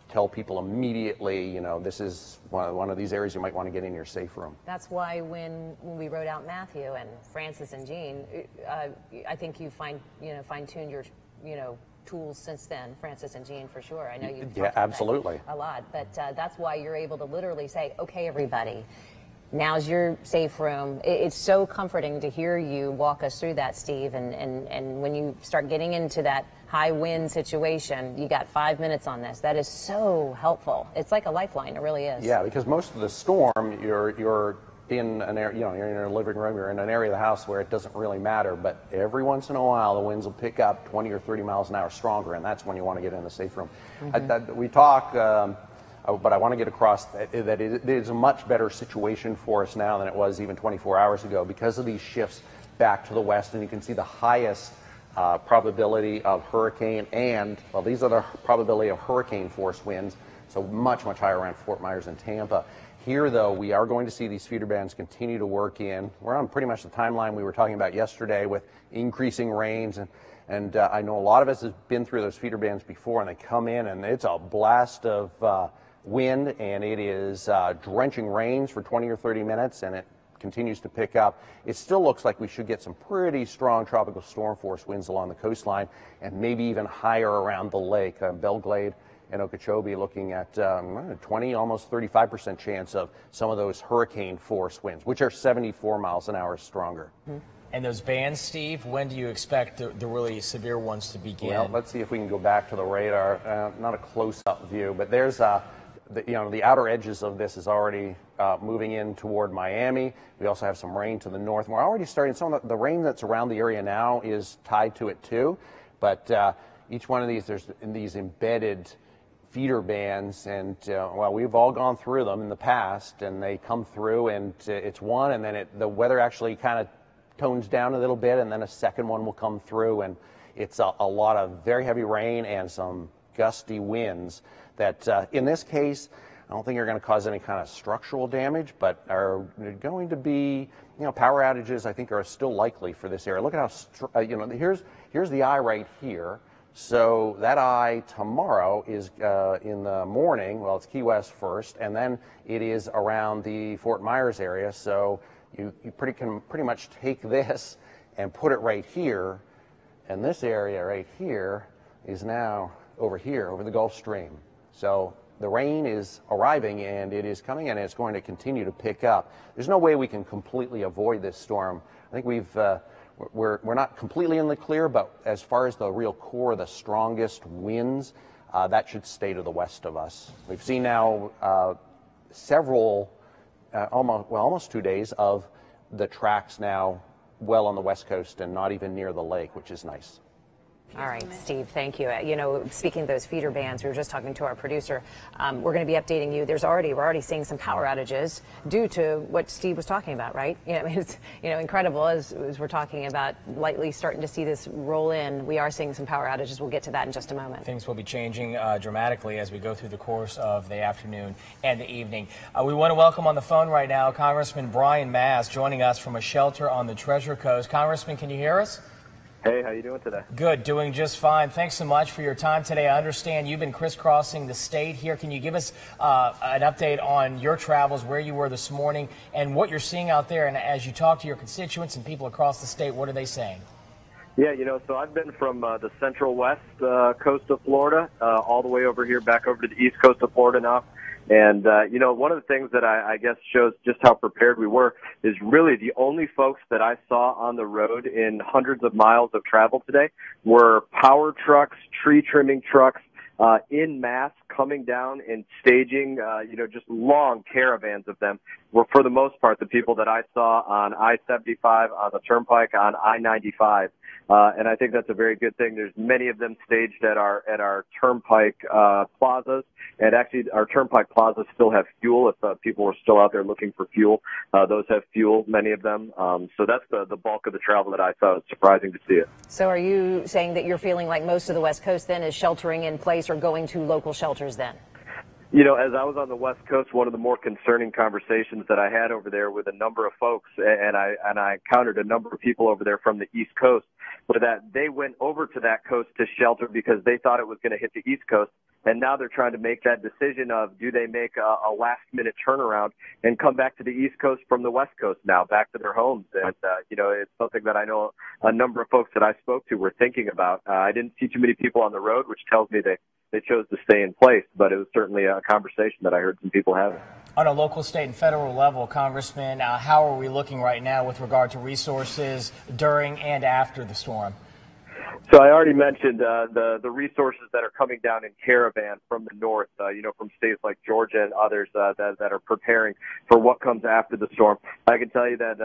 tell people immediately, this is one of these areas you might want to get in your safe room. That's why when we wrote out Matthew and Francis and Jean, I think you fine-tuned tools since then, Francis and Jean, for sure. I know you've talked about absolutely. that a lot, but that's why you're able to literally say, okay, everybody, now's your safe room. It's so comforting to hear you walk us through that, Steve, and when you start getting into that high wind situation, you got 5 minutes on this. That is so helpful. It's like a lifeline, it really is. Yeah, because most of the storm, you're in an area, you're in a living room, you're in an area of the house where it doesn't really matter, but every once in a while the winds will pick up 20 or 30 miles an hour stronger, and that's when you want to get in the safe room. We talk, but I want to get across that it is a much better situation for us now than it was even 24 hours ago because of these shifts back to the west, and you can see the highest probability of hurricane these are the probability of hurricane force winds, so much, much higher around Fort Myers and Tampa. Here, though, we are going to see these feeder bands continue to work in. We're on pretty much the timeline we were talking about yesterday with increasing rains, and I know a lot of us have been through those feeder bands before, and they come in, and it's a blast of wind, and it is drenching rains for 20 or 30 minutes, and it continues to pick up. It still looks like we should get some pretty strong tropical storm force winds along the coastline, and maybe even higher around the lake. Belglade and Okeechobee looking at 20, almost 35% chance of some of those hurricane force winds, which are 74 miles an hour stronger. And those bands, Steve, when do you expect the really severe ones to begin? Well, let's see if we can go back to the radar. Not a close-up view, but there's the outer edges of this is already moving in toward Miami. We also have some rain to the north. We're already starting, some of the rain that's around the area now is tied to it too, but each one of these, there's these embedded feeder bands, and well, we've all gone through them in the past, and they come through, and it's one, and then the weather actually kind of tones down a little bit, and then a second one will come through, and it's a lot of very heavy rain and some gusty winds that in this case I don't think are going to cause any kind of structural damage, but are going to be, power outages I think are still likely for this area. Look at how here's the eye right here. So that eye tomorrow is in the morning. Well, it's Key West first, and then it is around the Fort Myers area. So you can pretty much take this and put it right here, and this area right here is now over here, over the Gulf Stream. So the rain is arriving, and it is coming, and it's going to continue to pick up. There's no way we can completely avoid this storm. I think we're not completely in the clear, but as far as the real core, the strongest winds, that should stay to the west of us. We've seen now several, almost 2 days of the tracks now well on the west coast and not even near the lake, which is nice. All right, Steve, thank you. Speaking of those feeder bands, we were just talking to our producer. We're going to be updating you. We're already seeing some power outages due to what Steve was talking about, right? It's incredible as we're talking about lightly starting to see this roll in. We are seeing some power outages. We'll get to that in just a moment. Things will be changing dramatically as we go through the course of the afternoon and the evening. We want to welcome on the phone right now Congressman Brian Mast joining us from a shelter on the Treasure Coast. Congressman, can you hear us? Hey, how you doing today? Good, doing just fine. Thanks so much for your time today. I understand you've been crisscrossing the state here. Can you give us an update on your travels, where you were this morning, and what you're seeing out there? And as you talk to your constituents and people across the state, what are they saying? Yeah, so I've been from the central west coast of Florida all the way over here, back over to the east coast of Florida now. And, one of the things that I guess shows just how prepared we were is really the only folks that I saw on the road in hundreds of miles of travel today were power trucks, tree trimming trucks, in mass coming down and staging, just long caravans of them were for the most part the people that I saw on I-75, on the Turnpike, on I-95. And I think that's a very good thing. There's many of them staged at our Turnpike plazas, and actually our Turnpike plazas still have fuel. If people are still out there looking for fuel, those have fuel, many of them. So that's the bulk of the travel that I saw. It's surprising to see it. So are you saying that you're feeling like most of the West Coast then is sheltering in place or going to local shelters then? As I was on the West Coast, one of the more concerning conversations that I had over there with a number of folks, and I encountered a number of people over there from the East Coast, were that they went over to that coast to shelter because they thought it was going to hit the East Coast. And now they're trying to make that decision of, do they make a last-minute turnaround and come back to the East Coast from the West Coast now, back to their homes? And, it's something that I know a number of folks that I spoke to were thinking about. I didn't see too many people on the road, which tells me they chose to stay in place, but it was certainly a conversation that I heard some people having. On a local, state, and federal level, Congressman, how are we looking right now with regard to resources during and after the storm? So I already mentioned the resources that are coming down in caravan from the north, from states like Georgia and others that are preparing for what comes after the storm. I can tell you that,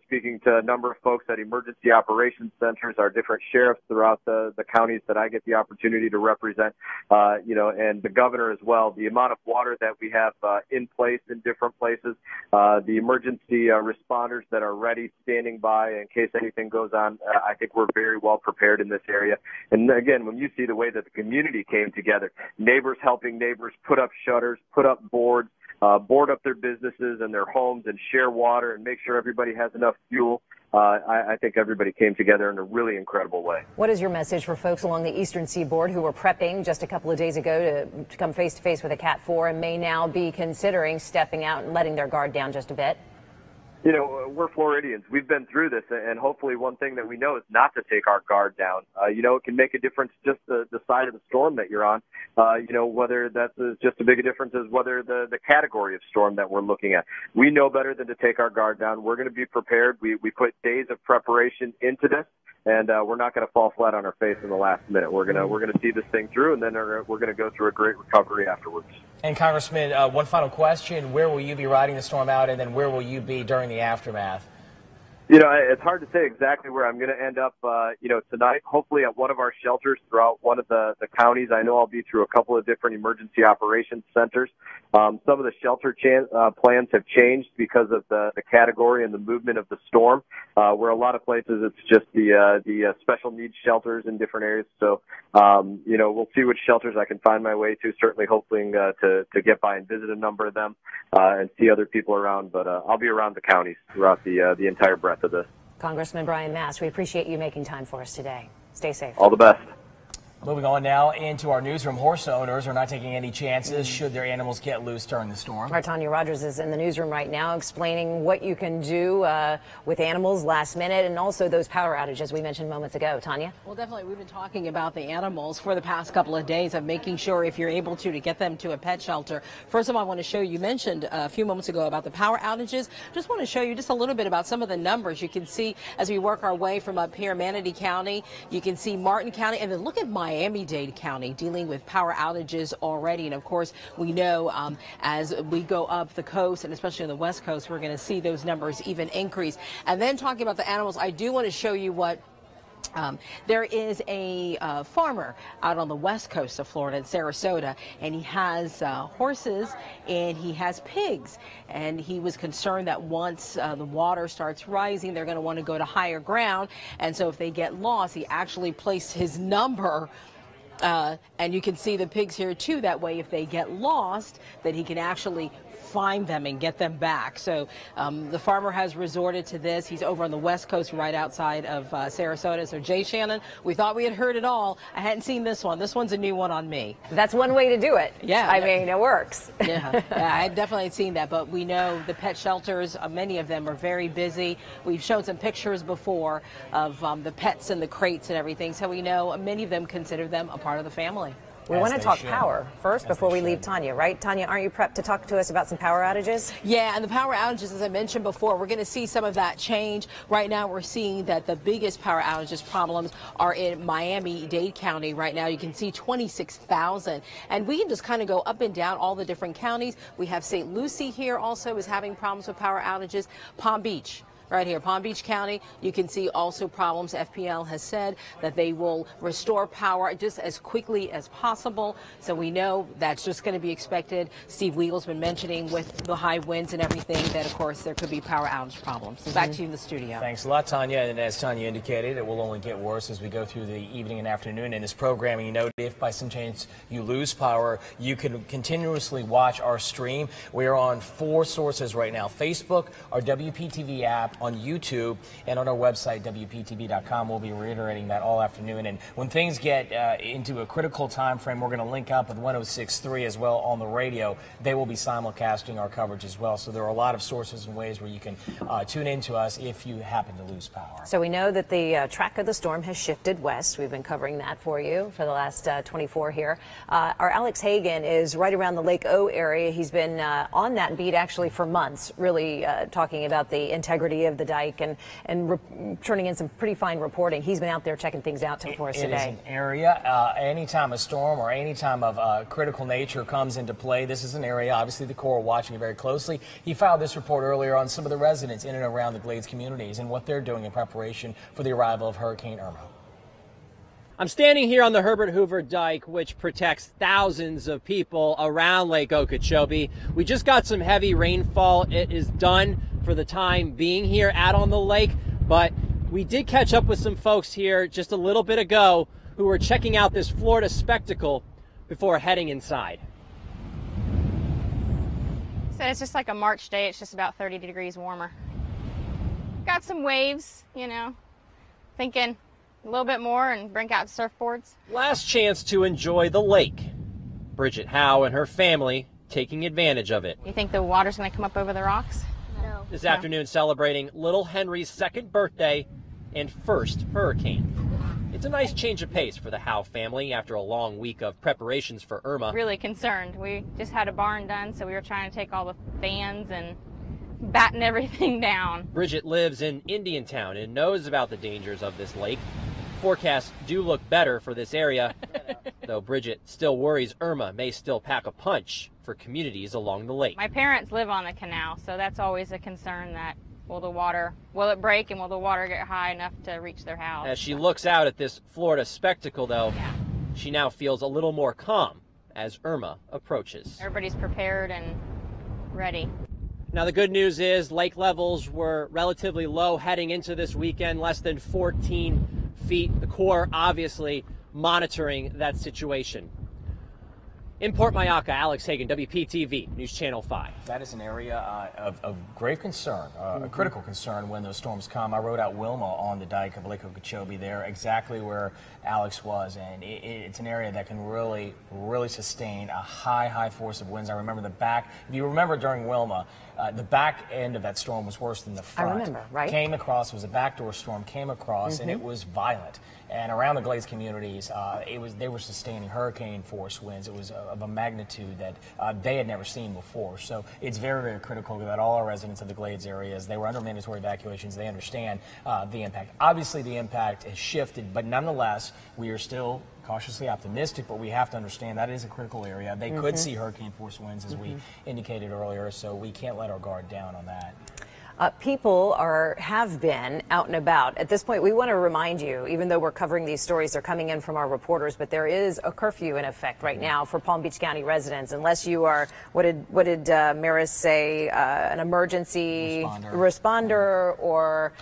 speaking to a number of folks at emergency operations centers, our different sheriffs throughout the counties that I get the opportunity to represent, and the governor as well, the amount of water that we have in place in different places, the emergency responders that are ready, standing by in case anything goes on. I think we're very well prepared in this area. And again, when you see the way that the community came together, neighbors helping neighbors put up shutters, put up boards, board up their businesses and their homes and share water and make sure everybody has enough fuel. I think everybody came together in a really incredible way. What is your message for folks along the eastern seaboard who were prepping just a couple of days ago to come face to face with a Cat 4 and may now be considering stepping out and letting their guard down just a bit? We're Floridians. We've been through this, and hopefully one thing that we know is not to take our guard down. It can make a difference just the side of the storm that you're on, whether that's just as big a difference as whether the category of storm that we're looking at. We know better than to take our guard down. We're going to be prepared. We put days of preparation into this, and we're not going to fall flat on our face in the last minute. We're going to see this thing through, and then we're going to go through a great recovery afterwards. And Congressman, one final question. Where will you be riding the storm out, and then where will you be during the aftermath? It's hard to say exactly where I'm going to end up, tonight, hopefully at one of our shelters throughout one of the counties. I know I'll be through a couple of different emergency operations centers. Some of the shelter plans have changed because of the category and the movement of the storm, where a lot of places it's just the special needs shelters in different areas. So, we'll see which shelters I can find my way to, certainly hoping to get by and visit a number of them and see other people around. But I'll be around the counties throughout the entire breadth of this. Congressman Brian Mast, we appreciate you making time for us today. Stay safe. All the best. Moving on now into our newsroom. Horse owners are not taking any chances should their animals get loose during the storm. Our Tanya Rogers is in the newsroom right now explaining what you can do with animals last minute and also those power outages we mentioned moments ago. Tanya? Well, definitely. We've been talking about the animals for the past couple of days of making sure if you're able to get them to a pet shelter. First of all, I want to show you mentioned a few moments ago about the power outages. Just want to show you just a little bit about some of the numbers. You can see as we work our way from up here, Manatee County, you can see Martin County, and then look at Miami-Dade County dealing with power outages already. And of course, we know as we go up the coast and especially on the West Coast, we're going to see those numbers even increase. And then talking about the animals, I do want to show you what there is a farmer out on the west coast of Florida in Sarasota, and he has horses and he has pigs, and he was concerned that once the water starts rising, they're going to want to go to higher ground, and so if they get lost, he actually placed his number. And you can see the pigs here too. That way, if they get lost, that he can actually find them and get them back. So the farmer has resorted to this. He's over on the west coast right outside of Sarasota. So Jay Shannon, we thought we had heard it all. I hadn't seen this one. This one's a new one on me. That's one way to do it. Yeah. I mean, it works. Yeah, I had definitely seen that. But we know the pet shelters, many of them are very busy. We've shown some pictures before of the pets and the crates and everything. So we know many of them consider them a part of the family. We want to talk power first before we leave Tanya, right? Tanya, aren't you prepped to talk to us about some power outages? Yeah, and the power outages, as I mentioned before, we're going to see some of that change. Right now, we're seeing that the biggest power outages problems are in Miami-Dade County. Right now, you can see 26,000. And we can just kind of go up and down all the different counties. We have St. Lucie here also is having problems with power outages. Palm Beach. Right here, Palm Beach County, you can see also problems. FPL has said that they will restore power just as quickly as possible. So we know that's just going to be expected. Steve Weagle's been mentioning with the high winds and everything that, of course, there could be power outage problems. So back to you in the studio. Thanks a lot, Tanya. And as Tanya indicated, it will only get worse as we go through the evening and afternoon in this programming. You know, if by some chance you lose power, you can continuously watch our stream. We are on 4 sources right now: Facebook, our WPTV app, on YouTube and on our website, WPTV.com. We'll be reiterating that all afternoon. And when things get into a critical time frame, we're going to link up with 106.3 as well on the radio. They will be simulcasting our coverage as well. So there are a lot of sources and ways where you can tune in to us if you happen to lose power. So we know that the track of the storm has shifted west. We've been covering that for you for the last 24 here. Our Alex Hagan is right around the Lake O area. He's been on that beat actually for months, really talking about the integrity of the dike and turning in some pretty fine reporting. He's been out there checking things out for us today. It is an area, anytime a storm or any time of critical nature comes into play, this is an area, obviously the Corps watching it very closely. He filed this report earlier on some of the residents in and around the Glades communities and what they're doing in preparation for the arrival of Hurricane Irma. I'm standing here on the Herbert Hoover Dike, which protects thousands of people around Lake Okeechobee. We just got some heavy rainfall. It is done for the time being here out on the lake, but we did catch up with some folks here just a little bit ago who were checking out this Florida spectacle before heading inside. So it's just like a March day. It's just about 30 degrees warmer. Got some waves, you know, thinking a little bit more and bring out surfboards. Last chance to enjoy the lake. Bridget Howe and her family taking advantage of it. You think the water's going to come up over the rocks? No. This afternoon celebrating little Henry's second birthday and first hurricane. It's a nice change of pace for the Howe family after a long week of preparations for Irma. Really concerned. We just had a barn done, so we were trying to take all the fans and batten everything down. Bridget lives in Indiantown and knows about the dangers of this lake. Forecasts do look better for this area, though Bridget still worries Irma may still pack a punch for communities along the lake. My parents live on the canal, so that's always a concern that will it break and will the water get high enough to reach their house? As she looks out at this Florida spectacle, though, she now feels a little more calm as Irma approaches. Everybody's prepared and ready. Now, the good news is lake levels were relatively low heading into this weekend, less than 14 feet. The Corps obviously monitoring that situation. In Port Mayaca, Alex Hagan, WPTV, News Channel 5. That is an area of grave concern, a critical concern when those storms come. I rode out Wilma on the dike of Lake Okeechobee there, exactly where Alex was, and it's an area that can really, really sustain a high force of winds. I remember if you remember during Wilma, the back end of that storm was worse than the front. I remember, right? Came across, it was a backdoor storm, came across, and it was violent. And around the Glades communities, they were sustaining hurricane force winds. It was of a magnitude that they had never seen before. So it's very, very critical that all our residents of the Glades areas, they were under mandatory evacuations. They understand the impact. Obviously, the impact has shifted, but nonetheless, we are still cautiously optimistic, but we have to understand that is a critical area. They could see hurricane force winds, as we indicated earlier, so we can't let our guard down on that. People have been out and about. At this point, we want to remind you, even though we're covering these stories, they're coming in from our reporters, but there is a curfew in effect right now for Palm Beach County residents, unless you are, what did Maris say, an emergency responder or,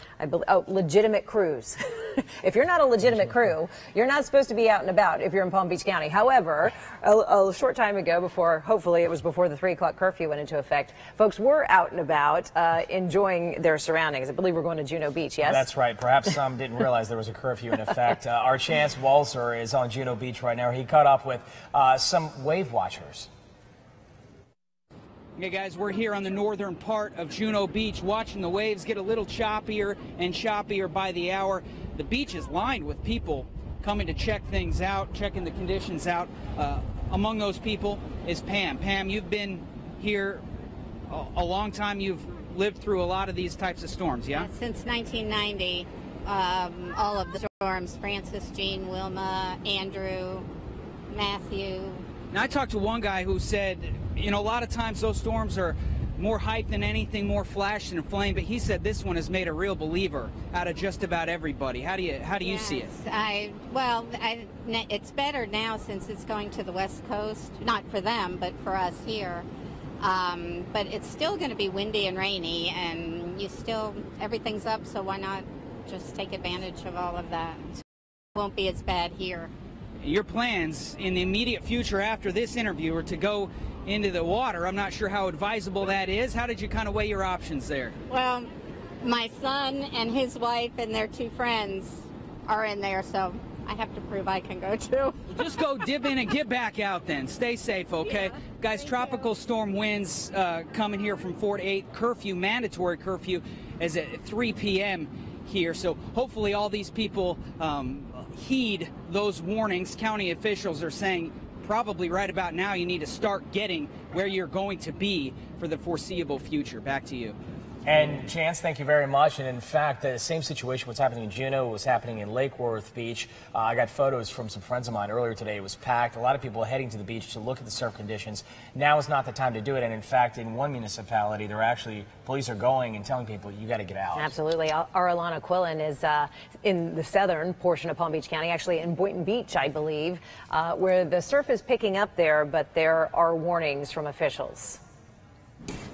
legitimate crews. If you're not a legitimate crew, you're not supposed to be out and about if you're in Palm Beach County. However, a short time ago, hopefully it was before the 3 o'clock curfew went into effect, folks were out and about enjoying their surroundings. I believe we're going to Juno Beach, yes? That's right. Perhaps some didn't realize there was a curfew in effect. Our Chance Walser is on Juno Beach right now. He caught up with some wave watchers. Okay, guys, we're here on the northern part of Juno Beach watching the waves get a little choppier and choppier by the hour. The beach is lined with people coming to check things out, checking the conditions out. Among those people is Pam. Pam, you've been here a long time. You've lived through a lot of these types of storms, yeah? Since 1990, all of the storms, Francis, Jean, Wilma, Andrew, Matthew. Now, I talked to one guy who said, you know, a lot of times those storms are more hype than anything, more flash and flame, but he said this one has made a real believer out of just about everybody. How do you see it? It's better now since it's going to the West Coast, not for them, but for us here. But it's still going to be windy and rainy, and everything's up, so why not just take advantage of all of that? It won't be as bad here. Your plans in the immediate future after this interview are to go into the water. I'm not sure how advisable that is. How did you kind of weigh your options there? Well, My son and his wife and their 2 friends are in there, so I have to prove I can go too. Just go dip in and get back out then. Stay safe, okay? Yeah, guys, tropical storm winds coming here from 4 to 8. Curfew, mandatory curfew, is at 3 p.m. here. So hopefully all these people heed those warnings. County officials are saying probably right about now you need to start getting where you're going to be for the foreseeable future. Back to you. And Chance, thank you very much. And in fact, the same situation, what's happening in Juneau, was happening in Lake Worth Beach. I got photos from some friends of mine earlier today. It was packed. A lot of people heading to the beach to look at the surf conditions. Now is not the time to do it. And in fact, in one municipality, police are going and telling people, you got to get out. Absolutely. Our Alana Quillen is in the southern portion of Palm Beach County, actually in Boynton Beach, I believe, where the surf is picking up there, but there are warnings from officials.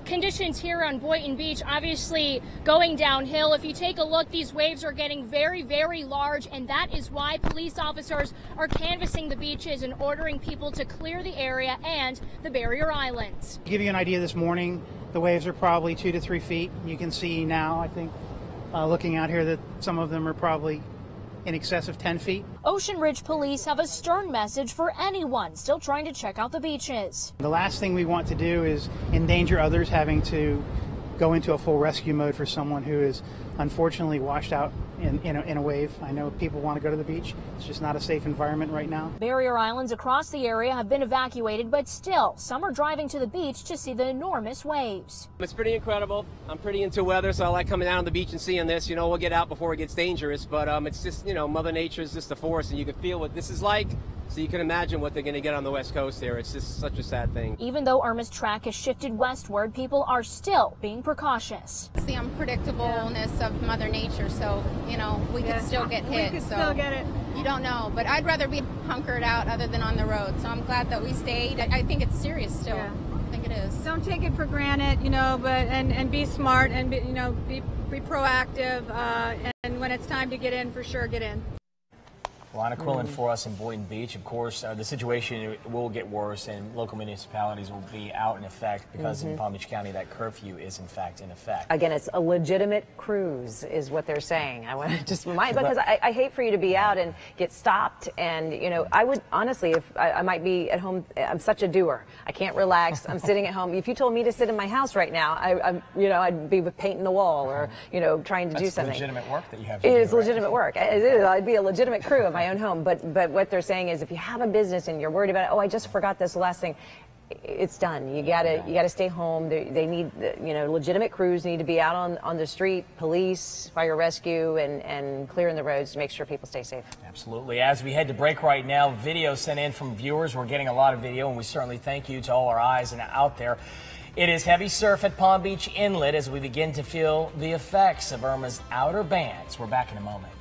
Conditions here on Boynton Beach obviously going downhill. If you take a look, these waves are getting very, very large, and that is why police officers are canvassing the beaches and ordering people to clear the area and the barrier islands. To give you an idea, this morning the waves are probably 2 to 3 feet. You can see now, I think, looking out here, that some of them are probably in excess of 10 feet. Ocean Ridge police have a stern message for anyone still trying to check out the beaches. The last thing we want to do is endanger others having to go into a full rescue mode for someone who is unfortunately washed out in a wave. I know people want to go to the beach. It's just not a safe environment right now. Barrier islands across the area have been evacuated, but still, some are driving to the beach to see the enormous waves. It's pretty incredible. I'm pretty into weather, so I like coming down on the beach and seeing this. You know, we'll get out before it gets dangerous, but it's just, you know, Mother Nature is just a force, and you can feel what this is like. So you can imagine what they're going to get on the West Coast there. It's just such a sad thing. Even though Irma's track has shifted westward, people are still being precautious. It's the unpredictableness of Mother Nature, so, you know, we could still get hit. We could still get it. You don't know, but I'd rather be hunkered out other than on the road, so I'm glad that we stayed. I think it's serious still. Yeah. I think it is. Don't take it for granted, you know, but and be smart and be, you know, be proactive, and when it's time to get in, for sure, get in. Alana Quillen for us in Boynton Beach. Of course, the situation will get worse, and local municipalities will be out in effect because in Palm Beach County that curfew is in fact in effect. Again, it's a legitimate cruise is what they're saying. I want to just remind, because I hate for you to be out and get stopped, and you know, I would honestly, if I might be at home, I'm such a doer. I can't relax. I'm sitting at home. If you told me to sit in my house right now, I'd be painting the wall or, you know, trying to do something. That's legitimate work that you have to do. It is legitimate work. It is. I'd be a legitimate crew of my own home, but what they're saying is if you have a business and you're worried about it, oh, I just forgot this last thing, it's done. You gotta stay home. They need, you know, legitimate crews need to be out on the street, police, fire rescue, and clearing the roads to make sure people stay safe. Absolutely. As we head to break right now, video sent in from viewers. We're getting a lot of video, and we certainly thank you to all our eyes and out there. It is heavy surf at Palm Beach Inlet as we begin to feel the effects of Irma's outer bands. We're back in a moment.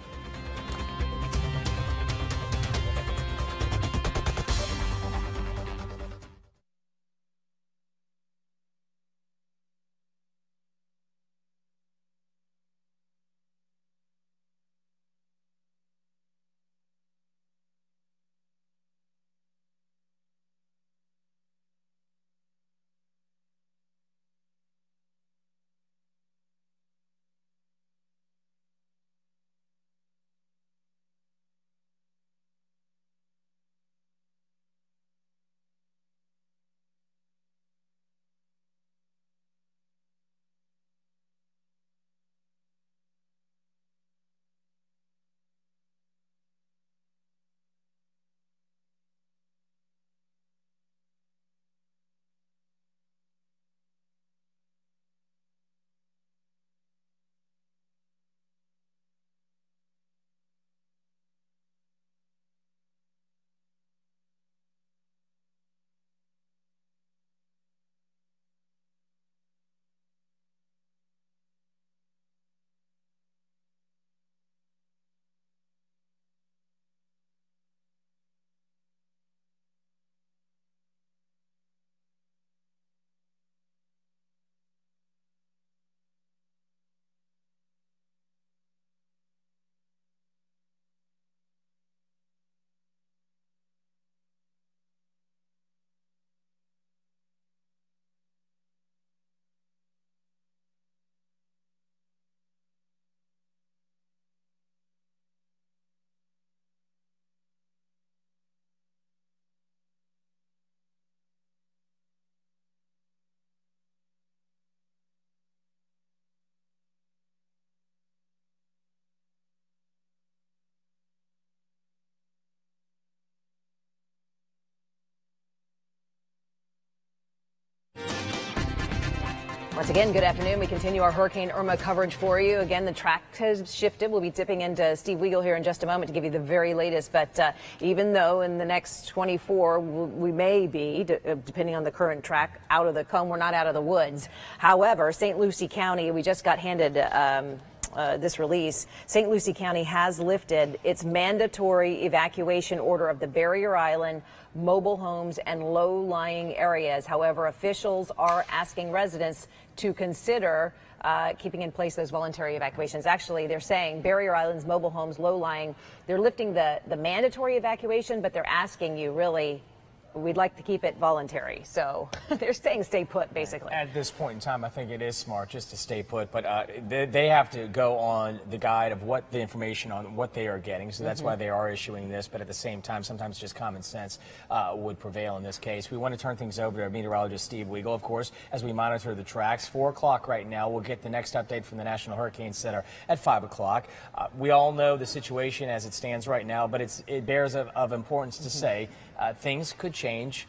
Once again, good afternoon. We continue our Hurricane Irma coverage for you. Again, the track has shifted. We'll be dipping into Steve Weigel here in just a moment to give you the very latest. But even though in the next 24 we may be, depending on the current track, out of the cone, we're not out of the woods. However, St. Lucie County, we just got handed this release. St. Lucie County has lifted its mandatory evacuation order of the Barrier Island, mobile homes, and low-lying areas. However, officials are asking residents to consider keeping in place those voluntary evacuations. Actually, they're saying Barrier Islands, mobile homes, low-lying, they're lifting the mandatory evacuation, but they're asking you really, we'd like to keep it voluntary. So they're saying stay put, basically. At this point in time, I think it is smart just to stay put, but they have to go on the guide of what the information on what they are getting. So that's why they are issuing this. But at the same time, sometimes just common sense would prevail in this case. We want to turn things over to our meteorologist, Steve Weigel, of course, as we monitor the tracks. 4 o'clock right now. We'll get the next update from the National Hurricane Center at 5 o'clock. We all know the situation as it stands right now, but it bears of importance to say things could change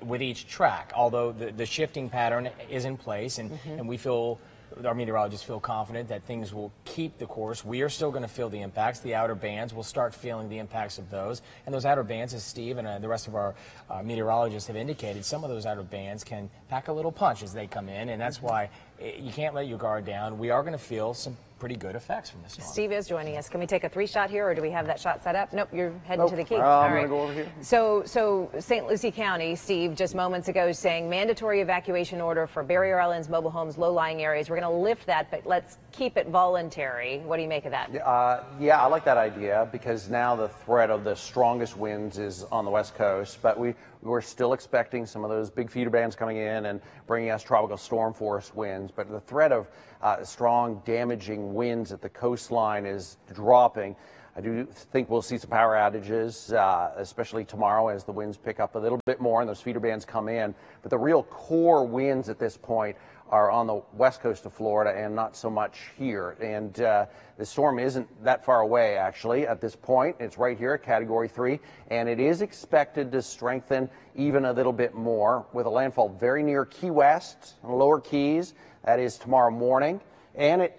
with each track, although the shifting pattern is in place, and we feel, our meteorologists feel confident that things will keep the course. We are still going to feel the impacts. The outer bands will start feeling the impacts of those, and those outer bands, as Steve and the rest of our meteorologists have indicated, some of those outer bands can pack a little punch as they come in, and that's why you can't let your guard down. We are going to feel some pretty good effects from this storm. Steve is joining us. Can we take a 3-shot here, or do we have that shot set up? Nope, you're heading to the key. I'm going to go over here. So St. Lucie County, Steve, just moments ago saying mandatory evacuation order for Barrier Islands, mobile homes, low-lying areas. We're going to lift that, but let's keep it voluntary. What do you make of that? Yeah, I like that idea because now the threat of the strongest winds is on the West Coast, but we're still expecting some of those big feeder bands coming in and bringing us tropical storm force winds, but the threat of strong damaging winds at the coastline is dropping. I do think we'll see some power outages, especially tomorrow as the winds pick up a little bit more and those feeder bands come in. But the real core winds at this point are on the west coast of Florida and not so much here. And the storm isn't that far away, actually, at this point. It's right here at Category 3, and it is expected to strengthen even a little bit more with a landfall very near Key West, Lower Keys. That is tomorrow morning, and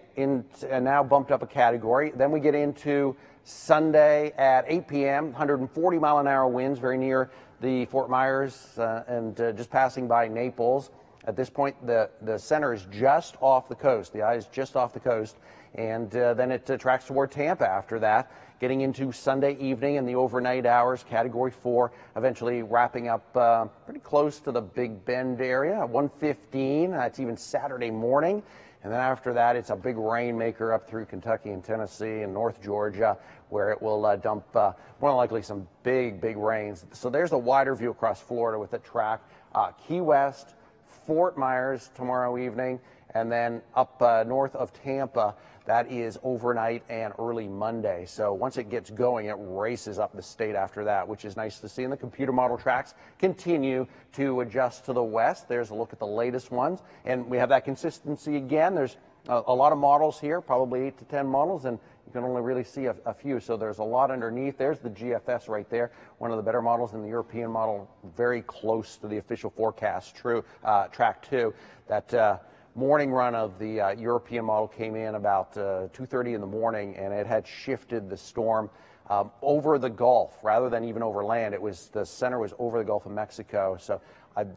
now bumped up a category. Then we get into Sunday at 8 p.m., 140-mile-an-hour winds very near the Fort Myers and just passing by Naples. At this point, the center is just off the coast. The eye is just off the coast, and then it tracks toward Tampa after that, getting into Sunday evening and the overnight hours, Category 4, eventually wrapping up pretty close to the Big Bend area, 1:15. That's even Saturday morning. And then after that, it's a big rainmaker up through Kentucky and Tennessee and North Georgia, where it will dump more than likely some big rains. So there's a wider view across Florida with the track. Key West, Fort Myers tomorrow evening, and then up north of Tampa, that is overnight and early Monday. So once it gets going, it races up the state after that, which is nice to see. And the computer model tracks continue to adjust to the west. There's a look at the latest ones, and we have that consistency again. There's a lot of models here, probably 8 to 10 models, and you can only really see a few. So there's a lot underneath. There's the GFS right there, one of the better models in the European model, very close to the official forecast. Track 2. That morning run of the European model came in about 2:30 in the morning, and it had shifted the storm over the Gulf rather than even over land. The center was over the Gulf of Mexico, so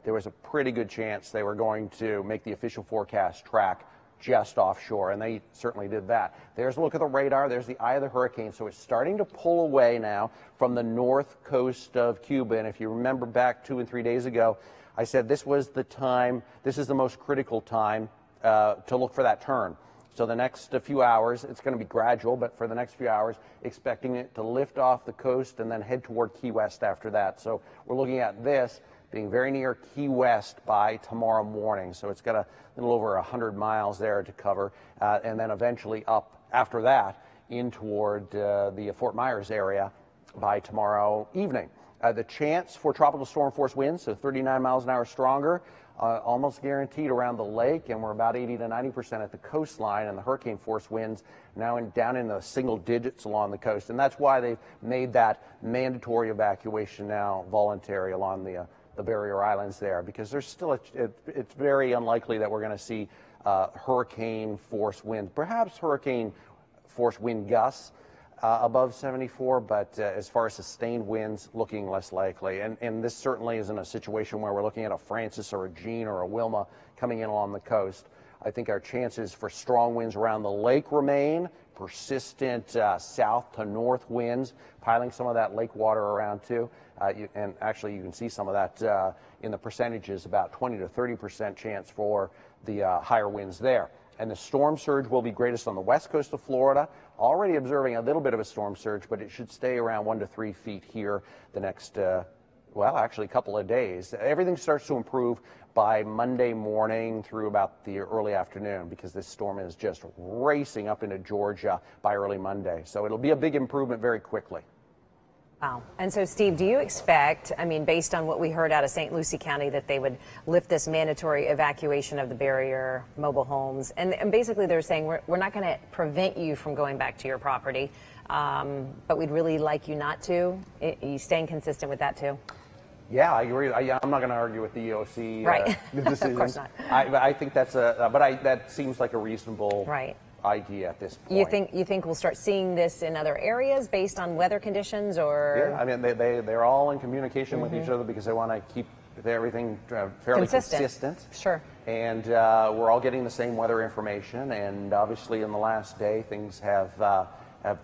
there was a pretty good chance they were going to make the official forecast track just offshore, and they certainly did that. There's a look at the radar. There's the eye of the hurricane, so it's starting to pull away now from the north coast of Cuba. And if you remember back 2 and 3 days ago, I said this was the time, this is the most critical time to look for that turn. So the next few hours, it's going to be gradual, but for the next few hours, expecting it to lift off the coast and then head toward Key West after that. So we're looking at this being very near Key West by tomorrow morning. So it's got a little over 100 miles there to cover, and then eventually up after that in toward the Fort Myers area by tomorrow evening. The chance for tropical storm force winds, so 39 miles an hour stronger, almost guaranteed around the lake, and we're about 80 to 90% at the coastline, and the hurricane force winds now down in the single digits along the coast. And that's why they've made that mandatory evacuation now voluntary along the the barrier islands there, because there's still it's very unlikely that we're going to see hurricane force winds, perhaps hurricane force wind gusts above 74, but as far as sustained winds, looking less likely. And this certainly isn't a situation where we're looking at a Francis or a Jean or a Wilma coming in along the coast. I think our chances for strong winds around the lake remain, persistent south to north winds, piling some of that lake water around too. And actually you can see some of that in the percentages, about 20 to 30% chance for the higher winds there. And the storm surge will be greatest on the west coast of Florida. Already observing a little bit of a storm surge, but it should stay around 1 to 3 feet here the next, well, actually a couple of days. Everything starts to improve by Monday morning through about the early afternoon, because this storm is just racing up into Georgia by early Monday. So it'll be a big improvement very quickly. Wow. And so, Steve, do you expect, I mean, based on what we heard out of St. Lucie County, that they would lift this mandatory evacuation of the barrier mobile homes? And basically they're saying we're not going to prevent you from going back to your property, but we'd really like you not to. Are you staying consistent with that too? Yeah, I agree. I'm not going to argue with the EOC decision. Of course not. I think that's that seems like a reasonable idea at this point. You think we'll start seeing this in other areas based on weather conditions, or? Yeah, I mean they're all in communication with each other because they want to keep everything fairly consistent. Sure. And we're all getting the same weather information, and obviously in the last day things have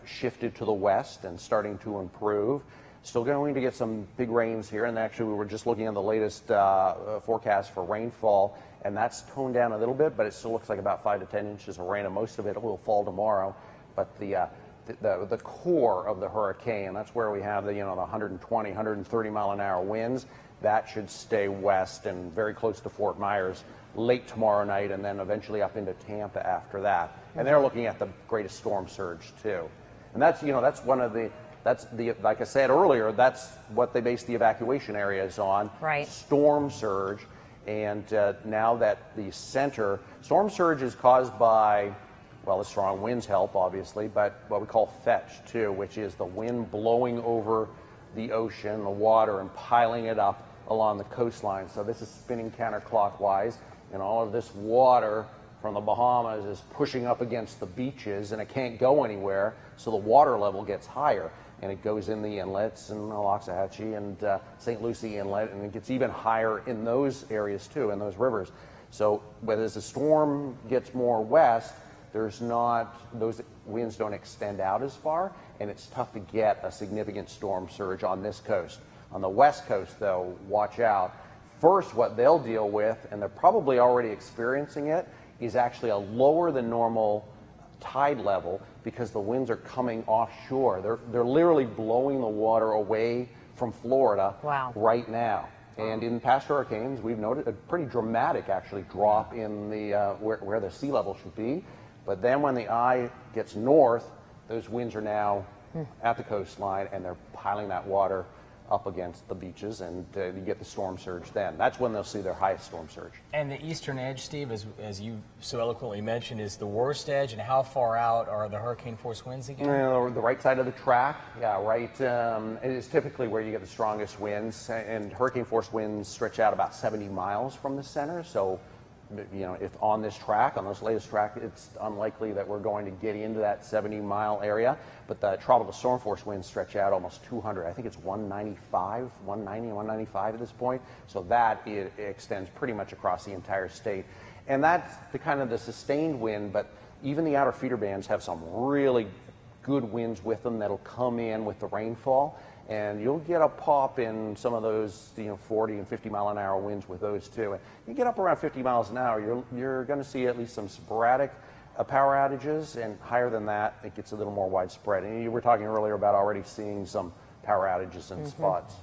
shifted to the west and starting to improve. Still going to get some big rains here, and actually we were just looking at the latest forecast for rainfall, and that's toned down a little bit, but it still looks like about 5 to 10 inches of rain, and most of it will fall tomorrow. But the core of the hurricane, that's where we have the 120, 130 mile an hour winds. That should stay west and very close to Fort Myers late tomorrow night, and then eventually up into Tampa after that. And they're looking at the greatest storm surge too, and that's one of the. That's like I said earlier, that's what they base the evacuation areas on. Right. Storm surge. And now that the center, storm surge is caused by, well, the strong winds help, obviously, but what we call fetch, too, which is the wind blowing over the ocean, the water, and piling it up along the coastline. So this is spinning counterclockwise, and all of this water from the Bahamas is pushing up against the beaches, and it can't go anywhere, so the water level gets higher. And it goes in the inlets and Loxahatchee and St. Lucie Inlet, and it gets even higher in those areas too, in those rivers. So as the storm gets more west, those winds don't extend out as far, and it's tough to get a significant storm surge on this coast. On the west coast, though, watch out. First, what they'll deal with, and they're probably already experiencing it, is actually a lower than normal tide level, because the winds are coming offshore. They're literally blowing the water away from Florida right now. And in past hurricanes, we've noted a pretty dramatic, actually, drop in the where the sea level should be. But then when the eye gets north, those winds are now at the coastline, and they're piling that water up against the beaches, and you get the storm surge then. That's when they'll see their highest storm surge. And the eastern edge, Steve, as you so eloquently mentioned, is the worst edge, and how far out are the hurricane force winds again? The right side of the track, right. It is typically where you get the strongest winds, and hurricane force winds stretch out about 70 miles from the center. So, if on this track, on this latest track, it's unlikely that we're going to get into that 70-mile area. But the tropical storm force winds stretch out almost 200. I think it's 195, 190, 195 at this point. So that it extends pretty much across the entire state. And that's the kind of the sustained wind, but even the outer feeder bands have some really good winds with them that'll come in with the rainfall. And you'll get a pop in some of those 40 and 50 mile an hour winds with those too. And you get up around 50 miles an hour, you're going to see at least some sporadic power outages, and higher than that, it gets a little more widespread. And you were talking earlier about already seeing some power outages in spots.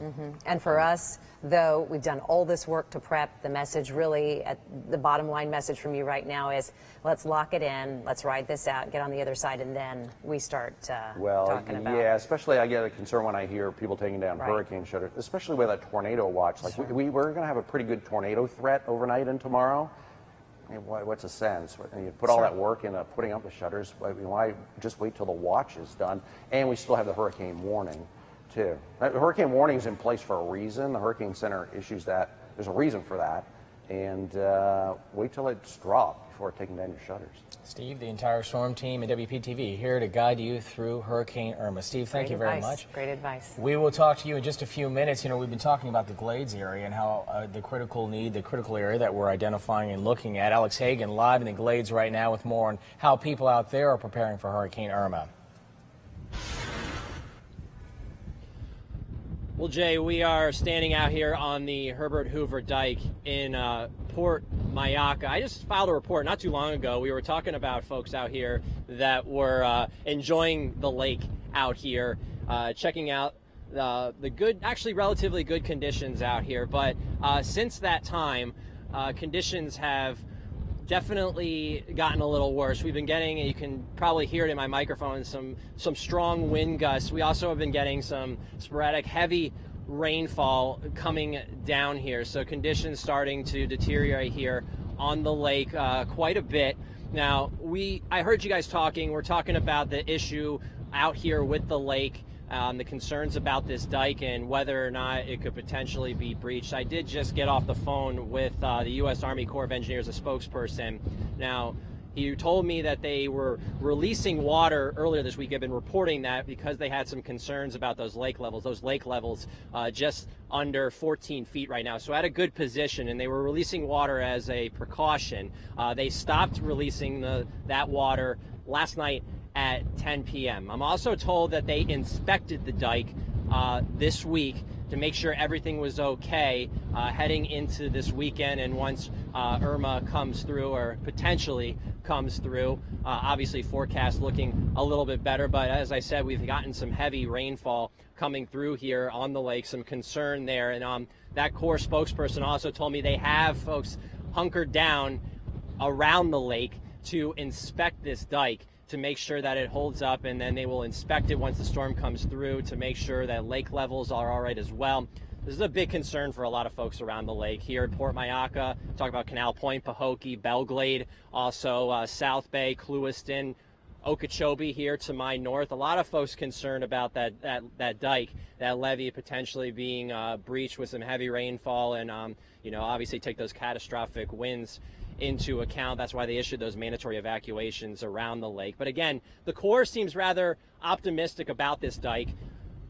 And for us, though, we've done all this work to prep. The message really, the bottom line message from you right now is, let's lock it in, let's ride this out, get on the other side, and then we start talking about. Yeah, especially I get a concern when I hear people taking down hurricane shutters, especially with a tornado watch. Like we're going to have a pretty good tornado threat overnight and tomorrow. I mean, what's the sense? You put all that work into putting up the shutters. Why just wait till the watch is done? And we still have the hurricane warning too. Hurricane warning is in place for a reason. The Hurricane Center issues that. There's a reason for that. And wait till it's dropped before taking down your shutters. Steve, the entire storm team at WPTV here to guide you through Hurricane Irma. Steve, thank you very much. Great advice. We will talk to you in just a few minutes. You know, we've been talking about the Glades area and how the critical need, the critical area that we're identifying and looking at. Alex Hagan live in the Glades right now with more on how people out there are preparing for Hurricane Irma. Well, Jay, we are standing out here on the Herbert Hoover Dike in Port Mayaca. I just filed a report not too long ago. We were talking about folks out here that were enjoying the lake out here, checking out the good, actually relatively good conditions out here. But since that time, conditions have definitely gotten a little worse. We've been getting, you can probably hear it in my microphone, some strong wind gusts. We also have been getting some sporadic heavy rainfall coming down here. So conditions starting to deteriorate here on the lake quite a bit. Now, I heard you guys talking. We're talking about the issue out here with the lake, the concerns about this dike and whether or not it could potentially be breached. I did just get off the phone with the U.S. Army Corps of Engineers, a spokesperson. Now, he told me that they were releasing water earlier this week. I've been reporting that because they had some concerns about those lake levels. Those lake levels just under 14 feet right now, so at a good position, and they were releasing water as a precaution. They stopped releasing that water last night at 10 p.m. I'm also told that they inspected the dike this week to make sure everything was okay heading into this weekend, and once Irma comes through, or potentially comes through, obviously forecast looking a little bit better, but as I said, we've gotten some heavy rainfall coming through here on the lake, some concern there, and that Corps spokesperson also told me they have folks hunkered down around the lake to inspect this dike to make sure that it holds up, and then they will inspect it once the storm comes through to make sure that lake levels are all right as well. This is a big concern for a lot of folks around the lake. Here at Port Mayaca, talk about Canal Point, Pahokee, Belglade, also South Bay, Clewiston, Okeechobee here to my north. A lot of folks concerned about that dike, that levee potentially being breached with some heavy rainfall, and obviously take those catastrophic winds into account. That's why they issued those mandatory evacuations around the lake. But again, the Corps seems rather optimistic about this dike,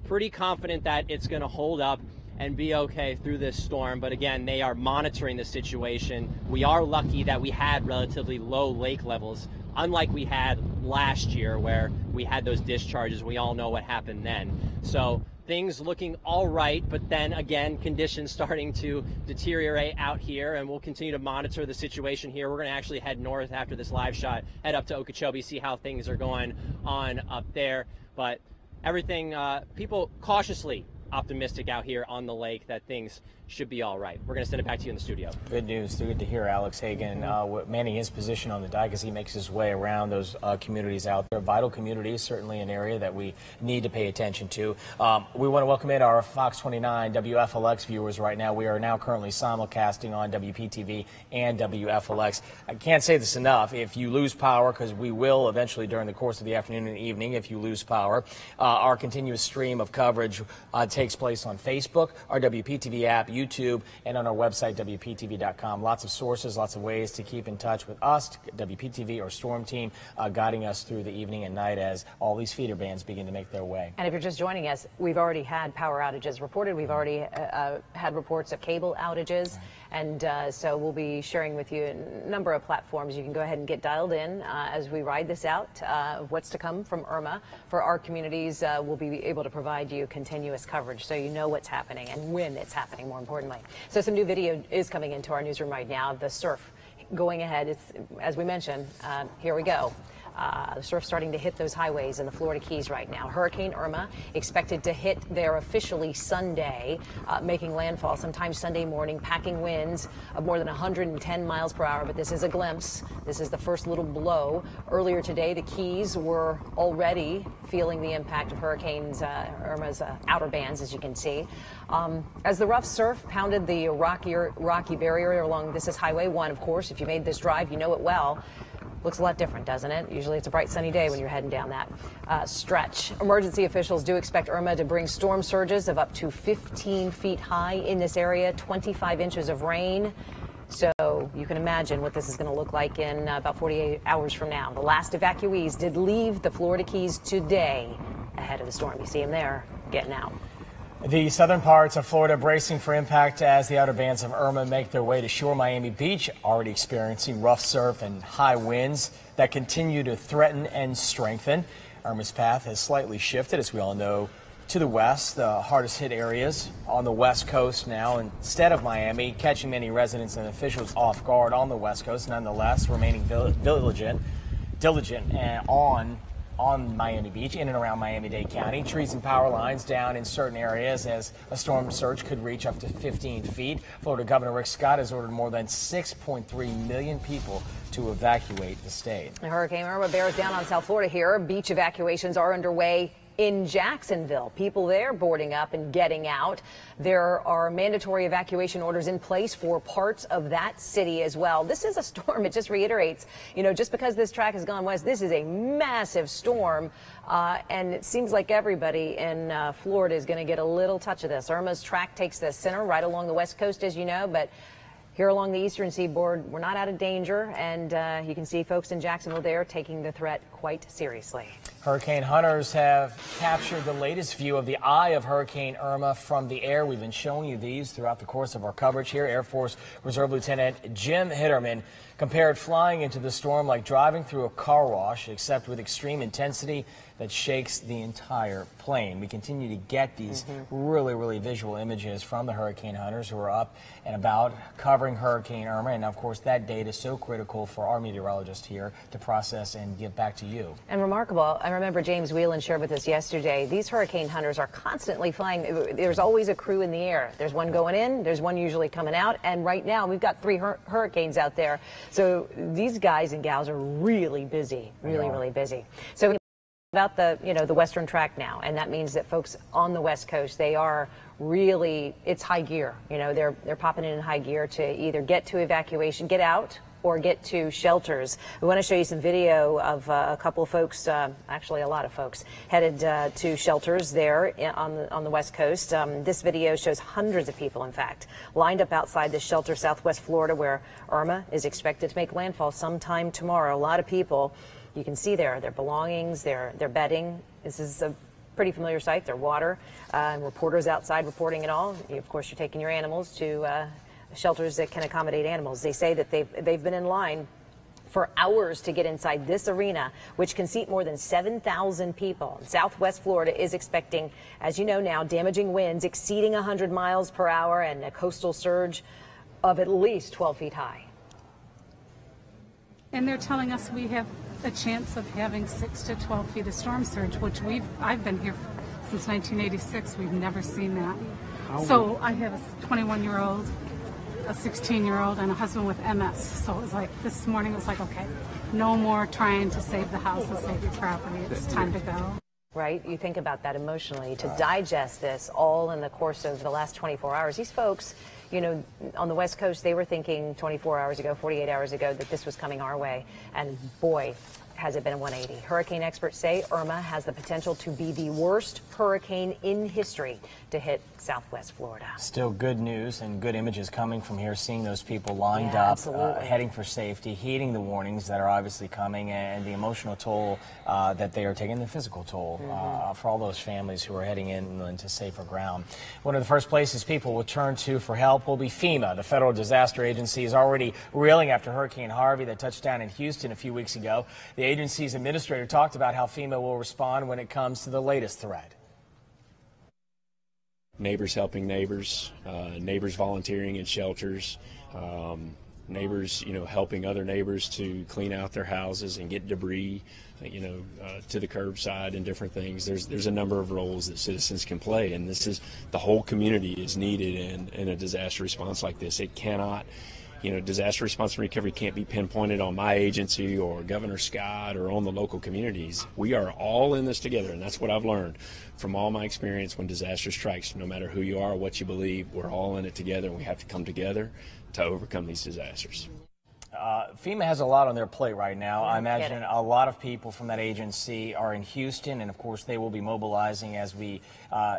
pretty confident that it's going to hold up and be okay through this storm. But again, they are monitoring the situation. We are lucky that we had relatively low lake levels, unlike we had last year where we had those discharges. We all know what happened then. So things looking all right, but then again, conditions starting to deteriorate out here, and we'll continue to monitor the situation here. We're going to actually head north after this live shot, head up to Okeechobee, see how things are going on up there. But everything, people cautiously optimistic out here on the lake that things should be all right. We're going to send it back to you in the studio. Good news. Good to hear Alex Hagan manning his position on the dike as he makes his way around those communities out there. Vital communities, certainly an area that we need to pay attention to. We want to welcome in our Fox 29 WFLX viewers right now. We are now currently simulcasting on WPTV and WFLX. I can't say this enough. If you lose power, because we will eventually during the course of the afternoon and evening, if you lose power, our continuous stream of coverage takes place on Facebook, our WPTV app, YouTube, and on our website, WPTV.com. Lots of sources, lots of ways to keep in touch with us, WPTV or Storm Team, guiding us through the evening and night as all these feeder bands begin to make their way. And if you're just joining us, we've already had power outages reported. We've already had reports of cable outages. And so we'll be sharing with you a number of platforms. You can go ahead and get dialed in as we ride this out of what's to come from Irma. For our communities, we'll be able to provide you continuous coverage so you know what's happening and when it's happening, more importantly. So some new video is coming into our newsroom right now. The surf going ahead. It's, as we mentioned, here we go. The surf starting to hit those highways in the Florida Keys right now. Hurricane Irma expected to hit there officially Sunday, making landfall sometime Sunday morning, packing winds of more than 110 miles per hour. But this is a glimpse. This is the first little blow. Earlier today, the Keys were already feeling the impact of Hurricane Irma's outer bands, as you can see. As the rough surf pounded the rocky barrier along, this is Highway 1, of course. If you made this drive, you know it well. Looks a lot different, doesn't it? Usually it's a bright sunny day when you're heading down that stretch. Emergency officials do expect Irma to bring storm surges of up to 15 feet high in this area, 25 inches of rain. So you can imagine what this is going to look like in about 48 hours from now. The last evacuees did leave the Florida Keys today ahead of the storm. You see them there getting out. The southern parts of Florida bracing for impact as the outer bands of Irma make their way to shore. Miami Beach already experiencing rough surf and high winds that continue to threaten and strengthen. Irma's path has slightly shifted, as we all know, to the west. The hardest hit areas on the west coast now instead of Miami, catching many residents and officials off guard on the west coast. Nonetheless, remaining diligent and on Miami Beach, in and around Miami-Dade County. Trees and power lines down in certain areas as a storm surge could reach up to 15 feet. Florida Governor Rick Scott has ordered more than 6.3 million people to evacuate the state. Hurricane Irma bears down on South Florida here. Beach evacuations are underway in Jacksonville. People there boarding up and getting out. There are mandatory evacuation orders in place for parts of that city as well. This is a storm. It just reiterates, you know, just because this track has gone west, this is a massive storm. And it seems like everybody in Florida is going to get a little touch of this. Irma's track takes the center right along the west coast, as you know, but here along the eastern seaboard, we're not out of danger, and you can see folks in Jacksonville there taking the threat quite seriously. Hurricane hunters have captured the latest view of the eye of Hurricane Irma from the air. We've been showing you these throughout the course of our coverage here. Air Force Reserve Lieutenant Jim Hitterman compared flying into the storm like driving through a car wash, except with extreme intensity that shakes the entire plane. We continue to get these really visual images from the hurricane hunters who are up and about covering Hurricane Irma. And of course, that data is so critical for our meteorologists here to process and get back to you. And remarkable. I remember James Whelan shared with us yesterday, these hurricane hunters are constantly flying. There's always a crew in the air. There's one going in, there's one usually coming out. And right now we've got 3 hurricanes out there. So these guys and gals are really busy, really busy. So about the western track now, and that means that folks on the west coast, they are really, it's high gear. You know, they're popping in high gear to either get to evacuation, get out, or get to shelters. We want to show you some video of a couple of folks, actually a lot of folks, headed to shelters there on the west coast. This video shows hundreds of people, in fact, lined up outside this shelter, Southwest Florida, where Irma is expected to make landfall sometime tomorrow. A lot of people. You can see their belongings, their bedding. This is a pretty familiar sight. Their water, and reporters outside reporting it all. Of course, you're taking your animals to shelters that can accommodate animals. They say that they've been in line for hours to get inside this arena, which can seat more than 7,000 people. Southwest Florida is expecting, as you know now, damaging winds exceeding 100 miles per hour and a coastal surge of at least 12 feet high. And they're telling us we have a chance of having 6 to 12 feet of storm surge, which I've been here since 1986. We've never seen that. So I have a 21-year-old, a 16-year-old, and a husband with MS. So it was like, this morning it was like, okay, no more trying to save the house and save your property. It's time to go. Right? You think about that emotionally, to digest this all in the course of the last 24 hours. These folks, you know, on the West Coast, they were thinking 24 hours ago, 48 hours ago that this was coming our way. And boy, has it been a 180. Hurricane experts say Irma has the potential to be the worst hurricane in history to hit Southwest Florida. Still good news and good images coming from here, seeing those people lined up, heading for safety, heeding the warnings that are obviously coming, and the emotional toll that they are taking, the physical toll for all those families who are heading inland to safer ground. One of the first places people will turn to for help will be FEMA. The Federal Disaster Agency is already reeling after Hurricane Harvey that touched down in Houston a few weeks ago. The agency's administrator talked about how FEMA will respond when it comes to the latest threat. Neighbors helping neighbors, neighbors volunteering in shelters, neighbors, helping other neighbors to clean out their houses and get debris, to the curbside and different things. There's a number of roles that citizens can play, and the whole community is needed in a disaster response like this. It cannot, disaster response and recovery can't be pinpointed on my agency or Governor Scott or on the local communities. We are all in this together, and that's what I've learned from all my experience when disaster strikes. No matter who you are or what you believe, we're all in it together, and we have to come together to overcome these disasters. FEMA has a lot on their plate right now. I imagine kidding. a lot of people from that agency are in Houston, and of course they will be mobilizing as we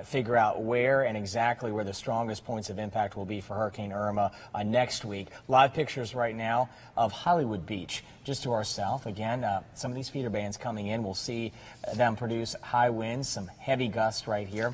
figure out where and exactly where the strongest points of impact will be for Hurricane Irma next week. Live pictures right now of Hollywood Beach, just to our south. Again, some of these feeder bands coming in. We'll see them produce high winds, some heavy gusts right here.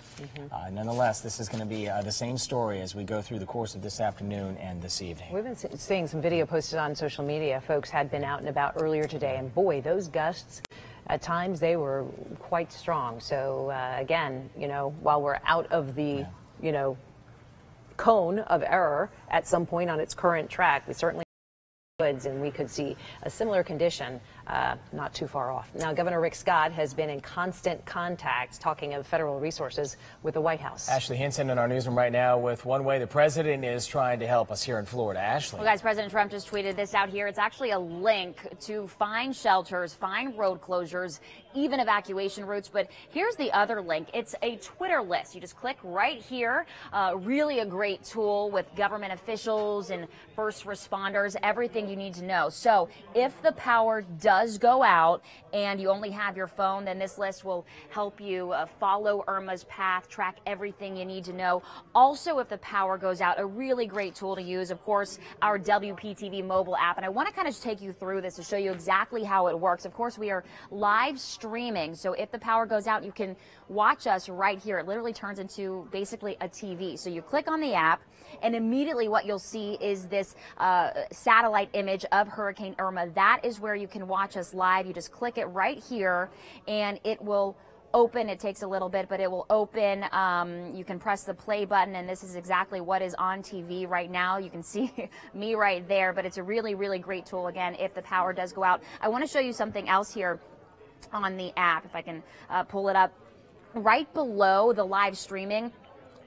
Nonetheless, this is going to be the same story as we go through the course of this afternoon and this evening. We've been seeing some video posted on social media. Folks had been out and about earlier today, and boy, those gusts, at times they were quite strong. So again, you know, while we're out of the, you know, cone of error at some point on its current track, we certainly and we could see a similar condition not too far off. Now, Governor Rick Scott has been in constant contact, talking of federal resources, with the White House. Ashley Hinson in our newsroom right now with one way the president is trying to help us here in Florida. Ashley. Well, guys, President Trump just tweeted this out here. It's actually a link to find shelters, find road closures, even evacuation routes. But here's the other link. It's a Twitter list. You just click right here. Really a great tool with government officials and first responders, everything you need to know. So if the power does go out and you only have your phone, then this list will help you follow Irma's path, track everything you need to know. Also, if the power goes out, a really great tool to use, of course, our WPTV mobile app. And I want to kind of take you through this to show you exactly how it works. Of course, we are live streaming, so if the power goes out, you can watch us right here. It literally turns into basically a TV. So you click on the app, and immediately what you'll see is this satellite image of Hurricane Irma. That is where you can watch us live. You just click it right here, and it will open. It takes a little bit, but it will open. You can press the play button, and this is exactly what is on TV right now. You can see me right there, but it's a really, really great tool, again, if the power does go out. I want to show you something else here on the app, if I can pull it up. Right below the live streaming,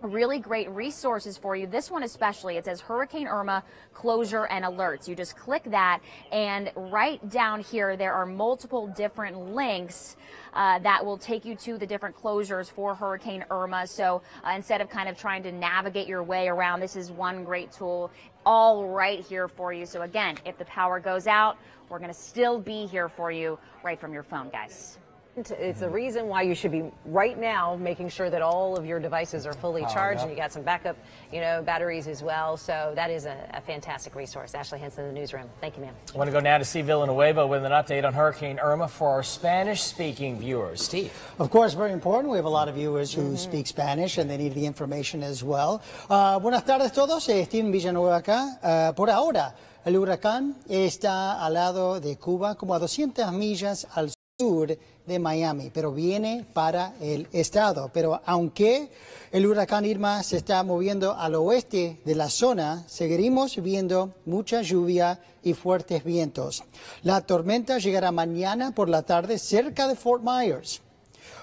really great resources for you. This one especially, it says Hurricane Irma closure and alerts. You just click that, and right down here there are multiple different links that will take you to the different closures for Hurricane Irma. So instead of kind of trying to navigate your way around, this is one great tool all right here for you. So again, if the power goes out, we're going to still be here for you right from your phone, guys. It's the reason why you should be right now making sure that all of your devices are fully charged, and you got some backup, you know, batteries as well. So that is a fantastic resource. Ashley Hinson in the newsroom. Thank you, ma'am. I want to go now to Steve Villanueva with an update on Hurricane Irma for our Spanish-speaking viewers. Steve. Of course, very important. We have a lot of viewers who speak Spanish, and they need the information as well. Buenas tardes todos. Steve Villanueva acá. Por ahora, el huracán está al lado de Cuba, como a 200 millas al sur de Miami, pero viene para el estado. Pero aunque el huracán Irma se está moviendo al oeste de la zona, seguiremos viendo mucha lluvia y fuertes vientos. La tormenta llegará mañana por la tarde cerca de Fort Myers.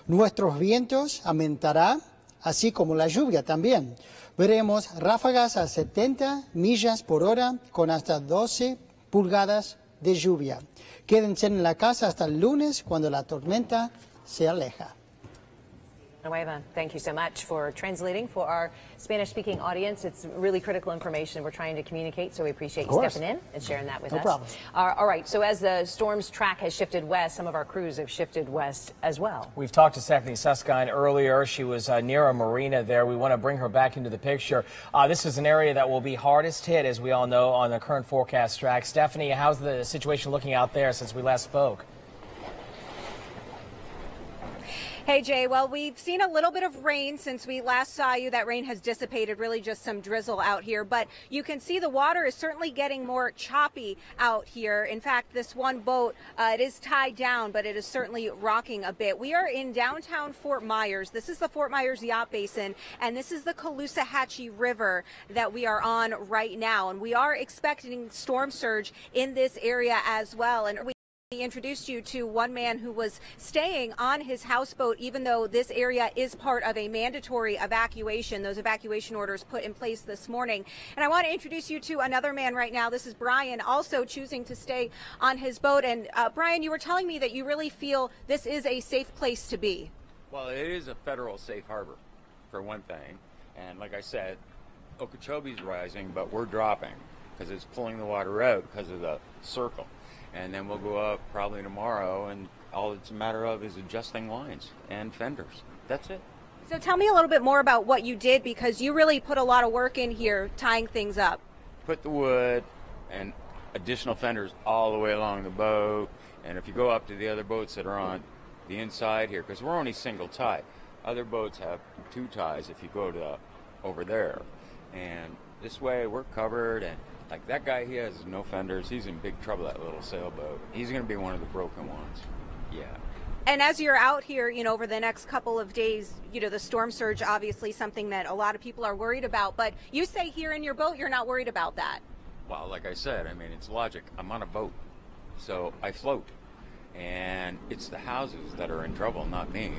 Nuestros vientos aumentarán, así como la lluvia también. Veremos ráfagas a 70 millas por hora con hasta 12 pulgadas de lluvia. Quédense en la casa hasta el lunes cuando la tormenta se aleja. Nueva, thank you so much for translating for our Spanish-speaking audience. It's really critical information we're trying to communicate, so we appreciate you stepping in and sharing that with us. No problem. All right, so as the storm's track has shifted west, some of our crews have shifted west as well. We've talked to Stephanie Susskind earlier. She was near a marina there. We want to bring her back into the picture. This is an area that will be hardest hit, as we all know, on the current forecast track. Stephanie, how's the situation looking out there since we last spoke? Hey, Jay. Well, we've seen a little bit of rain since we last saw you. That rain has dissipated, really just some drizzle out here. But you can see the water is certainly getting more choppy out here. In fact, this one boat, it is tied down, but it is certainly rocking a bit. We are in downtown Fort Myers. This is the Fort Myers Yacht Basin, and this is the Caloosahatchee River that we are on right now. And we are expecting storm surge in this area as well. And we introduced you to one man who was staying on his houseboat, even though this area is part of a mandatory evacuation. Those evacuation orders put in place this morning. And I want to introduce you to another man right now. This is Brian, also choosing to stay on his boat. And Brian, you were telling me that you really feel this is a safe place to be. Well, it is a federal safe harbor, for one thing. And like I said, Okeechobee's rising, but we're dropping. because it's pulling the water out because of the circle. And then we'll go up probably tomorrow, and all it's a matter of is adjusting lines and fenders. That's it. So tell me a little bit more about what you did, because you really put a lot of work in here tying things up. Put the wood and additional fenders all the way along the boat. And if you go up to the other boats that are on the inside here, because we're only single tie. Other boats have 2 ties if you go to over there. And this way we're covered, and like that guy, he has no fenders. He's in big trouble, that little sailboat. He's going to be one of the broken ones. Yeah. And as you're out here, over the next couple of days, the storm surge, obviously something that a lot of people are worried about. But you say here in your boat, you're not worried about that. Well, like I said, I mean, it's logic. I'm on a boat, so I float. And it's the houses that are in trouble, not me.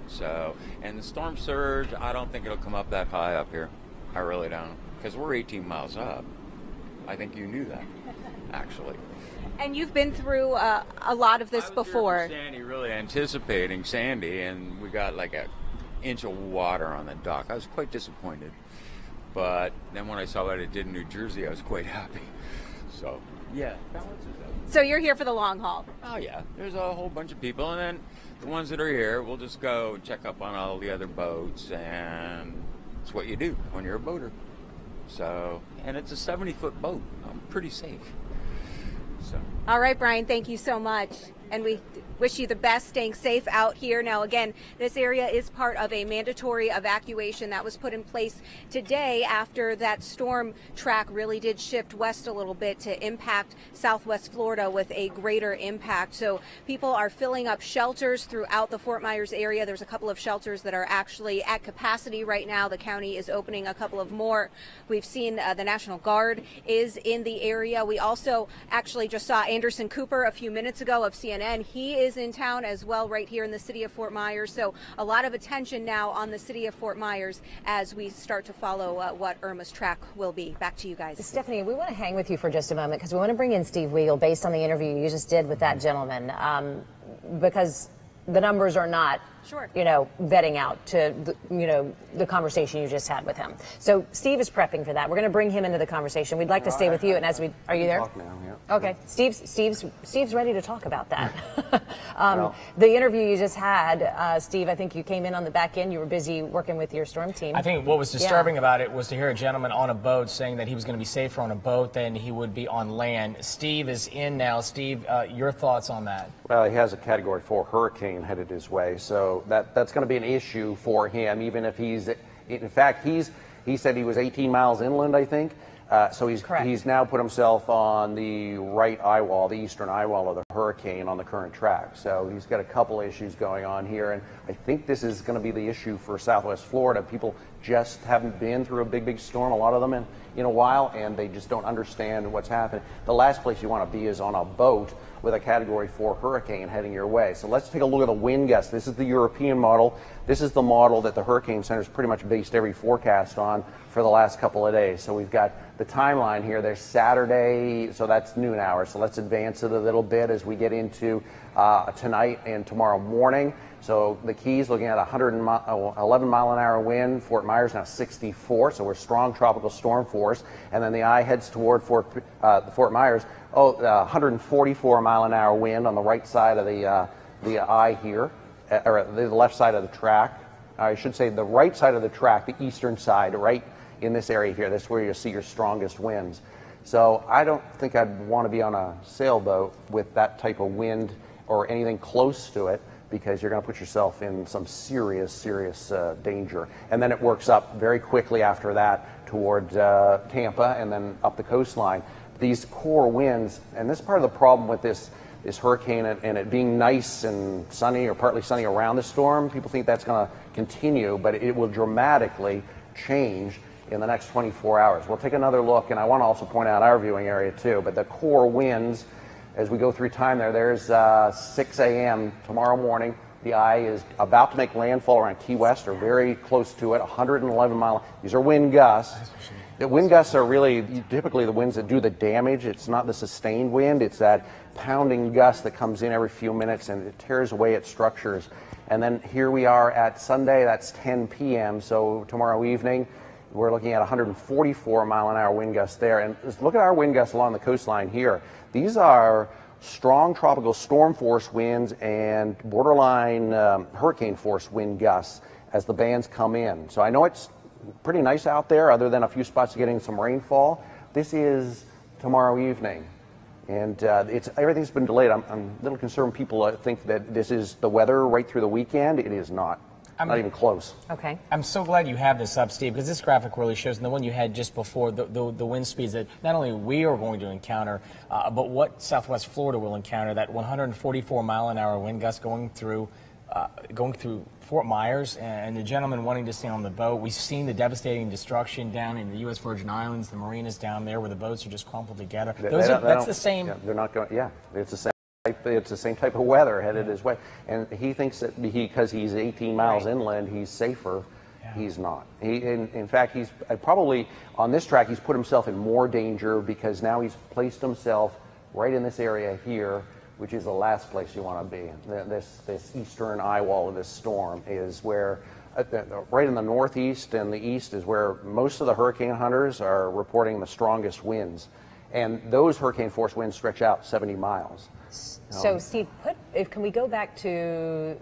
So, and the storm surge, I don't think it'll come up that high up here. I really don't. Because we're 18 miles up. I think you knew that, actually. And you've been through a lot of this before. Sandy, really anticipating Sandy, and we got like an inch of water on the dock. I was quite disappointed. But then when I saw what it did in New Jersey, I was quite happy. So, yeah, balances out. So you're here for the long haul? Oh, yeah. There's a whole bunch of people. And then the ones that are here, we'll just go check up on all the other boats. And it's what you do when you're a boater. So, and it's a 70-foot boat. I'm pretty safe. So. All right, Brian, thank you so much. And we wish you the best, staying safe out here. Now, again, this area is part of a mandatory evacuation that was put in place today after that storm track really did shift west a little bit to impact southwest Florida with a greater impact. So people are filling up shelters throughout the Fort Myers area. There's a couple of shelters that are actually at capacity right now. The county is opening a couple of more. We've seen the National Guard is in the area. We also actually just saw Anderson Cooper a few minutes ago of CNN. He is in town as well, right here in the city of Fort Myers. So a lot of attention now on the city of Fort Myers as we start to follow what Irma's track will be. Back to you guys. Stephanie, we want to hang with you for just a moment because we want to bring in Steve Weigel based on the interview you just did with that gentleman, because the numbers are not, vetting out to, the conversation you just had with him. So Steve is prepping for that. We're going to bring him into the conversation. We'd like to stay with you. And as are you there? Talk now, yeah. Okay. Steve's ready to talk about that. The interview you just had, Steve, I think you came in on the back end. You were busy working with your storm team. I think what was disturbing about it was to hear a gentleman on a boat saying that he was going to be safer on a boat than he would be on land. Steve is in now. Steve, your thoughts on that? Well, he has a Category 4 hurricane headed his way, so that's going to be an issue for him, even if he's, in fact, he said he was 18 miles inland, I think. So he's now put himself on the right eye wall, the eastern eye wall of the hurricane on the current track. So he's got a couple issues going on here, and I think this is going to be the issue for Southwest Florida. People just haven't been through a big storm, a lot of them in a while, and they just don't understand what's happening. The last place you want to be is on a boat with a Category 4 hurricane heading your way. So let's take a look at the wind gusts. This is the European model. This is the model that the Hurricane Center's pretty much based every forecast on for the last couple of days. So we've got the timeline here. There's Saturday, so that's noon hour. So let's advance it a little bit as we get into tonight and tomorrow morning. So the Keys looking at 111 mile an hour wind. Fort Myers now 64, so we're strong tropical storm force. And then the eye heads toward Fort Myers. 144 mile an hour wind on the right side of the eye here, or the left side of the track. I should say the right side of the track, the eastern side, right in this area here. That's where you'll see your strongest winds. So I don't think I'd want to be on a sailboat with that type of wind or anything close to it, because you're going to put yourself in some serious danger. And then it works up very quickly after that toward Tampa and then up the coastline. These core winds, and this is part of the problem with this hurricane and it being nice and sunny or partly sunny around the storm. People think that's going to continue, but it will dramatically change in the next 24 hours. We'll take another look, and I want to also point out our viewing area too, but the core winds, as we go through time there's 6 a.m. tomorrow morning. The eye is about to make landfall around Key West or very close to it, 111 mile. These are wind gusts. The wind gusts are really typically the winds that do the damage. It's not the sustained wind. It's that pounding gust that comes in every few minutes and it tears away at structures. And then here we are at Sunday. That's 10 p.m. So tomorrow evening, We're looking at 144 mile an hour wind gusts there. And just look at our wind gusts along the coastline here. These are strong tropical storm force winds and borderline hurricane force wind gusts as the bands come in. So I know it's pretty nice out there other than a few spots getting some rainfall. This is tomorrow evening. And everything's been delayed. I'm a little concerned people think that this is the weather right through the weekend. It is not. Not even close. Okay. I'm so glad you have this up, Steve, because this graphic really shows, and the one you had just before, the wind speeds that not only we are going to encounter, but what Southwest Florida will encounter, that 144 mile an hour wind gust going through Fort Myers, and the gentleman wanting to stay on the boat. We've seen the devastating destruction down in the U.S. Virgin Islands, the marinas down there where the boats are just crumpled together. That's the same. Yeah, they're not going. Yeah, it's the same. It's the same type of weather headed his way, and he thinks that because he's 18 miles inland, he's safer. Yeah. He's not. In fact, he's probably on this track. He's put himself in more danger because now he's placed himself right in this area here, which is the last place you want to be. This eastern eye wall of this storm is where, right in the northeast and the east, is where most of the hurricane hunters are reporting the strongest winds, and those hurricane force winds stretch out 70 miles. So, Steve, can we go back to,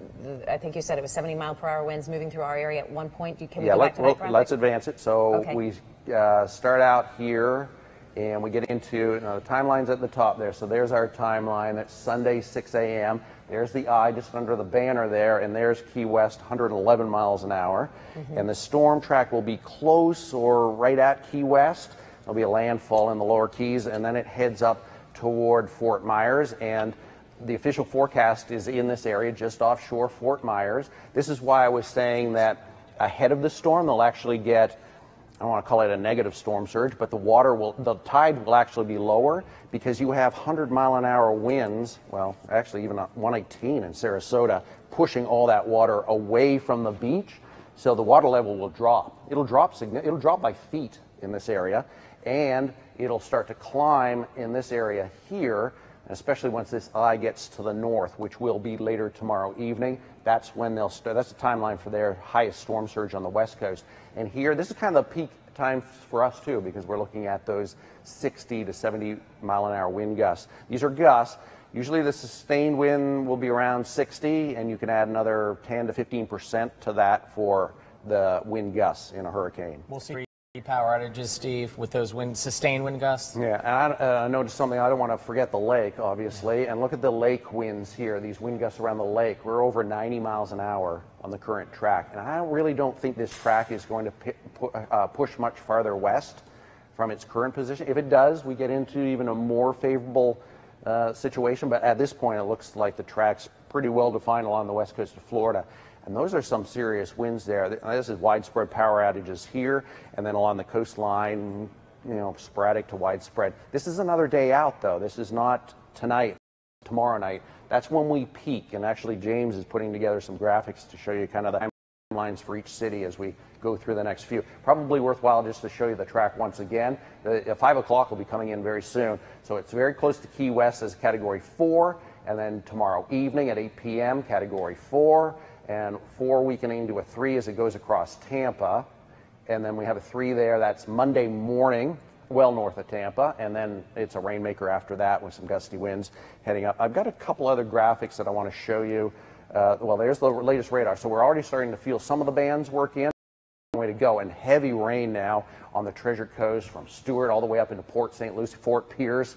I think you said it was 70 mile per hour winds moving through our area at one point. Can we go back to that graphic? Let's advance it. So we start out here, and we get into the timeline's at the top there. So there's our timeline. That's Sunday, 6 a.m. There's the eye just under the banner there, and there's Key West, 111 miles an hour. And the storm track will be close or right at Key West. There'll be a landfall in the lower Keys, and then it heads up toward Fort Myers, and the official forecast is in this area just offshore Fort Myers. This is why I was saying that ahead of the storm they'll actually get, I don't want to call it a negative storm surge, but the tide will actually be lower because you have 100 mile an hour winds, well, actually even 118 in Sarasota, pushing all that water away from the beach. So the water level will drop. It'll drop by feet in this area, and it'll start to climb in this area here, especially once this eye gets to the north, which will be later tomorrow evening. That's when they'll start. That's the timeline for their highest storm surge on the west coast. And here, this is kind of the peak time for us too, because we're looking at those 60 to 70 mile an hour wind gusts. These are gusts. Usually the sustained wind will be around 60, and you can add another 10 to 15% to that for the wind gusts in a hurricane. We'll see power outages, Steve, with those sustained wind gusts. Yeah, and I noticed something. I don't want to forget the lake, obviously, and look at the lake winds here. These wind gusts around the lake. We're over 90 miles an hour on the current track, and I really don't think this track is going to push much farther west from its current position. If it does, we get into even a more favorable situation, but at this point it looks like the track's pretty well defined along the west coast of Florida. And those are some serious winds there. This is widespread power outages here, and then along the coastline, sporadic to widespread. This is another day out, though. This is not tonight, tomorrow night. That's when we peak, and actually James is putting together some graphics to show you kind of the timelines for each city as we go through the next few. Probably worthwhile just to show you the track once again. 5 o'clock will be coming in very soon, so it's very close to Key West as Category 4, and then tomorrow evening at 8 p.m., Category 4, and 4 weakening to a 3 as it goes across Tampa. And then we have a 3 there. That's Monday morning, well north of Tampa. And then it's a rainmaker after that with some gusty winds heading up. I've got a couple other graphics that I want to show you. Well, there's the latest radar. So we're already starting to feel some of the bands work in. Way to go. And heavy rain now on the Treasure Coast from Stewart all the way up into Port St. Lucie, Fort Pierce.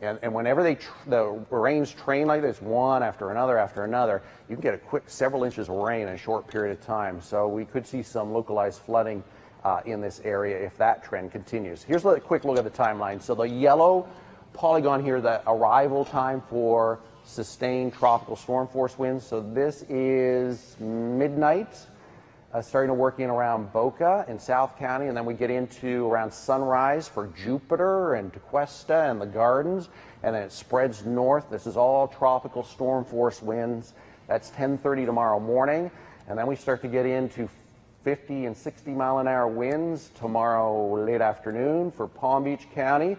And whenever the rains train like this, one after another, you can get a quick several inches of rain in a short period of time. So we could see some localized flooding in this area if that trend continues. Here's a quick look at the timeline. So the yellow polygon here, the arrival time for sustained tropical storm force winds. So this is midnight. Starting to work in around Boca in South County, and then we get into around sunrise for Jupiter and Tequesta and the Gardens, and then it spreads north. This is all tropical storm force winds. That's 10:30 tomorrow morning, and then we start to get into 50 and 60 mile an hour winds tomorrow late afternoon for Palm Beach County.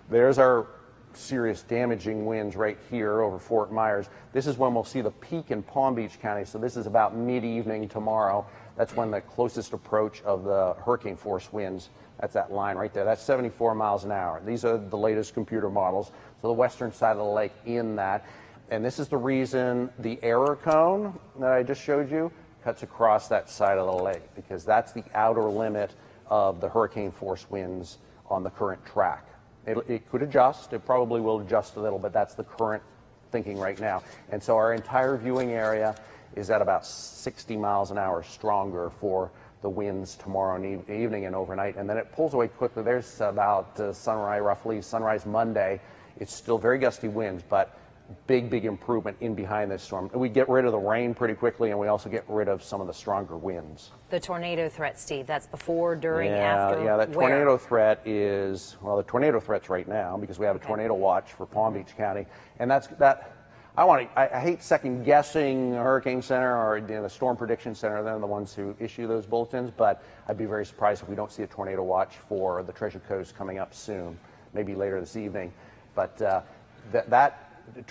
There's our serious damaging winds right here over Fort Myers. This is when we'll see the peak in Palm Beach County, so this is about mid-evening tomorrow. That's when the closest approach of the hurricane force winds. That's that line right there. That's 74 miles an hour. These are the latest computer models. So the western side of the lake in that. And this is the reason the error cone that I just showed you cuts across that side of the lake, because that's the outer limit of the hurricane force winds on the current track. It could adjust. It probably will adjust a little, but that's the current thinking right now. And so our entire viewing area is at about 60 miles an hour stronger for the winds tomorrow evening and overnight. And then it pulls away quickly. There's about sunrise Monday. It's still very gusty winds, but big improvement in behind this storm. We get rid of the rain pretty quickly, and we also get rid of some of the stronger winds. The tornado threat, Steve, that's before, during, after? Yeah, that tornado threat is, well, the tornado threat's right now because we have a tornado watch for Palm Beach County. And I hate second guessing the Hurricane Center or the Storm Prediction Center. They're the ones who issue those bulletins, but I'd be very surprised if we don't see a tornado watch for the Treasure Coast coming up soon, maybe later this evening. But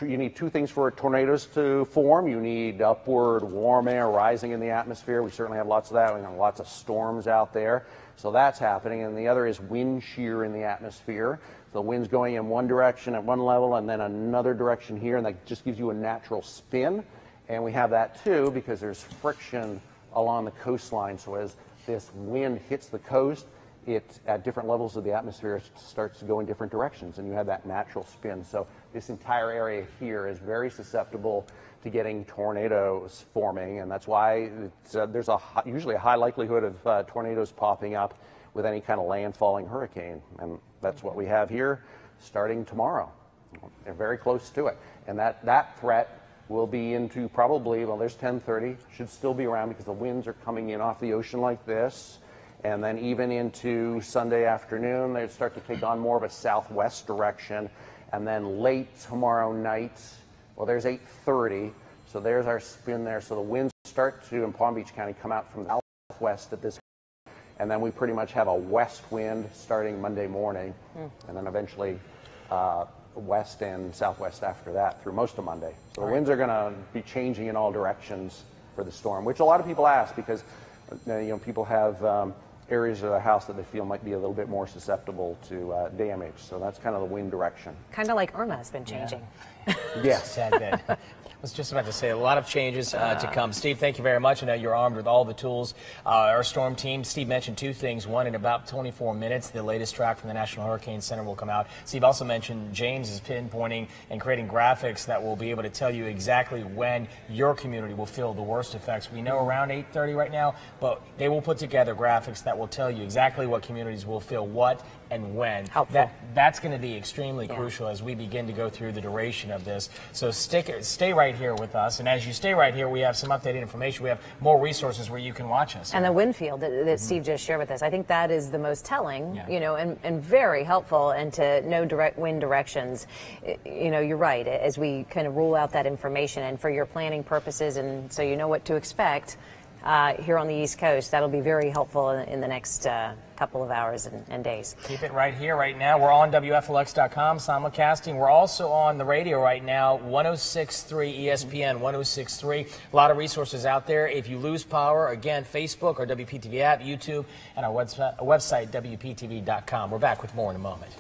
you need two things for tornadoes to form. You need upward warm air rising in the atmosphere. We certainly have lots of that. We have lots of storms out there. So that's happening. And the other is wind shear in the atmosphere. The wind's going in one direction at one level and then another direction here, and that just gives you a natural spin. And we have that too because there's friction along the coastline. So as this wind hits the coast, it at different levels of the atmosphere starts to go in different directions, and you have that natural spin. So this entire area here is very susceptible to getting tornadoes forming, and that's why there's usually a high likelihood of tornadoes popping up with any kind of landfalling hurricane, and that's what we have here starting tomorrow. They're very close to it, and that threat will be into probably, well, there's 10:30, should still be around because the winds are coming in off the ocean like this. And then even into Sunday afternoon, they start to take on more of a southwest direction. And then late tomorrow night, well, there's 8:30, so there's our spin there. So the winds start to, in Palm Beach County, come out from the southwest at this point. And then we pretty much have a west wind starting Monday morning, and then eventually west and southwest after that through most of Monday. So the winds are going to be changing in all directions for the storm, which a lot of people ask because people have areas of the house that they feel might be a little bit more susceptible to damage. So that's kind of the wind direction. Kind of like Irma has been changing. Yeah. Yes. I was just about to say a lot of changes to come. Steve, thank you very much. I know you're armed with all the tools. Our storm team, Steve mentioned two things. One, in about 24 minutes, the latest track from the National Hurricane Center will come out. Steve also mentioned James is pinpointing and creating graphics that will be able to tell you exactly when your community will feel the worst effects. We know around 8:30 right now, but they will put together graphics that will tell you exactly what communities will feel what and when. That's going to be extremely crucial as we begin to go through the duration of this. So stay right here with us, and as you stay right here, we have some updated information. We have more resources where you can watch us. And the wind field that Steve just shared with us, I think that is the most telling, and very helpful, and to know direct wind directions. You're right, as we kind of rule out that information, and for your planning purposes, and so you know what to expect here on the East Coast, that'll be very helpful in the next couple of hours and days. Keep it right here, right now. We're on WFLX.com, simulcasting. We're also on the radio right now, 106.3 ESPN, 106.3. A lot of resources out there. If you lose power, again, Facebook or WPTV app, YouTube, and our website, WPTV.com. We're back with more in a moment.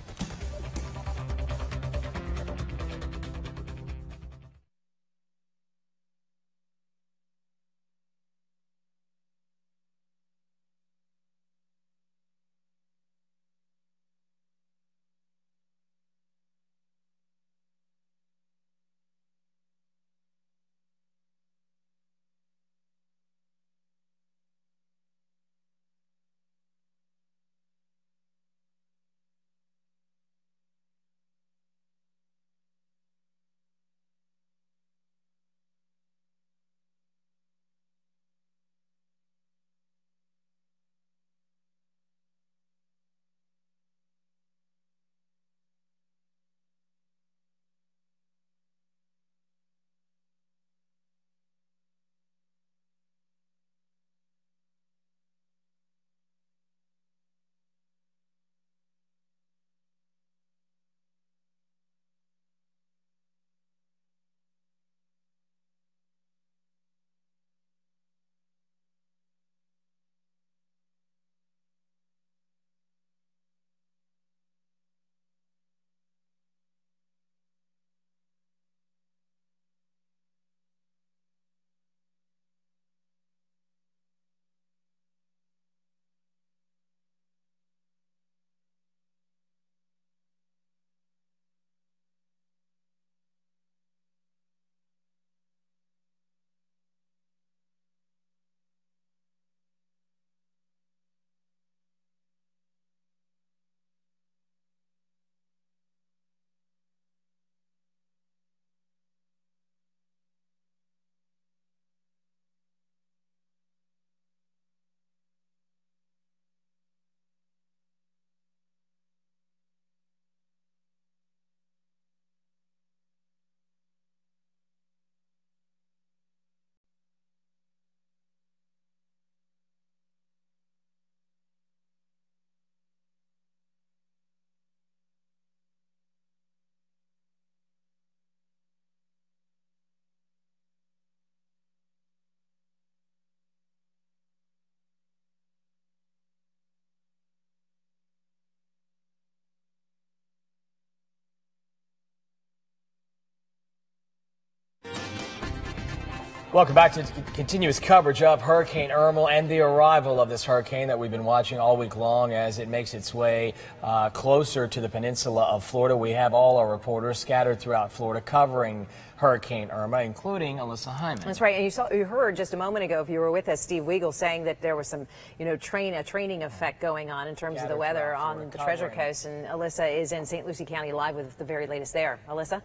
Welcome back to continuous coverage of Hurricane Irma and the arrival of this hurricane that we've been watching all week long as it makes its way closer to the peninsula of Florida. We have all our reporters scattered throughout Florida covering Hurricane Irma, including Alyssa Hyman. That's right. And you heard just a moment ago, if you were with us, Steve Weigel saying that there was some, a training effect going on in terms of the weather on the Treasure Coast. And Alyssa is in St. Lucie County live with the very latest there. Alyssa?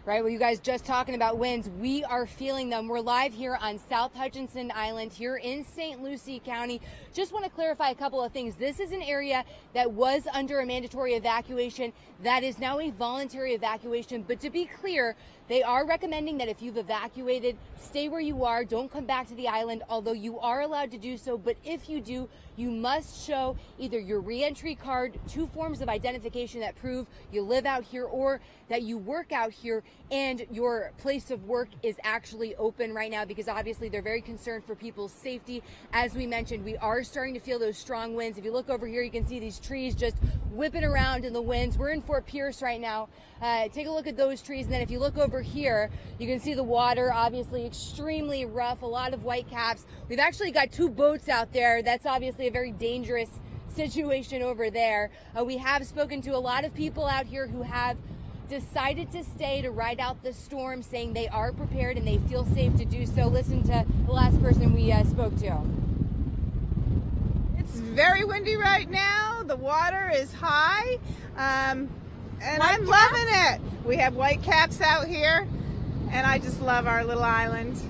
Right, well, you guys just talking about winds. We are feeling them. We're live here on South Hutchinson Island here in St. Lucie County. Just want to clarify a couple of things. This is an area that was under a mandatory evacuation that is now a voluntary evacuation. But to be clear, they are recommending that if you've evacuated, stay where you are. Don't come back to the island, although you are allowed to do so. But if you do, you must show either your reentry card, 2 forms of identification that prove you live out here or that you work out here and your place of work is actually open right now, because obviously they're very concerned for people's safety. As we mentioned, we are starting to feel those strong winds. If you look over here, you can see these trees just whipping around in the winds. We're in Fort Pierce right now. Take a look at those trees, and then if you look over here, you can see the water, obviously extremely rough, a lot of white caps. We've actually got 2 boats out there. That's obviously a very dangerous situation over there. We have spoken to a lot of people out here who have decided to stay to ride out the storm, saying they are prepared and they feel safe to do so. Listen to the last person we spoke to. It's very windy right now. The water is high. And I'm loving it. We have white caps out here, and I just love our little island.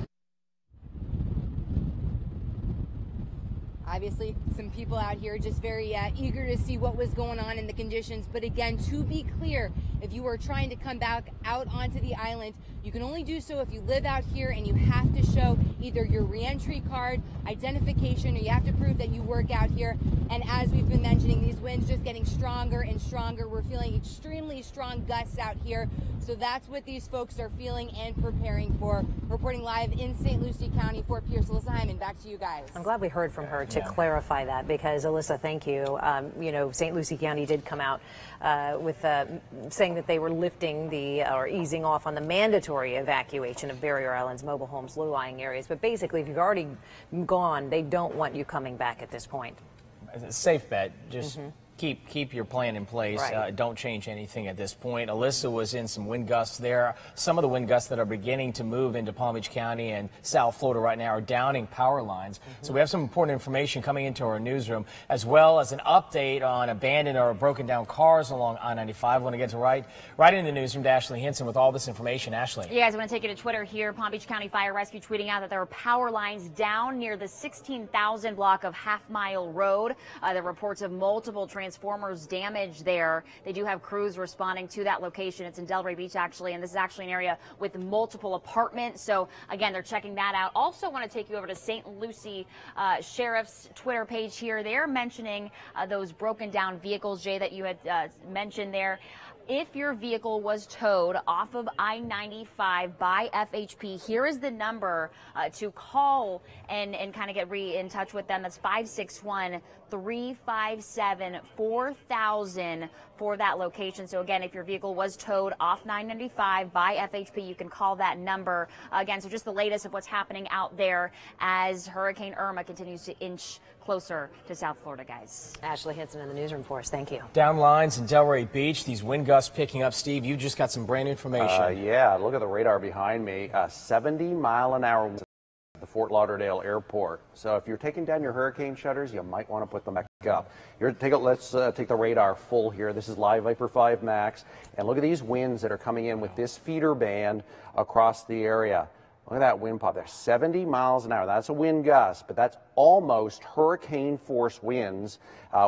Obviously, some people out here just very eager to see what was going on in the conditions. But again, to be clear, if you are trying to come back out onto the island, you can only do so if you live out here, and you have to show either your reentry card, identification, or you have to prove that you work out here. And as we've been mentioning, these winds just getting stronger and stronger. We're feeling extremely strong gusts out here. So that's what these folks are feeling and preparing for. Reporting live in St. Lucie County, Fort Pierce, Alyssa Hyman, back to you guys. I'm glad we heard from her to clarify that, because Alyssa, thank you. St. Lucie County did come out with saying that they were lifting or easing off on the mandatory evacuation of barrier islands, mobile homes, low-lying areas. But basically, if you've already gone, they don't want you coming back at this point. Safe bet. Just keep your plan in place. Right. Don't change anything at this point. Alyssa was in some wind gusts there. Some of the wind gusts that are beginning to move into Palm Beach County and South Florida right now are downing power lines. So we have some important information coming into our newsroom, as well as an update on abandoned or broken down cars along I-95. I want to get to right in the newsroom to Ashley Hinson with all this information. Ashley. Yeah, guys, I want to take you to Twitter here. Palm Beach County Fire Rescue tweeting out that there are power lines down near the 16,000 block of Half Mile Road. There are reports of multiple transformers damaged there. They do have crews responding to that location. It's in Delray Beach, actually, and this is actually an area with multiple apartments. So, again, they're checking that out. Also want to take you over to St. Lucie Sheriff's Twitter page here. They're mentioning those broken down vehicles, Jay, that you had mentioned there. If your vehicle was towed off of I-95 by FHP, here is the number to call and kind of get in touch with them. That's 561-357-4000 for that location. So again, if your vehicle was towed off 995 by FHP, you can call that number. Again, so just the latest of what's happening out there as Hurricane Irma continues to inch closer to South Florida, guys. Ashley Hinson in the newsroom for us. Thank you. Down lines in Delray Beach, these wind gusts picking up. Steve, you just got some brand new information. Yeah, look at the radar behind me. 70-mile-an-hour at the Fort Lauderdale Airport. So if you're taking down your hurricane shutters, you might want to put them back up. Let's take the radar full here. This is Live Viper 5 Max. And look at these winds that are coming in with this feeder band across the area. Look at that wind pop there, 70 miles an hour. That's a wind gust, but that's almost hurricane force winds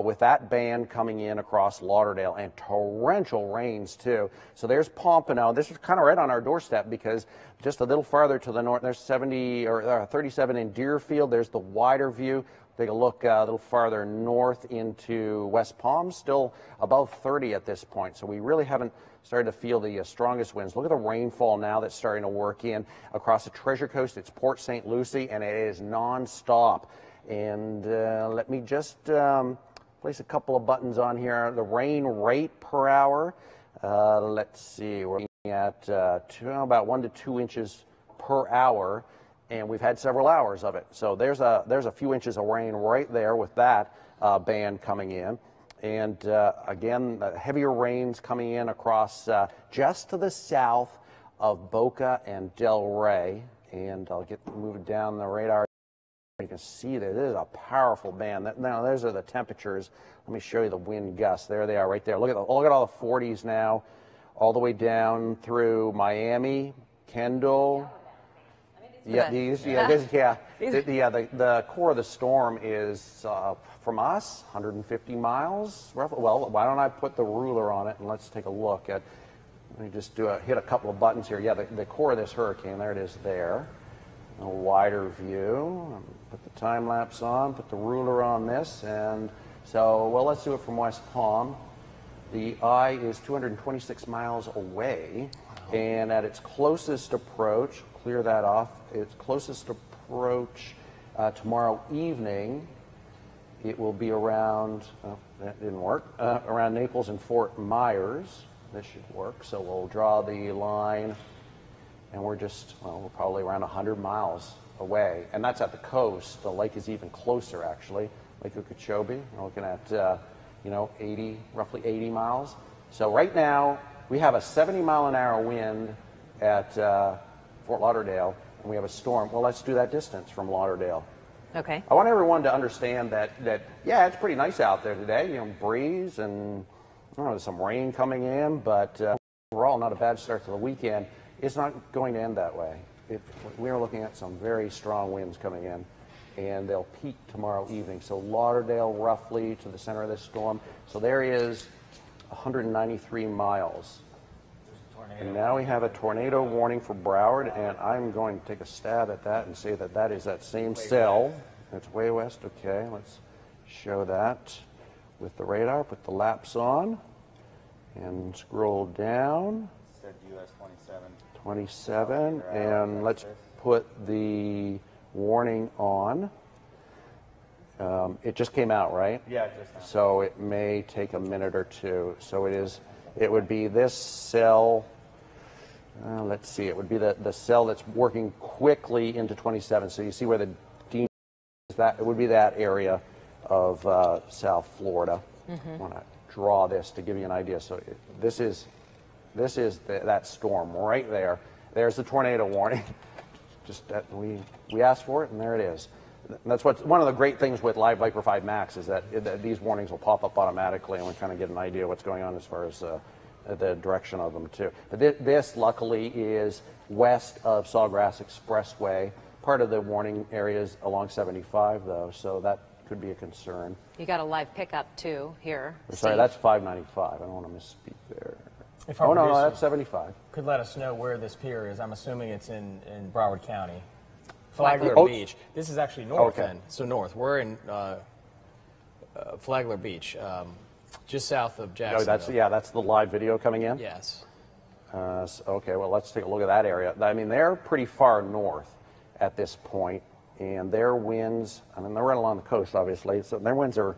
with that band coming in across Lauderdale, and torrential rains too. So there's Pompano. This is kind of right on our doorstep, because just a little farther to the north, there's 37 in Deerfield. There's the wider view. Take a look a little farther north into West Palm, still above 30 at this point. So we really haven't started to feel the strongest winds. Look at the rainfall now that's starting to work in across the Treasure Coast. It's Port St. Lucie, and it is nonstop. And let me just place a couple of buttons on here. The rain rate per hour. Let's see. at about 1 to 2 inches per hour, and we've had several hours of it. So there's a few inches of rain right there with that band coming in. And again, heavier rains coming in across just to the south of Boca and Del Rey. And I'll get moving down the radar. You can see that this is a powerful band. Now, those are the temperatures. Let me show you the wind gusts. There they are right there. Look at all the 40s now, all the way down through Miami, Kendall. Yeah, the core of the storm is from us 150 miles roughly. Well, why don't I put the ruler on it and let's take a look at. Let me just hit a couple of buttons here. Yeah, the core of this hurricane. There it is. There, a wider view. Put the time lapse on. Put the ruler on this, and so let's do it from West Palm. The eye is 226 miles away, and at its closest approach. Clear that off. Its closest approach tomorrow evening, it will be around, that didn't work, around Naples and Fort Myers. This should work. So we'll draw the line, and we're probably around 100 miles away. And that's at the coast. The lake is even closer, actually. Lake Okeechobee, we're looking at, roughly 80 miles. So right now, we have a 70-mile-an-hour wind at Fort Lauderdale, and we have a storm. Well, let's do that distance from Lauderdale. Okay. I want everyone to understand that yeah, it's pretty nice out there today. Breeze and some rain coming in, but overall, not a bad start to the weekend. It's not going to end that way. We are looking at some very strong winds coming in, and they'll peak tomorrow evening. So Lauderdale, roughly to the center of this storm. So there is 193 miles. And now we have a tornado warning for Broward, and I'm going to take a stab at that and say that is that same cell. It's way west. Okay, let's show that with the radar. Put the laps on and scroll down. Said US 27. 27, and let's put the warning on. It just came out, right? Yeah, it just. So it may take a minute or two. So it would be this cell. Let's see, it would be the cell that's working quickly into 27. So you see where the D is, that it would be that area of South Florida. I want to draw this to give you an idea. So this is that storm right there. There's the tornado warning. Just that we asked for it, and there it is. And that's one of the great things with Live Viper 5 Max is that these warnings will pop up automatically, and we kind of get an idea what's going on as far as the direction of them too. But this luckily is west of Sawgrass Expressway. Part of the warning areas along 75 though, so that could be a concern. You got a live pickup too here. Sorry, that's 595. I don't want to misspeak there. If our no, that's 75. Could let us know where this pier is. I'm assuming it's in Broward County. Flagler Beach. This is actually north end, so north. We're in Flagler Beach. Just south of Jacksonville. That's the live video coming in? Yes. Okay, well, let's take a look at that area. I mean, they're pretty far north at this point, and their winds, they're right along the coast, obviously, so their winds are,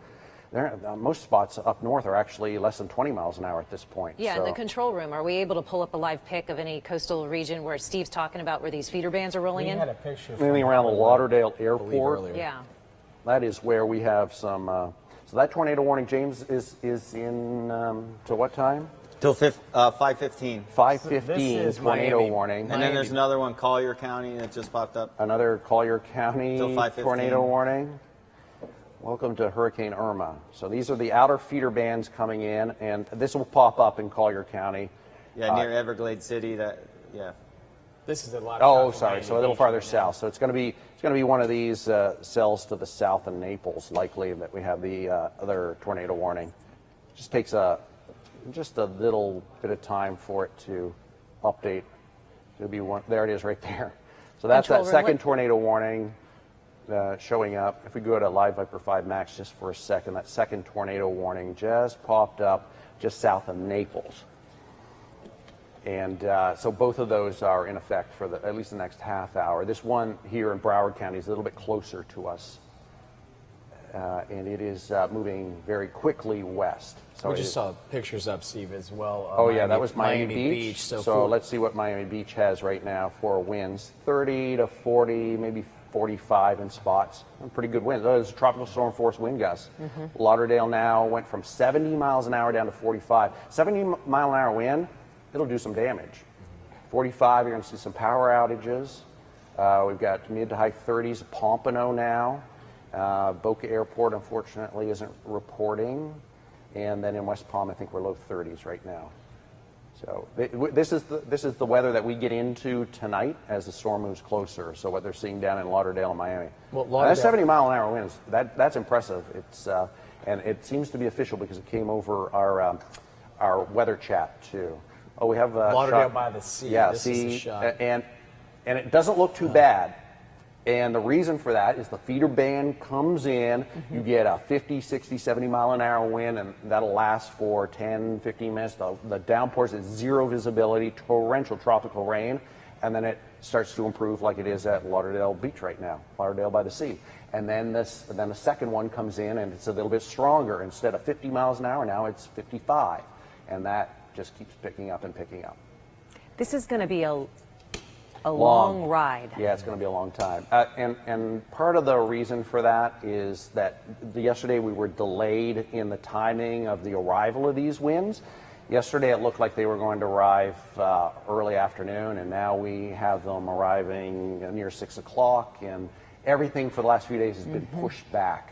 most spots up north are actually less than 20 miles an hour at this point. Yeah, so. In the control room, are we able to pull up a live pic of any coastal region where Steve's talking about where these feeder bands are rolling in? We had a picture. Mainly around the Lauderdale Airport. Yeah. That is where we have some... So that tornado warning, James, is in to what time? Till 5:15. 5:15 tornado warning. And then there's another one, Collier County, that just popped up. Another Collier County Till 5:15. tornado warning. Welcome to Hurricane Irma. So these are the outer feeder bands coming in, and this will pop up in Collier County. Yeah, near Everglades City. This is a lot. Sorry. So a little farther south. So it's going to be one of these cells to the south of Naples, likely, that we have the other tornado warning. It just takes just a little bit of time for it to update. It'll be one. There it is, right there. So that's that second tornado warning showing up. If we go to Live Viper 5 Max just for a second, that second tornado warning just popped up just south of Naples. And so both of those are in effect for at least the next half hour. This one here in Broward County is a little bit closer to us and it is moving very quickly west. So we just saw pictures up, Steve, as well. Oh, yeah, that was Miami Beach. So let's see what Miami Beach has right now for winds. 30 to 40, maybe 45 in spots. Pretty good winds. Those tropical storm force wind gusts. Lauderdale now went from 70 miles an hour down to 45. 70-mile-an-hour wind, it'll do some damage. 45, you're going to see some power outages. We've got mid to high 30s at Pompano now. Boca Airport, unfortunately, isn't reporting. And then in West Palm, I think we're low 30s right now. So this is the weather that we get into tonight as the storm moves closer. So what they're seeing down in Lauderdale and Miami. Well, that's 70-mile-an-hour winds. That's impressive. It's and it seems to be official because it came over our weather chat too. Oh, we have Lauderdale by the sea. Yeah, this is the shot. And it doesn't look too bad. And the reason for that is the feeder band comes in, you get a 50, 60, 70-mile-an-hour wind, and that'll last for 10, 15 minutes. The downpours at zero visibility, torrential tropical rain, and then it starts to improve like it is at Lauderdale Beach right now, Lauderdale by the sea. And then the second one comes in, and it's a little bit stronger. Instead of 50 miles an hour, now it's 55. And that just keeps picking up and picking up. This is going to be a long ride. Yeah, it's going to be a long time. And part of the reason for that is that yesterday we were delayed in the timing of the arrival of these winds. Yesterday it looked like they were going to arrive early afternoon, and now we have them arriving near 6 o'clock, and everything for the last few days has been pushed back.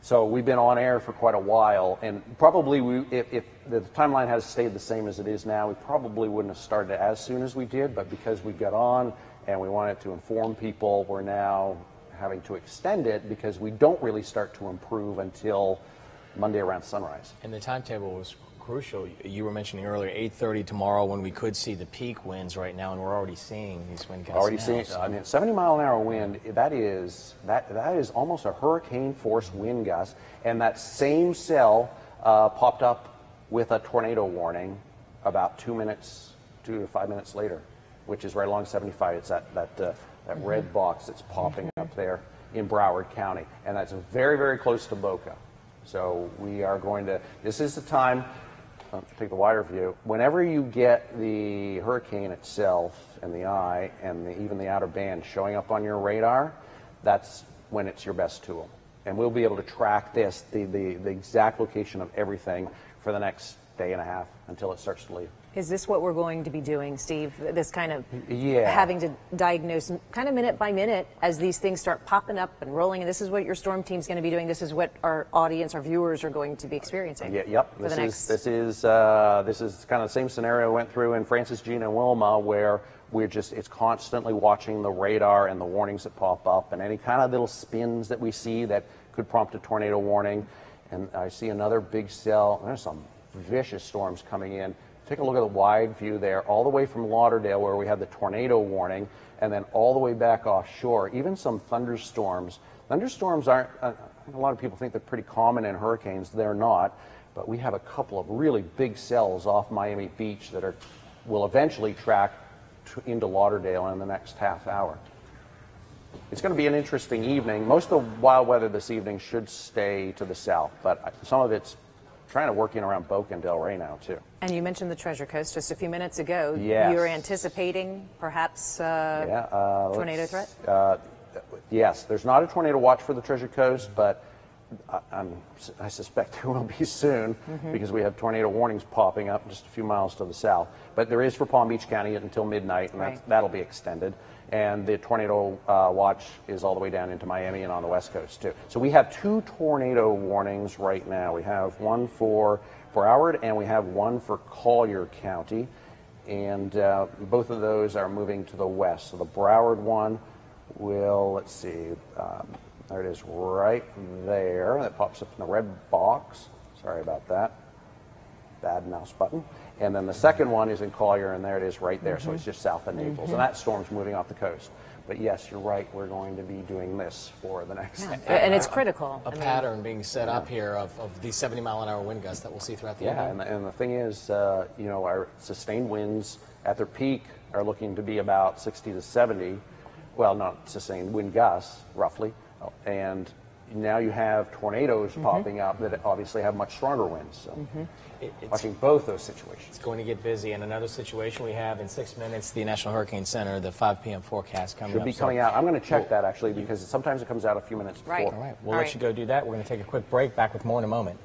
So we've been on air for quite a while, and probably if the timeline has stayed the same as it is now, we probably wouldn't have started as soon as we did, but because we got on and we wanted to inform people, we're now having to extend it because we don't really start to improve until Monday around sunrise. And the timetable was crucial. You were mentioning earlier 8:30 tomorrow when we could see the peak winds right now, and we're already seeing these wind gusts. Already seeing, I mean, 70-mile-an-hour wind. That is almost a hurricane force wind gust, and that same cell popped up with a tornado warning about 2 to 5 minutes later, which is right along 75. It's that red box that's popping up there in Broward County, and that's very, very close to Boca. So we are going to. This is the time. Take the wider view. Whenever you get the hurricane itself and the eye and even the outer band showing up on your radar, that's when it's your best tool. And we'll be able to track the exact location of everything for the next day and a half until it starts to leave. Is this what we're going to be doing, Steve? This kind of Yeah. having to diagnose kind of minute by minute as these things start popping up and rolling, and this is what your storm team's going to be doing. This is what our audience, our viewers are going to be experiencing. Yeah, yep. This is kind of the same scenario we went through in Francis, Gina, and Wilma, where it's constantly watching the radar and the warnings that pop up and any kind of little spins that we see that could prompt a tornado warning. And I see another big cell. There's some vicious storms coming in. Take a look at the wide view there, all the way from Lauderdale where we had the tornado warning, and then all the way back offshore, even some thunderstorms. Thunderstorms aren't, a lot of people think they're pretty common in hurricanes. They're not, but we have a couple of really big cells off Miami Beach that will eventually track into Lauderdale in the next half hour. It's going to be an interesting evening. Most of the wild weather this evening should stay to the south, but some of it's trying to work in around Boca and Delray now, too. And you mentioned the Treasure Coast just a few minutes ago. Yes. You were anticipating perhaps tornado threat? Yes, there's not a tornado watch for the Treasure Coast, but I suspect there will be soon because we have tornado warnings popping up just a few miles to the south. But there is for Palm Beach County until midnight, and that'll be extended. And the tornado watch is all the way down into Miami and on the West Coast, too. So we have 2 tornado warnings right now. We have one for Broward, and we have one for Collier County. And both of those are moving to the west. So the Broward one will, let's see, there it is right there. That pops up in the red box. Sorry about that. Bad mouse button. And then the second one is in Collier, and there it is right there. So it's just south of Naples. And that storm's moving off the coast. But yes, you're right. We're going to be doing this for the next. And it's critical. A pattern being set up here of these 70-mile-an-hour wind gusts that we'll see throughout the evening. And the thing is, our sustained winds at their peak are looking to be about 60 to 70. Well, not sustained wind gusts, roughly. And now you have tornadoes popping up that obviously have much stronger winds. So watching both those situations. It's going to get busy. And another situation we have in 6 minutes, the National Hurricane Center, the 5 p.m. forecast coming up. Should be coming out. I'm going to check that actually because sometimes it comes out a few minutes before. All right. We'll let you go do that. We're going to take a quick break. Back with more in a moment.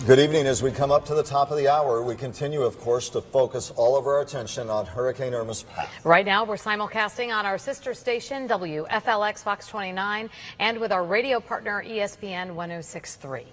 Good evening. As we come up to the top of the hour, we continue, of course, to focus all of our attention on Hurricane Irma's path. Right now, we're simulcasting on our sister station, WFLX Fox 29, and with our radio partner, ESPN 106.3.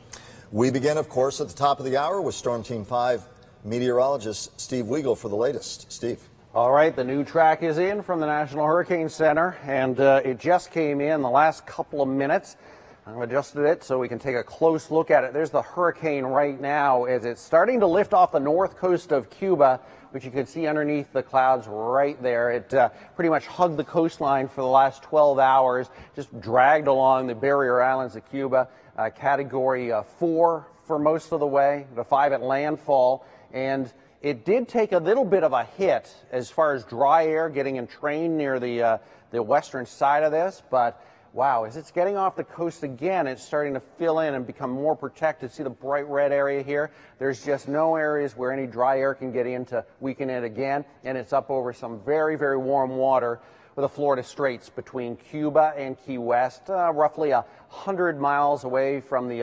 We begin, of course, at the top of the hour with Storm Team 5 meteorologist Steve Weigel for the latest. Steve. All right, the new track is in from the National Hurricane Center, and it just came in the last couple of minutes. I've adjusted it so we can take a close look at it. There's the hurricane right now as it's starting to lift off the north coast of Cuba, which you can see underneath the clouds right there. It pretty much hugged the coastline for the last 12 hours, just dragged along the barrier islands of Cuba. Category 4 for most of the way, the 5 at landfall, and it did take a little bit of a hit as far as dry air getting entrained near the western side of this, but wow, as it's getting off the coast again, it's starting to fill in and become more protected. See the bright red area here? There's just no areas where any dry air can get in to weaken it again, and it's up over some very, very warm water with the Florida Straits between Cuba and Key West, roughly 100 miles away from the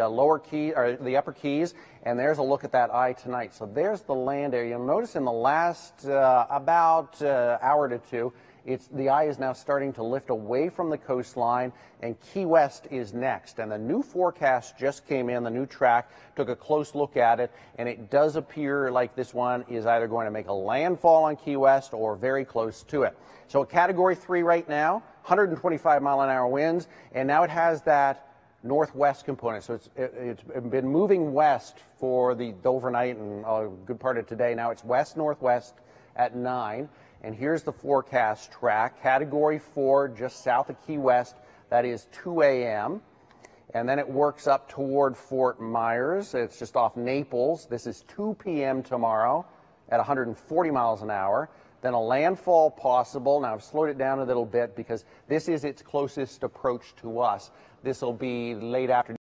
the upper Keys. And there's a look at that eye tonight. So there's the land area. You'll notice in the last about hour to two, the eye is now starting to lift away from the coastline, and Key West is next. And the new forecast just came in, the new track, took a close look at it, and it does appear like this one is either going to make a landfall on Key West or very close to it. So a Category 3 right now, 125 mile an hour winds, and now it has that northwest component. So it's been moving west for the overnight and a good part of today. Now it's west-northwest at 9. And here's the forecast track, Category 4, just south of Key West. That is 2 a.m. and then it works up toward Fort Myers. It's just off Naples. This is 2 p.m. tomorrow at 140 miles an hour. Then a landfall possible. Now, I've slowed it down a little bit because this is its closest approach to us. This will be late afternoon.